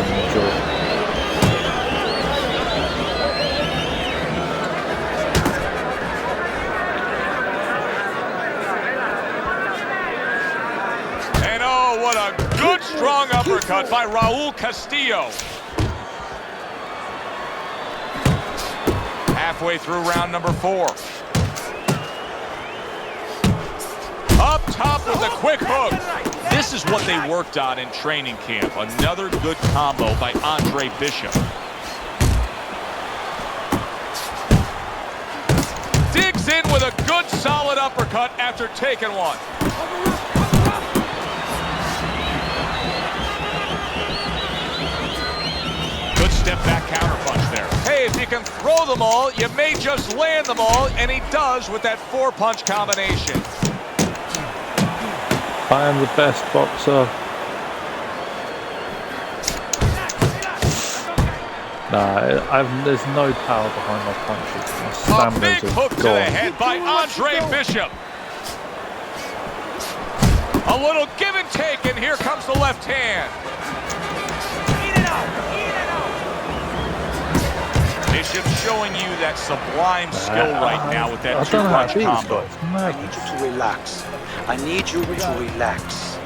And oh, what a good strong uppercut by Raul Castillo. Halfway through round number 4. Up top with a quick hook. This is what they worked on in training camp. Another good combo by Andre Bishop. Digs in with a good solid uppercut after taking one. Good step back counterpunch there. Hey, if you can throw them all, you may just land them all, and he does with that 4-punch combination. I am the best boxer. Nah, there's no power behind my punches. My A big hook to the head by Andre Bishop. A little give and take, and here comes the left hand. Bishop showing you that sublime skill right now with that 2-punch combo. I need you to relax. I need you to relax.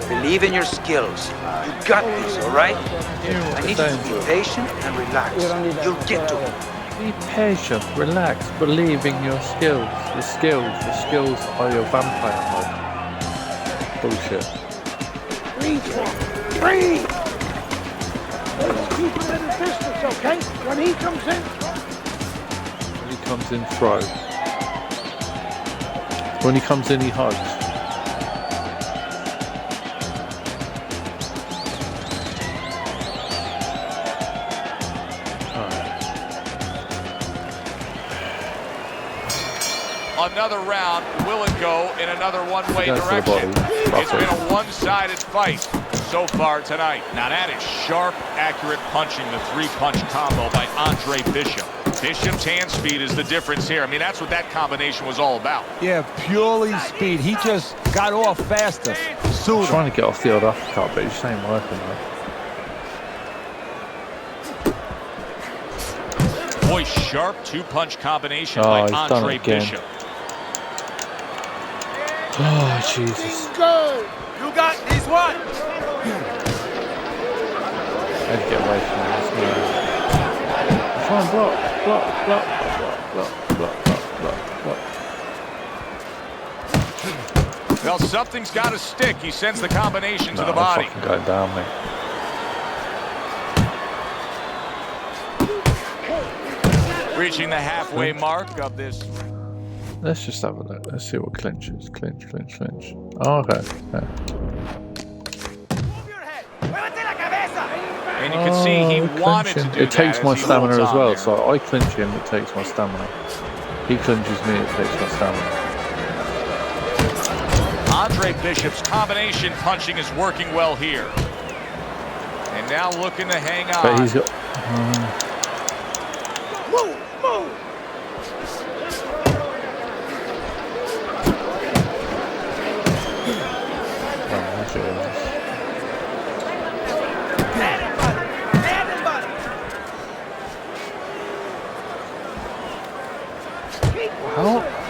Believe in your skills. You got this, all right? I need you to be patient and relax. You'll get to it. Be patient, relax, believe in your skills. The skills are your vampire mod. Bullshit. Breathe. Breathe. Let's keep him at a distance, okay? When he comes in... When he comes in, throw. When he comes in, he hugs. Another round, will it go in another one-way direction? It's been a one-sided fight. so far tonight. Now that is sharp, accurate punching, the three-punch combo by Andre Bishop. Bishop's hand speed is the difference here. I mean, that's what that combination was all about. Yeah, purely speed. He just got off faster, sooner. I'm trying to get off the old uppercut, but it just ain't working, though. Boy, sharp two-punch combination by Andre Bishop. Oh, Jesus. Go! You got this one! I had to get away from this man. Try and block. Well, something's got to stick. He sends the combination to the body. I'm fucking going down, mate. Reaching the halfway mark of this. Let's just have a look. Let's see what clinch is. Clinch. Oh, okay. Yeah. And you can see he wanted to do that. It takes my stamina as well. So I clinch him, it takes my stamina. He clinches me, it takes my stamina. Andre Bishop's combination punching is working well here. And now looking to hang on. But he's got... Move!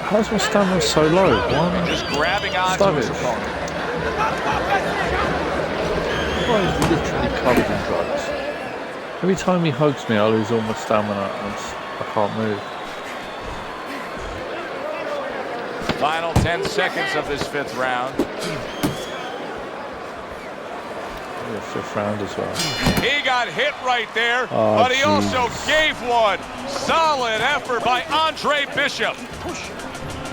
How's my stamina so low? Why am I just grabbing onto his opponent? I'm literally covered in drugs. Every time he hugs me, I lose all my stamina and I can't move. Final 10 seconds of this 5th round. Yeah, 5th round as well. He got hit right there, but he also gave one. Solid effort by Andre Bishop.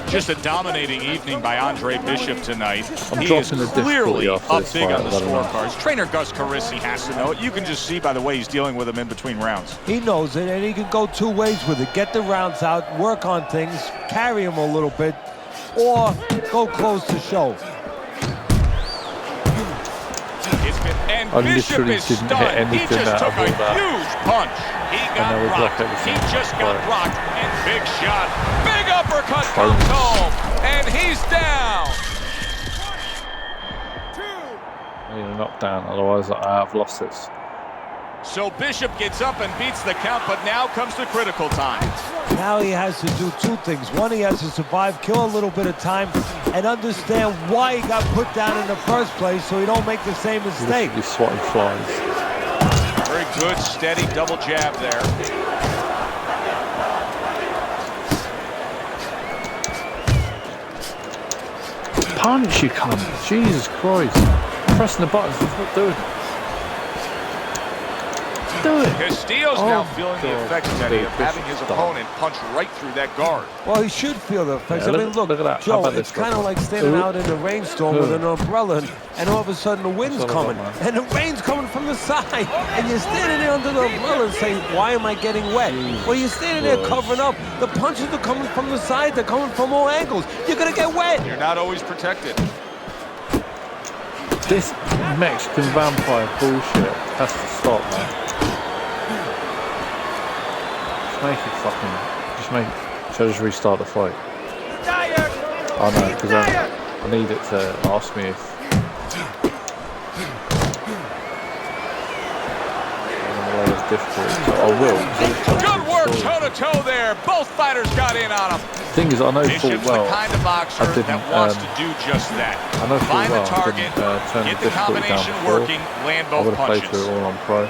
Just a dominating evening by Andre Bishop tonight. He is clearly up big on the scorecards. Trainer Gus Carissi has to know it. You can just see by the way he's dealing with him in between rounds. He knows it, and he can go two ways with it. Get the rounds out, work on things, carry him a little bit, or go close the show. And Bishop is stunned. He just took a huge punch. He got rocked. He just got rocked. And big shot. Big uppercut comes home. And he's down. I need a knockdown, otherwise I've lost this. So Bishop gets up and beats the count, but now comes the critical time. Now he has to do two things. One, he has to survive, kill a little bit of time, and understand why he got put down in the first place so he don't make the same mistake. He's swatting flies. Very good, steady double jab there. Punch, you cunt. Jesus Christ. Pressing the buttons, he's not doing it. Do it. Castillo's now feeling the effects, Teddy, of having his opponent punch right through that guard. Well, he should feel the effects. Yeah, I mean, look at that. Joe, it's kind of like standing out in the rainstorm with an umbrella, and all of a sudden the wind's coming, and the rain's coming from the side, and you're standing there under the umbrella and saying, why am I getting wet? Well, you're standing there covering up. The punches are coming from the side. They're coming from all angles. You're going to get wet. You're not always protected. This Mexican vampire bullshit has to stop, man. Should I just restart the fight? Oh no, because I need it to ask me if it's difficult. So I will. Good work toe-to-toe there. Both fighters got in on him. Thing is, I know full well the kind of boxer that wants to do just that. I know full Find well the target, get the combination working, land both punches. I would have played through it all on pro.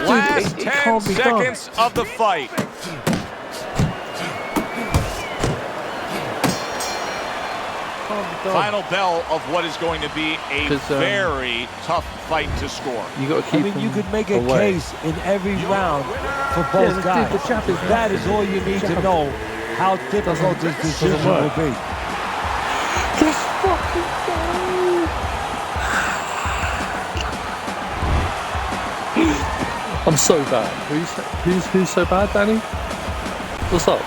Last 10 seconds of the fight. Final bell of what is going to be a very tough fight to score. You got to keep you could make a case in every round for both guys. That is all you need to know how difficult this decision will be. I'm so bad. Who's so bad, Danny? What's up?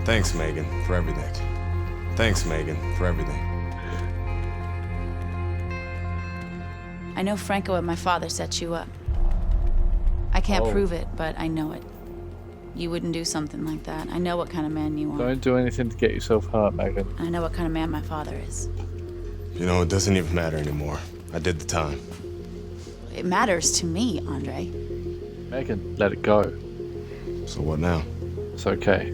Thanks, Megan, for everything. Thanks, Megan, for everything. I know Franco and my father set you up. I can't prove it, but I know it. You wouldn't do something like that. I know what kind of man you are. Don't do anything to get yourself hurt, Megan. I know what kind of man my father is. You know, it doesn't even matter anymore. I did the time. It matters to me, Andre. Megan, let it go. So what now? It's okay.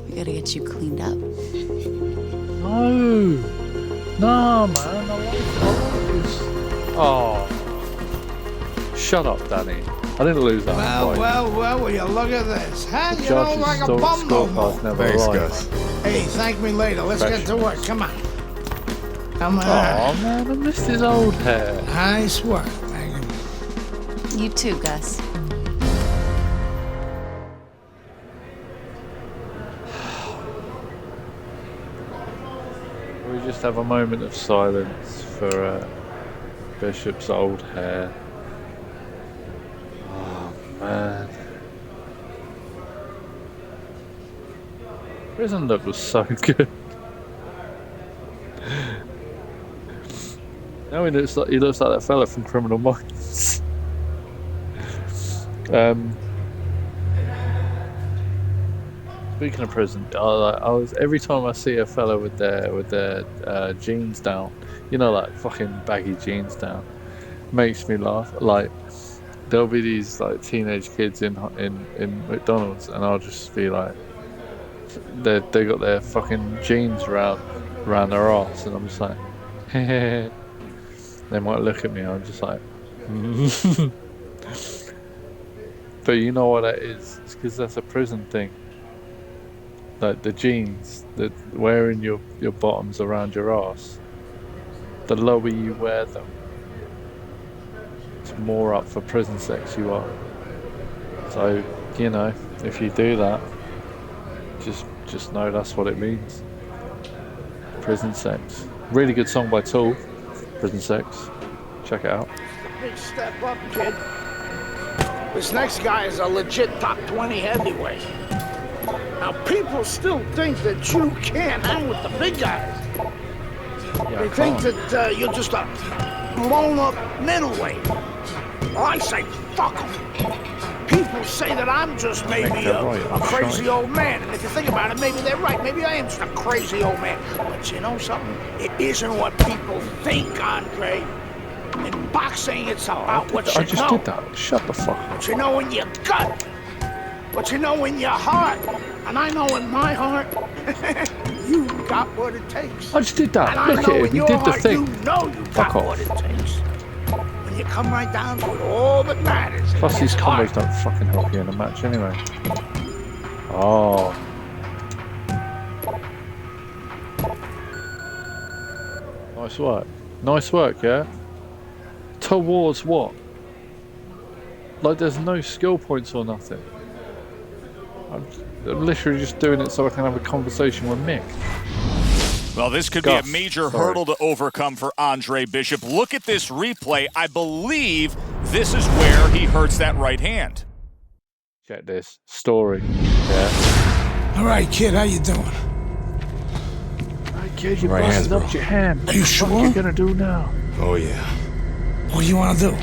We gotta get you cleaned up. No! No, man. I like this. Oh. Shut up, Danny. I didn't lose that fight. Well, will you look at this? Huh? The You don't look like a bum no more. Never Thanks, lied. Gus. Hey, thank me later. Let's get to work. Come on. Come on. Oh, man, I missed his old hair. Nice work, Megan. You too, Gus. We just have a moment of silence for Bishop's old hair. Oh, man. Prison look was so good. Now he looks like that fella from Criminal Minds. Speaking of prison, I was every time I see a fella with their jeans down, you know, like fucking baggy jeans down, makes me laugh. Like there'll be these like teenage kids in McDonald's, and I'll just be like, they got their fucking jeans around their arse, and I'm just like, hey. They might look at me, I'm just like, But you know what that is? It's because that's a prison thing. Like the jeans, that wearing your bottoms around your ass, the lower you wear them, it's more up for prison sex you are. So, you know, if you do that, just know that's what it means. Prison sex. Really good song by Tool, Prison Sex. Check it out. Big step up, kid. This next guy is a legit top 20 heavyweight. Now, people still think that you can't hang with the big guys. They think that you're just a blown-up middleweight. Well, I say, fuck them. People say that I'm just maybe a crazy old man. And if you think about it, maybe they're right. Maybe I am just a crazy old man. But you know something? It isn't what people think, Andre. In boxing, it's about what you know. I just did that. Shut the fuck up. What you know in your gut. What you know in your heart. And I know in my heart, you got what it takes. I just did that. And Look at him. He did the thing. You know you got what it takes. When you come right down to it, all that matters. Plus these combos don't fucking help you in a match anyway. Oh. Nice work. Nice work, yeah? Towards what? Like there's no skill points or nothing. I'm literally just doing it so I can have a conversation with Mick. Well, this could be a major hurdle to overcome for Andre Bishop. Look at this replay. I believe this is where he hurts that right hand. Check this. Story. Yeah. All right, kid, how you doing? All right, kid, you Right hands, busted bro. up your hand. Are you sure? What are you gonna do now? Oh, yeah. What do you want to do?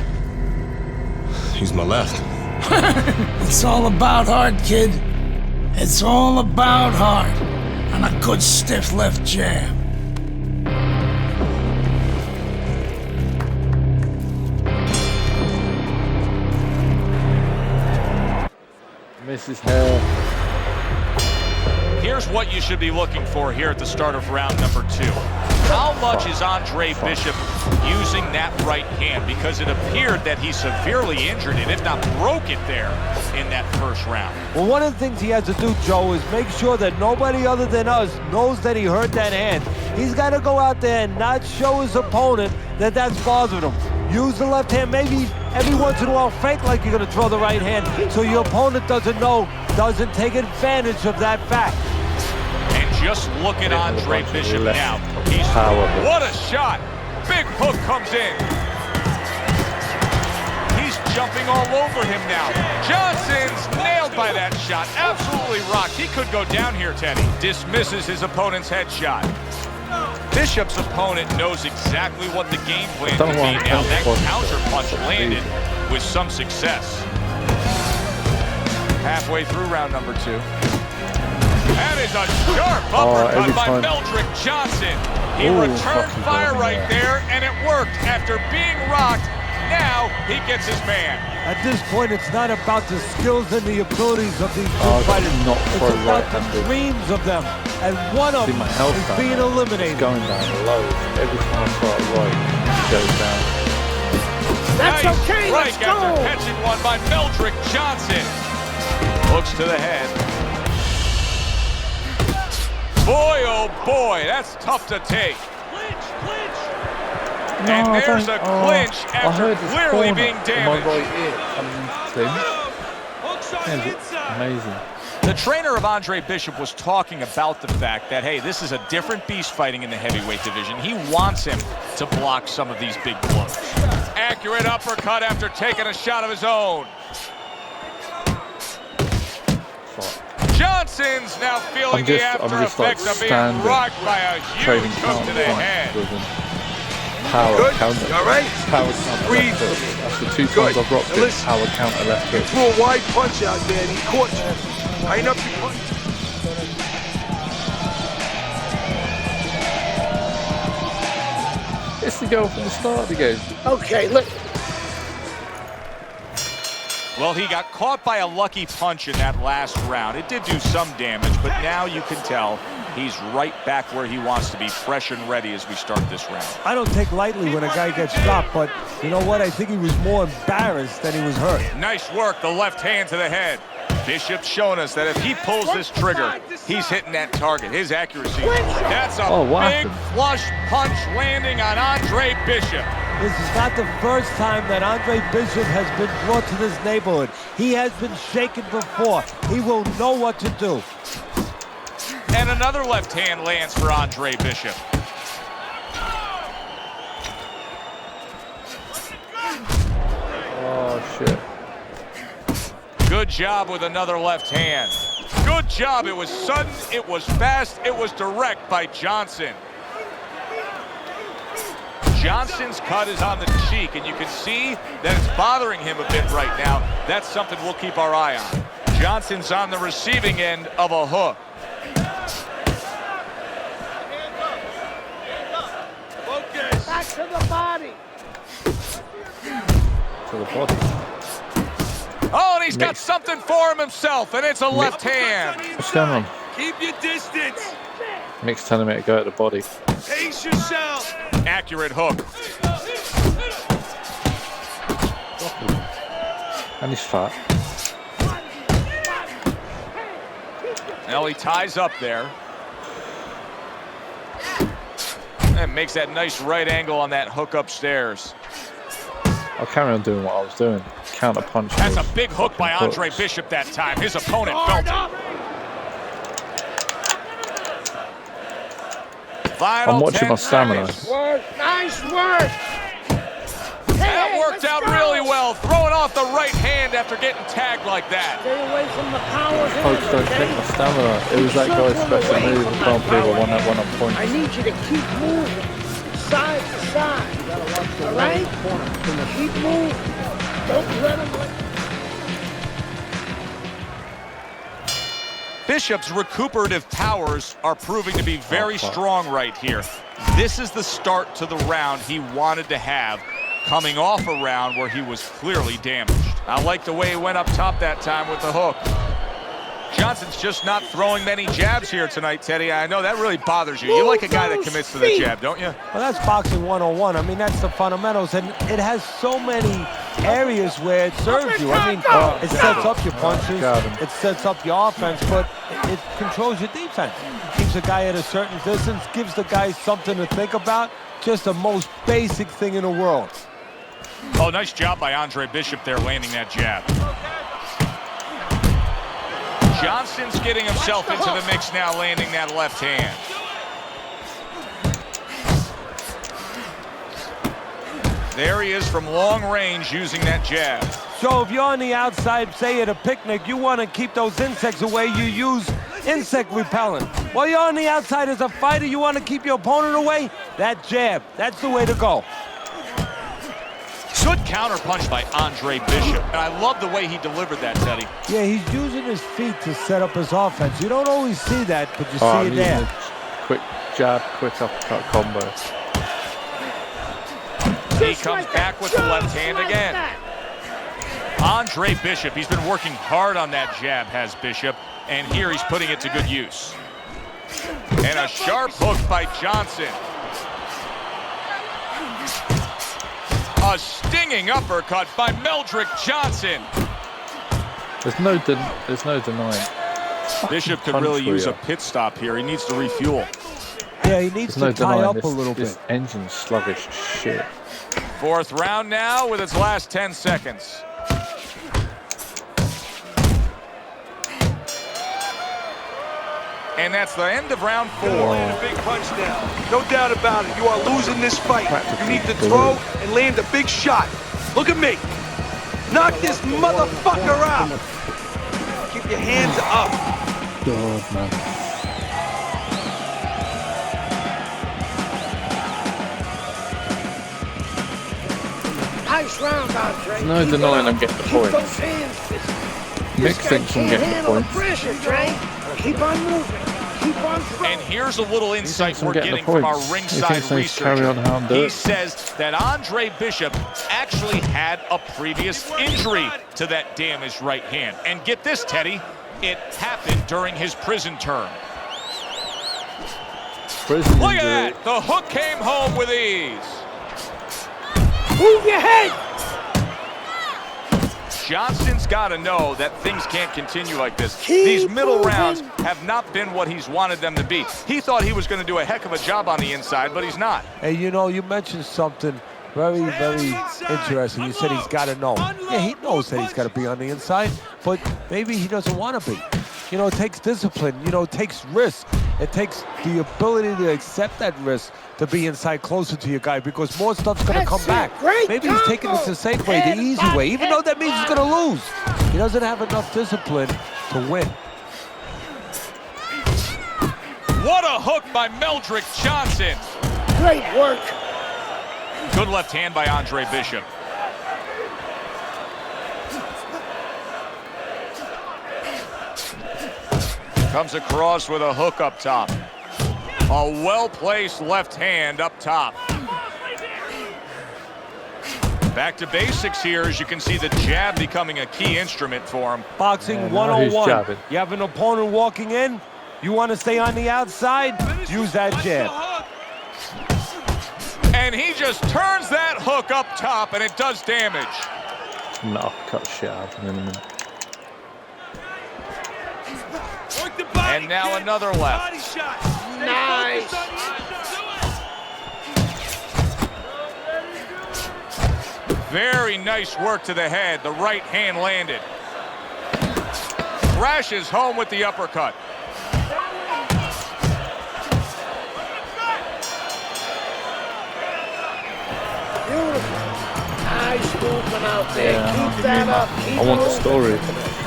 Use my left. It's all about heart, kid. It's all about heart. And a good stiff left jab. Misses hair. Here's what you should be looking for here at the start of round number 2. How much is Andre Bishop using that right hand? Because it appeared that he severely injured it, if not broke it there in that first round. Well, one of the things he has to do, Joe, is make sure that nobody other than us knows that he hurt that hand. He's got to go out there and not show his opponent that that's bothering him. Use the left hand, maybe every once in a while fake like you're going to throw the right hand so your opponent doesn't know, doesn't take advantage of that fact. And just look at Andre Bishop now. He's what a shot! Big hook comes in. He's jumping all over him now. Johnson's nailed by that shot. Absolutely rocked. He could go down here, Teddy. Dismisses his opponent's headshot. Bishop's opponent knows exactly what the game plan to be now. That counter punch landed with some success. Halfway through round number 2. That is a sharp uppercut by Meldrick Johnson. He returned fire right there, and it worked. After being rocked, now he gets his man. At this point, it's not about the skills and the abilities of these two fighters. It's about the dreams of them. And one of them is being eliminated. It's going down low. Every time I try right, it goes down. That's nice okay, let's go! After catching one by Meldrick Johnson. Hooks to the head. Boy, oh boy, that's tough to take. No, and there's a clinch after clearly being damaged. Amazing. The trainer of Andre Bishop was talking about the fact that, hey, this is a different beast fighting in the heavyweight division. He wants him to block some of these big blows. Accurate uppercut after taking a shot of his own. Johnson's now feeling the after effects of being rocked by a huge hook to the head. Power counter. All right. Power counter left hook. That's the 2 times I've rocked it. Power counter left hook. Threw a wide punch out there and he caught you. Line up your punch. It's the goal from the start of the game. Okay, look. Well, he got caught by a lucky punch in that last round. It did do some damage, but now you can tell he's right back where he wants to be, fresh and ready as we start this round. I don't take lightly when a guy gets dropped, but you know what? I think he was more embarrassed than he was hurt. Nice work, the left hand to the head. Bishop's showing us that if he pulls this trigger, he's hitting that target. His accuracy. That's a big flush punch landing on Andre Bishop. This is not the first time that Andre Bishop has been brought to this neighborhood. He has been shaken before. He will know what to do. And another left hand lands for Andre Bishop. Oh, shit. Good job with another left hand. Good job. It was sudden, it was fast, it was direct by Johnson. Johnson's cut is on the cheek, and you can see that it's bothering him a bit right now. That's something we'll keep our eye on. Johnson's on the receiving end of a hook. Back to the body. To the body. Oh, and he's got something for him himself, and it's a left hand. What's going on? Keep your distance. Mick's telling me to go at the body. Pace yourself. Accurate hook. And he's fat. Now he ties up there. And makes that nice right angle on that hook upstairs. I'll carry on doing what I was doing. Counter punch. That's a big hook by Andre Bishop that time. His opponent felt it. I'm watching my stamina. Nice work. That worked out really well. Throwing off the right hand after getting tagged like that. Stay away from the powers. Folks, don't take my stamina. It was that guy's special move. I can't believe I won that one on point. I need you to keep moving, side to side. All right? Keep moving. Don't let him win. Bishop's recuperative powers are proving to be very strong right here. This is the start to the round he wanted to have, coming off a round where he was clearly damaged. I like the way he went up top that time with the hook. Johnson's just not throwing many jabs here tonight, Teddy. I know that really bothers you. You like a guy that commits to the jab, don't you? Well, that's boxing 101. I mean, that's the fundamentals, and it has so many areas where it serves you. I mean, it sets up your punches, it sets up your offense, but it controls your defense. Keeps a guy at a certain distance, gives the guy something to think about. Just the most basic thing in the world. Oh, nice job by Andre Bishop there, landing that jab. Johnson's getting himself into the mix now, landing that left hand. There he is from long range using that jab. So if you're on the outside, say at a picnic, you want to keep those insects away, you use insect repellent. While you're on the outside as a fighter, you want to keep your opponent away? That jab, that's the way to go. Good counterpunch by Andre Bishop. And I love the way he delivered that, Teddy. Yeah, he's using his feet to set up his offense. You don't always see that, but you see it there. Quick jab, quick uppercut combo. He comes back with the left hand again. Andre Bishop, he's been working hard on that jab, has Bishop. And here he's putting it to good use. And a sharp hook by Johnson. A stinging uppercut by Meldrick Johnson. There's no denying. Bishop could really use a pit stop here. He needs to refuel. Yeah, he needs to tie up a little bit. This engine's sluggish shit. Fourth round now with its last 10 seconds. And that's the end of round 4. Land a big punch now. No doubt about it. You are losing this fight. You need to throw and land a big shot. Look at me. Knock this motherfucker out. Keep your hands up. God, man. Nice round, Andre. No denying I'm getting the points. Mick thinks I'm getting the points. Pressure, Dre. Keep on moving. Keep on throwing. And here's a little insight we're getting from our ringside researcher. He says that Andre Bishop actually had a previous injury to that damaged right hand. And get this, Teddy, it happened during his prison term. Look at that! The hook came home with ease. Move your head! Johnson's got to know that things can't continue like this. These middle rounds have not been what he's wanted them to be. He thought he was going to do a heck of a job on the inside, but he's not. Hey, you know, you mentioned something very, very interesting. You said he's got to know. Yeah, he knows that he's got to be on the inside, but maybe he doesn't want to be. You know, it takes discipline. You know, it takes risk. It takes the ability to accept that risk to be inside closer to your guy because more stuff's going to come back. Maybe he's taking it the safe way, the easy way, even though that means he's going to lose. He doesn't have enough discipline to win. What a hook by Meldrick Johnson. Great work. Good left hand by Andre Bishop. Comes across with a hook up top. A well-placed left hand up top. Back to basics here, as you can see the jab becoming a key instrument for him. Boxing 101. You have an opponent walking in, you want to stay on the outside, use that jab. And he just turns that hook up top, and it does damage. No, cut shit out of him in a minute. And now another left. Nice. Very nice work to the head. The right hand landed. Crashes home with the uppercut. Beautiful. Nice movement out there. Yeah, Keep that up. I want the story.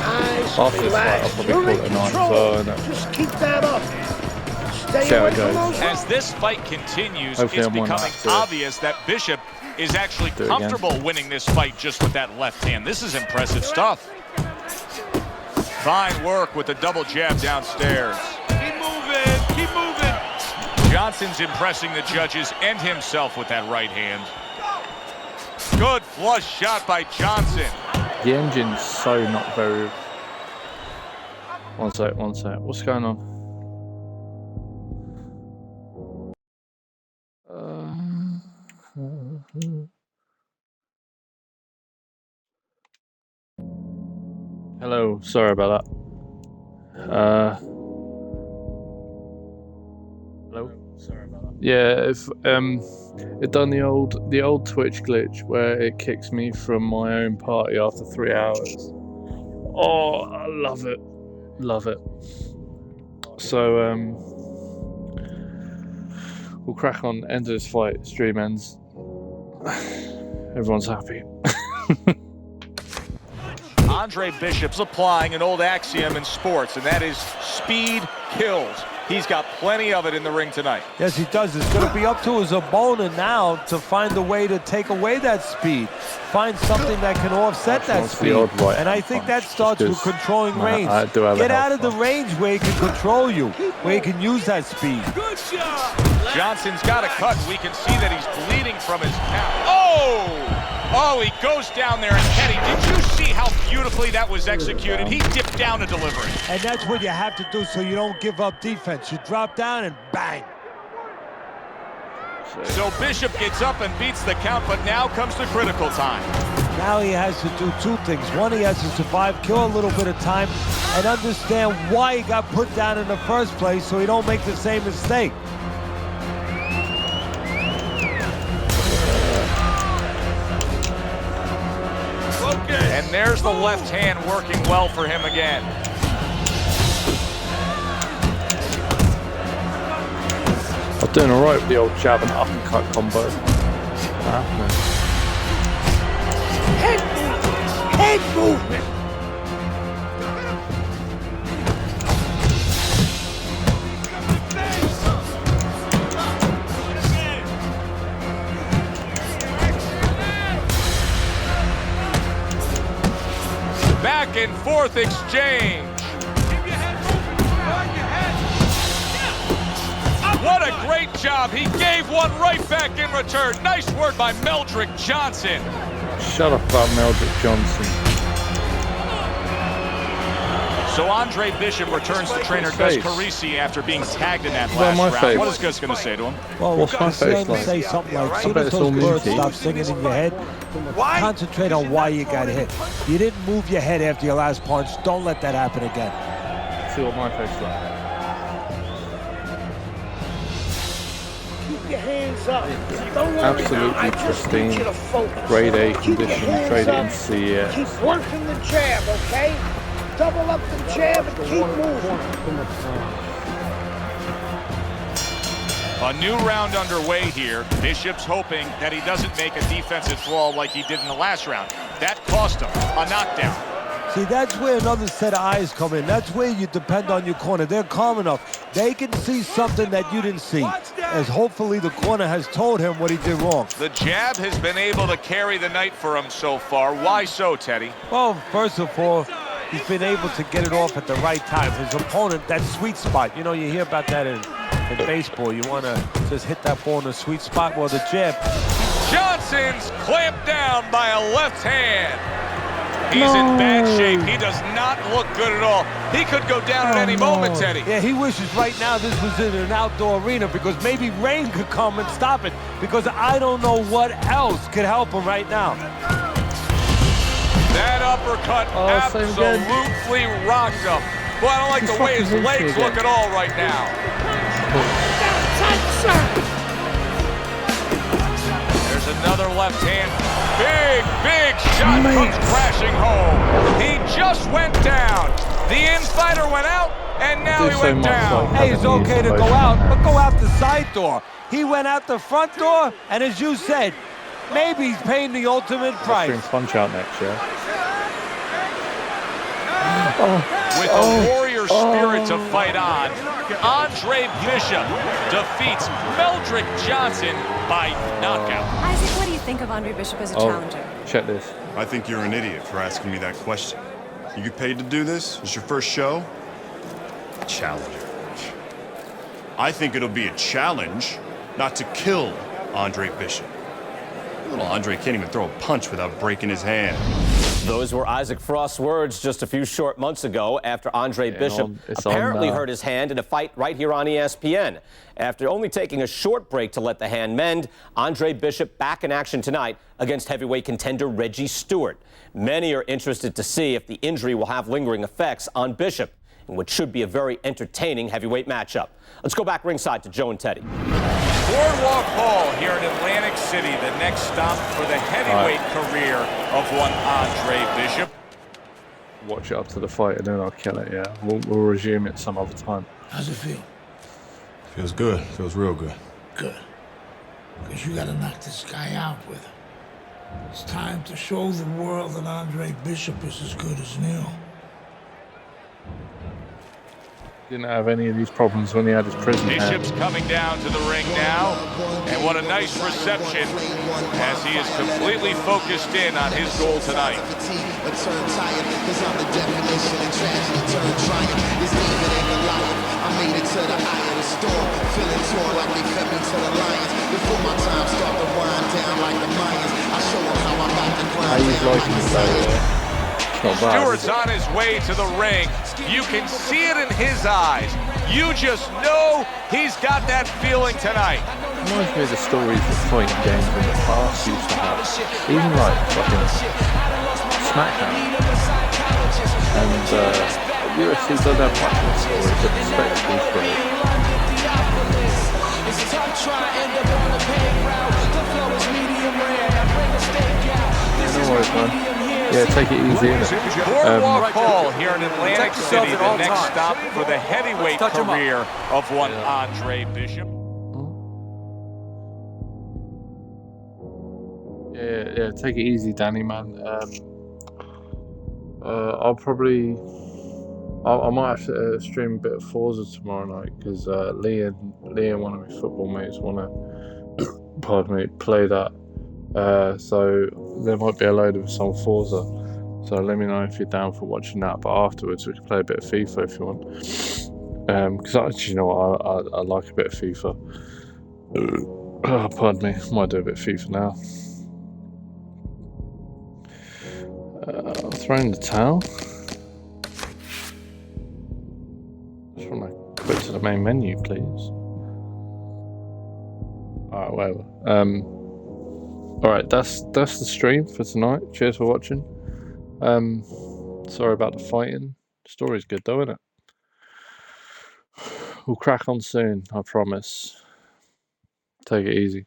Nice. After this fight, I'll probably call it a night. So, just keep that up. Stay see how away it from goes. those. As this fight continues, Hopefully it's I'm becoming obvious that Bishop is actually comfortable winning this fight just with that left hand. This is impressive stuff. Fine work with the double jab downstairs. Keep moving. Keep moving. Johnson's impressing the judges and himself with that right hand. Good flush shot by Johnson. the engine's so not very... One sec. What's going on? Hello, sorry about that. Hello? Sorry about that. Yeah, if it done the old Twitch glitch where it kicks me from my own party after 3 hours. Oh, I love it. Love it. So we'll crack on, end of this fight, stream ends. Everyone's happy. Andre Bishop's applying an old axiom in sports, and that is speed kills. He's got plenty of it in the ring tonight. Yes, he does. It's going to be up to his opponent now to find a way to take away that speed. Find something that can offset that speed. And I think that starts with controlling range. Get out of the range where he can control you, where he can use that speed. Good shot. Johnson's got a cut. We can see that he's bleeding from his calf. Oh! Oh, he goes down there, and Kenny, did you see how beautifully that was executed? He dipped down to deliver it. And that's what you have to do so you don't give up defense. You drop down and bang. So Bishop gets up and beats the count, but now comes the critical time. Now he has to do two things. One, he has to survive, kill a little bit of time, and understand why he got put down in the first place so he don't make the same mistake. And there's the left hand working well for him again. I'm doing all right with the old jab and uppercut combo. Head movement. Back and forth exchange. What a great job. He gave one right back in return. Nice work by Meldrick Johnson. Shut up about Meldrick Johnson. So Andre Bishop returns to trainer Gus Carisi after being tagged in that last round. What is Gus going to say to him? Well, what's my face like? Say something like, as soon as those words stop singing in your head, concentrate on why you got hit. You didn't move your head after your last punch. Don't let that happen again. See what my face like. Keep your hands up. Don't worry now. I just need you to focus. Grade A condition, traded in CES. Keep working the jab, okay? Double up the jab and keep moving. A new round underway here. Bishop's hoping that he doesn't make a defensive flaw like he did in the last round. That cost him a knockdown. See, that's where another set of eyes come in. That's where you depend on your corner. They're calm enough. They can see something that you didn't see, as hopefully the corner has told him what he did wrong. The jab has been able to carry the night for him so far. Why so, Teddy? Well, first of all, he's been able to get it off at the right time. His opponent, that sweet spot. You know, you hear about that in baseball. You want to just hit that ball in the sweet spot. Well, the jab. Johnson's clamped down by a left hand. He's in bad shape. He does not look good at all. He could go down at any moment, Teddy. Yeah, he wishes right now this was in an outdoor arena because maybe rain could come and stop it, because I don't know what else could help him right now. That uppercut absolutely rocked him. Well, I don't like the way his legs look at all right now. There's another left hand. Big shot comes crashing home. He just went down. The infighter went out, and now he went down. Hey, it's okay to go out, but go out the side door. He went out the front door, and as you said, maybe he's paying the ultimate price. Bring Punch out next year. With a warrior spirit to fight on, Andre Bishop defeats Meldrick Johnson by knockout. Isaac, what do you think of Andre Bishop as a challenger? Check this. I think you're an idiot for asking me that question. You get paid to do this? It's your first show? Challenger. I think it'll be a challenge not to kill Andre Bishop. Little Andre can't even throw a punch without breaking his hand. Those were Isaac Frost's words just a few short months ago after Andre Bishop apparently hurt his hand in a fight right here on ESPN. After only taking a short break to let the hand mend, Andre Bishop back in action tonight against heavyweight contender Reggie Stewart. Many are interested to see if the injury will have lingering effects on Bishop in what should be a very entertaining heavyweight matchup. Let's go back ringside to Joe and Teddy. Boardwalk Hall here in Atlantic City, the next stop for the heavyweight career of one Andre Bishop. Watch it up to the fight and then I'll kill it, yeah. We'll resume it some other time. How's it feel? Feels good. Feels real good. Good. Because you gotta knock this guy out with him. It's time to show the world that Andre Bishop is as good as new. Didn't have any of these problems when he had his prison Bishop's hand. coming down to the ring now, and what a nice reception as he is completely focused in on his goal tonight. I made it to the eye of the storm, feeling torn like they fed me to the lions. Before my time start to wind down like the Mayans, I show them how I'm about to climb down like the Zions. Stewart's on his way to the ring. You can see it in his eyes. You just know he's got that feeling tonight. Reminds me of the stories of fighting games in the past used to have. Even like fucking SmackDown. And UFC does have much of the stories, but the spectacle's great. No worries, man. Yeah, take it easy, innit? Boardwalk Hall here in Atlantic City, the next stop for the heavyweight career of one Andre Bishop. Yeah, take it easy, Danny, man. I might have to stream a bit of Forza tomorrow night because Lee and one of my football mates want to, play that. So there might be a load of some Forza. So let me know if you're down for watching that. But afterwards, we can play a bit of FIFA if you want. Because actually, you know what, I like a bit of FIFA. Oh, pardon me, might do a bit of FIFA now. I'm throwing the towel. Just want to quit to the main menu, please. Alright, whatever. Alright, that's the stream for tonight. Cheers for watching. Sorry about the fighting. Story's good though, isn't it? We'll crack on soon, I promise. Take it easy.